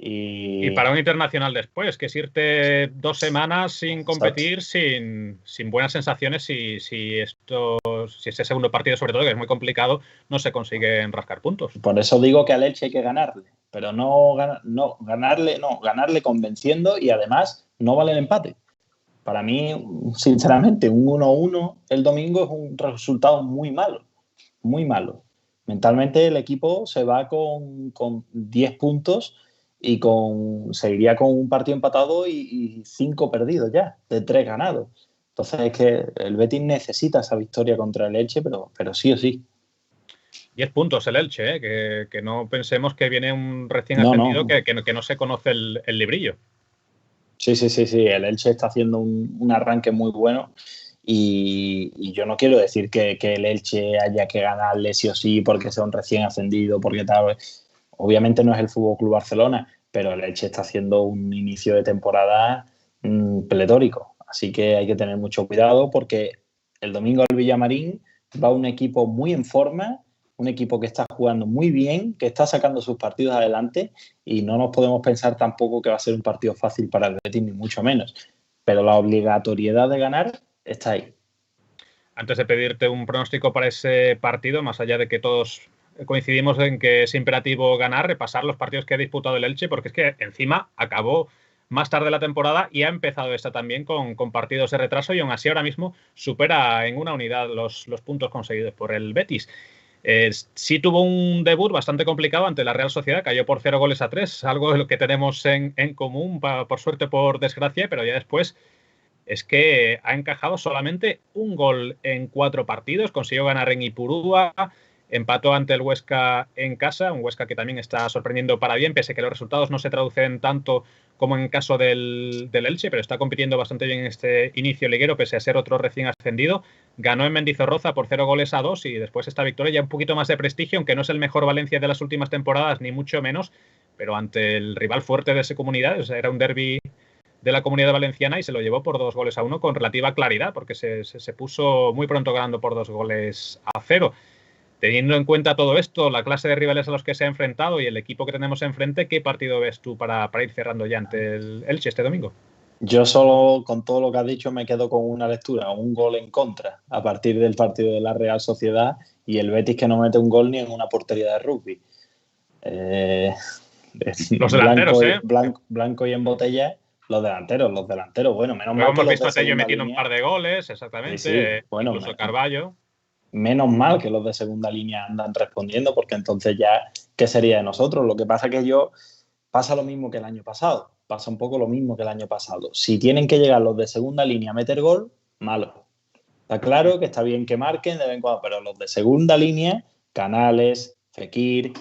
Y para un internacional después, que es irte 2 semanas sin competir, sin buenas sensaciones, si ese segundo partido, sobre todo, que es muy complicado, no se consiguen rascar puntos. Por eso digo que al Elche hay que ganarle, pero no ganarle convenciendo, y además no vale el empate. Para mí, sinceramente, un 1-1 el domingo es un resultado muy malo, muy malo. Mentalmente el equipo se va con 10 puntos y seguiría con un partido empatado y 5 perdidos ya, de 3 ganados. Entonces es que el Betis necesita esa victoria contra el Elche, pero sí o sí. 10 puntos el Elche, que no pensemos que viene un recién ascendido. Que no se conoce el librillo. Sí, el Elche está haciendo un arranque muy bueno. Y yo no quiero decir que el Elche haya que ganarle sí o sí porque sea un recién ascendido, porque tal. Obviamente no es el FC Barcelona, pero el Elche está haciendo un inicio de temporada pletórico. Así que hay que tener mucho cuidado, porque el domingo al Villamarín va un equipo muy en forma, un equipo que está jugando muy bien, que está sacando sus partidos adelante, y no nos podemos pensar tampoco que va a ser un partido fácil para el Betis, ni mucho menos. Pero la obligatoriedad de ganar está ahí. Antes de pedirte un pronóstico para ese partido, más allá de que todos coincidimos en que es imperativo ganar, repasar los partidos que ha disputado el Elche, porque es que encima acabó más tarde la temporada y ha empezado esta también con partidos de retraso, y aún así ahora mismo supera en una unidad los puntos conseguidos por el Betis. Sí tuvo un debut bastante complicado ante la Real Sociedad, cayó por 0-3, algo de lo que tenemos en común, por suerte, por desgracia, pero ya después es que ha encajado solamente un gol en 4 partidos, consiguió ganar en Ipurúa, empató ante el Huesca en casa, un Huesca que también está sorprendiendo para bien, pese a que los resultados no se traducen tanto como en el caso del Elche, pero está compitiendo bastante bien en este inicio liguero, pese a ser otro recién ascendido. Ganó en Mendizorroza por 0-2, y después esta victoria ya un poquito más de prestigio, aunque no es el mejor Valencia de las últimas temporadas, ni mucho menos, pero ante el rival fuerte de esa comunidad. O sea, era un derbi de la Comunidad Valenciana y se lo llevó por 2-1 con relativa claridad, porque se puso muy pronto ganando por 2-0. Teniendo en cuenta todo esto, la clase de rivales a los que se ha enfrentado y el equipo que tenemos enfrente, ¿qué partido ves tú para ir cerrando ya ante el Elche este domingo? Yo solo, con todo lo que has dicho, me quedo con una lectura: un gol en contra a partir del partido de la Real Sociedad, y el Betis que no mete un gol ni en una portería de rugby. Los delanteros, blanco y en botella. Los delanteros, bueno, menos mal que hemos visto a Tello metiendo un par de goles, exactamente, sí. Bueno, incluso Carballo. Menos mal que los de segunda línea andan respondiendo, porque entonces ya, ¿qué sería de nosotros? Lo que pasa es que pasa lo mismo que el año pasado, pasa un poco lo mismo que el año pasado. Si tienen que llegar los de segunda línea a meter gol, malo. Está claro que está bien que marquen de vez en cuando, pero los de segunda línea, Canales, Fekir,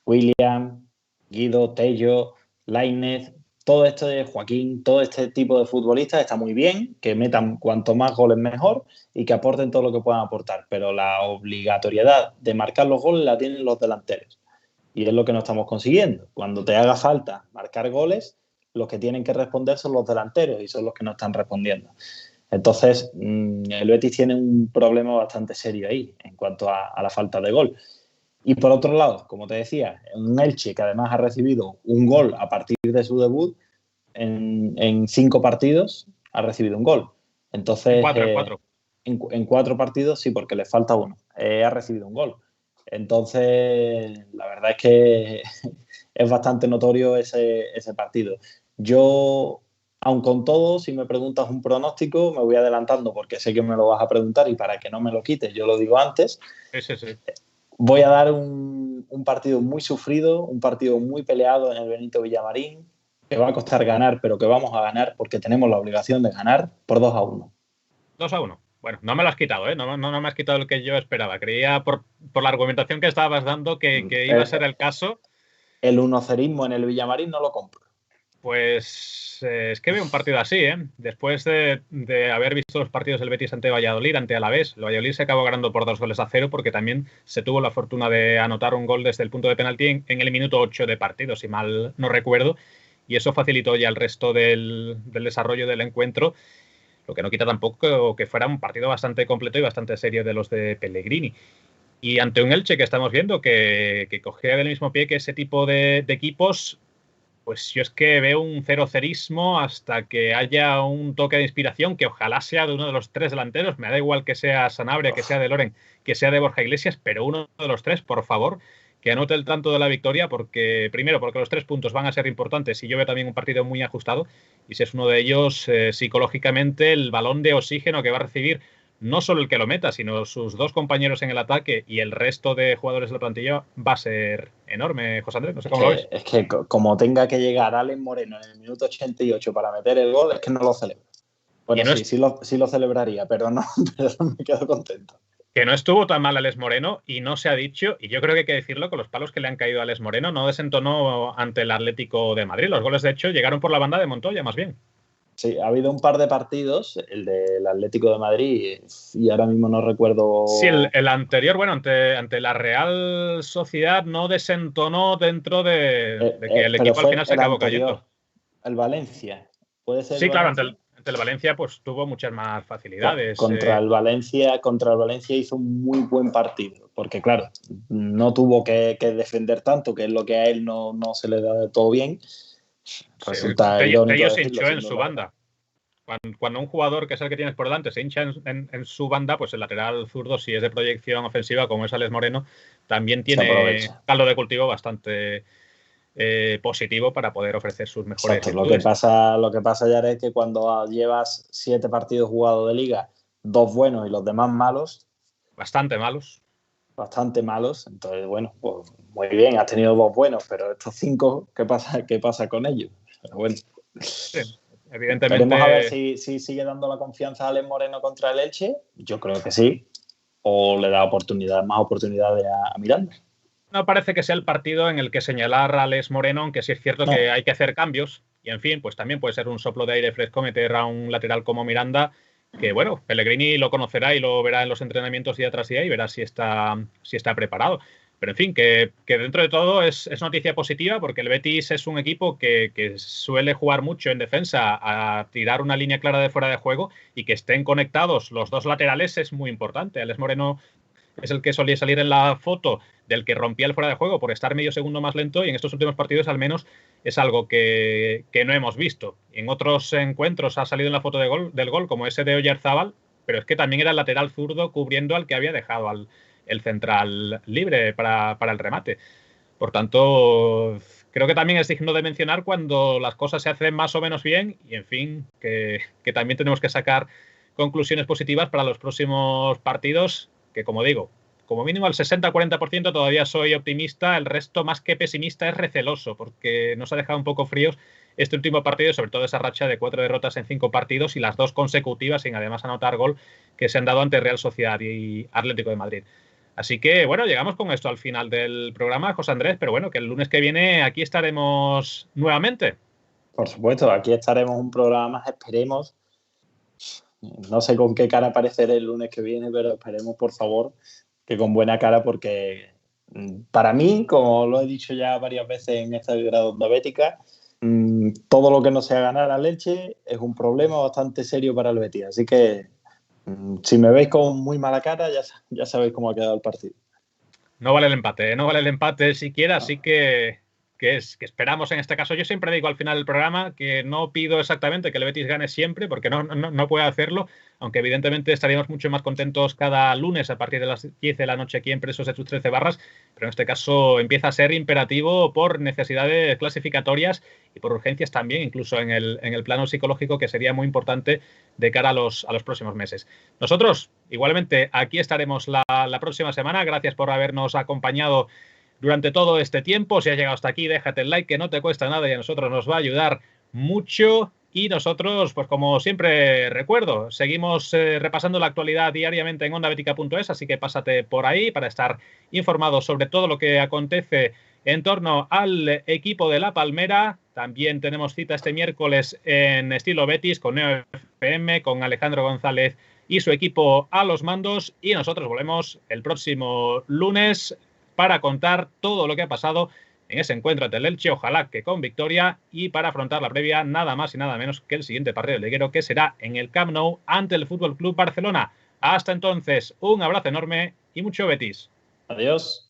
William, Guido, Tello, Lainez, todo esto de Joaquín, todo este tipo de futbolistas está muy bien, que metan cuanto más goles mejor y que aporten todo lo que puedan aportar, pero la obligatoriedad de marcar los goles la tienen los delanteros, y es lo que no estamos consiguiendo. Cuando te haga falta marcar goles, los que tienen que responder son los delanteros, y son los que no están respondiendo. Entonces, el Betis tiene un problema bastante serio ahí en cuanto a la falta de gol. Y por otro lado, como te decía, un Elche que además ha recibido un gol a partir de su debut, en 5 partidos ha recibido un gol. Entonces, en 4 partidos, sí, porque le falta uno, ha recibido un gol. Entonces, la verdad es que es bastante notorio ese partido. Yo, aun con todo, si me preguntas un pronóstico, me voy adelantando porque sé que me lo vas a preguntar, y para que no me lo quites, yo lo digo antes. Sí. Voy a dar un partido muy sufrido, un partido muy peleado en el Benito Villamarín, que va a costar ganar, pero que vamos a ganar porque tenemos la obligación de ganar, por 2-1. 2-1. Bueno, no me lo has quitado, ¿eh? No me has quitado el que yo esperaba. Creía, por la argumentación que estabas dando, que iba a ser el caso. El 1-0 en el Villamarín no lo compro. Pues es que veo un partido así, ¿eh? Después de haber visto los partidos del Betis ante Valladolid, ante Alavés, el Valladolid se acabó ganando por 2-0, porque también se tuvo la fortuna de anotar un gol desde el punto de penalti en el minuto 8 de partido, si mal no recuerdo, y eso facilitó ya el resto del desarrollo del encuentro, lo que no quita tampoco que fuera un partido bastante completo y bastante serio de los de Pellegrini. Y ante un Elche que estamos viendo que cogea del mismo pie que ese tipo de equipos, pues yo es que veo un 0-0ismo hasta que haya un toque de inspiración que ojalá sea de uno de los 3 delanteros. Me da igual que sea Sanabria, que sea de Loren, que sea de Borja Iglesias, pero uno de los 3, por favor, que anote el tanto de la victoria, porque primero, porque los 3 puntos van a ser importantes y yo veo también un partido muy ajustado. Y si es uno de ellos, psicológicamente, el balón de oxígeno que va a recibir no solo el que lo meta, sino sus 2 compañeros en el ataque y el resto de jugadores de la plantilla va a ser enorme, José Andrés. No sé cómo lo ves. Es que como tenga que llegar Alex Moreno en el minuto 88 para meter el gol, es que no lo celebro. Bueno, no sí lo celebraría, pero no me quedo contento. Que no estuvo tan mal Alex Moreno y no se ha dicho, y yo creo que hay que decirlo, con los palos que le han caído a Alex Moreno, no desentonó ante el Atlético de Madrid. Los goles, de hecho, llegaron por la banda de Montoya, más bien. Sí, ha habido un par de partidos, el del Atlético de Madrid, y ahora mismo no recuerdo... Sí, el anterior, bueno, ante la Real Sociedad no desentonó dentro de que el equipo al final se acabó cayendo. El Valencia, ¿puede ser? Sí, claro, ante el Valencia pues tuvo muchas más facilidades. Contra el Valencia hizo un muy buen partido, porque claro, no tuvo que defender tanto, que es lo que a él no se le da de todo bien. Resulta ellos se hinchó en su banda. Cuando un jugador que es el que tienes por delante se hincha en su banda, pues el lateral zurdo, si es de proyección ofensiva como es Alex Moreno, también tiene caldo de cultivo bastante positivo para poder ofrecer sus mejores virtudes. Lo que pasa ya es que cuando llevas 7 partidos jugados de liga, 2 buenos y los demás malos. Bastante malos. Entonces, bueno, pues muy bien, has tenido 2 buenos, pero estos 5, ¿qué pasa con ellos? Pero bueno. Sí, evidentemente. Veremos a ver si sigue dando la confianza a Alex Moreno contra el Elche. Yo creo que sí. O le da más oportunidades a Miranda. No parece que sea el partido en el que señalar a Alex Moreno, aunque sí es cierto que hay que hacer cambios. Y en fin, pues también puede ser un soplo de aire fresco meter a un lateral como Miranda, que bueno, Pellegrini lo conocerá y lo verá en los entrenamientos día tras día y verá si está preparado. Pero en fin, que dentro de todo es noticia positiva, porque el Betis es un equipo que suele jugar mucho en defensa a tirar una línea clara de fuera de juego, y que estén conectados los 2 laterales es muy importante. Alex Moreno es el que solía salir en la foto del que rompía el fuera de juego por estar medio segundo más lento, y en estos últimos partidos al menos es algo que no hemos visto. En otros encuentros ha salido en la foto del gol, como ese de Oyarzábal, pero es que también era el lateral zurdo cubriendo al que había dejado el central libre para el remate. Por tanto, creo que también es digno de mencionar cuando las cosas se hacen más o menos bien, y en fin, que también tenemos que sacar conclusiones positivas para los próximos partidos, que como digo, como mínimo al 60-40% todavía soy optimista, el resto más que pesimista es receloso, porque nos ha dejado un poco fríos este último partido, sobre todo esa racha de 4 derrotas en 5 partidos y las 2 consecutivas sin además anotar gol que se han dado ante Real Sociedad y Atlético de Madrid. Así que bueno, llegamos con esto al final del programa, José Andrés, pero bueno, que el lunes que viene aquí estaremos nuevamente. Por supuesto, aquí estaremos un programa más, esperemos. No sé con qué cara apareceré el lunes que viene, pero esperemos, por favor, que con buena cara, porque para mí, como lo he dicho ya varias veces en esta Gradonda Bética, todo lo que no sea ganar al Elche es un problema bastante serio para el Betis. Así que si me veis con muy mala cara, ya sabéis cómo ha quedado el partido. No vale el empate siquiera, así que esperamos en este caso. Yo siempre digo al final del programa que no pido exactamente que el Betis gane siempre, porque no puede hacerlo, aunque evidentemente estaríamos mucho más contentos cada lunes a partir de las 10 de la noche aquí en Presos de tus 13 barras, pero en este caso empieza a ser imperativo por necesidades clasificatorias y por urgencias también, incluso en el plano psicológico, que sería muy importante de cara a los próximos meses. Nosotros, igualmente, aquí estaremos la próxima semana. Gracias por habernos acompañado durante todo este tiempo. Si has llegado hasta aquí, déjate el like, que no te cuesta nada y a nosotros nos va a ayudar mucho. Y nosotros, pues como siempre recuerdo, seguimos repasando la actualidad diariamente en ondabetica.es, así que pásate por ahí para estar informado sobre todo lo que acontece en torno al equipo de La Palmera. También tenemos cita este miércoles en Estilo Betis con Neo FM, con Alejandro González y su equipo a los mandos, y nosotros volvemos el próximo lunes para contar todo lo que ha pasado en ese encuentro ante el Elche, ojalá que con victoria, y para afrontar la previa nada más y nada menos que el siguiente partido liguero, que será en el Camp Nou ante el FC Barcelona. Hasta entonces, un abrazo enorme y mucho Betis. Adiós.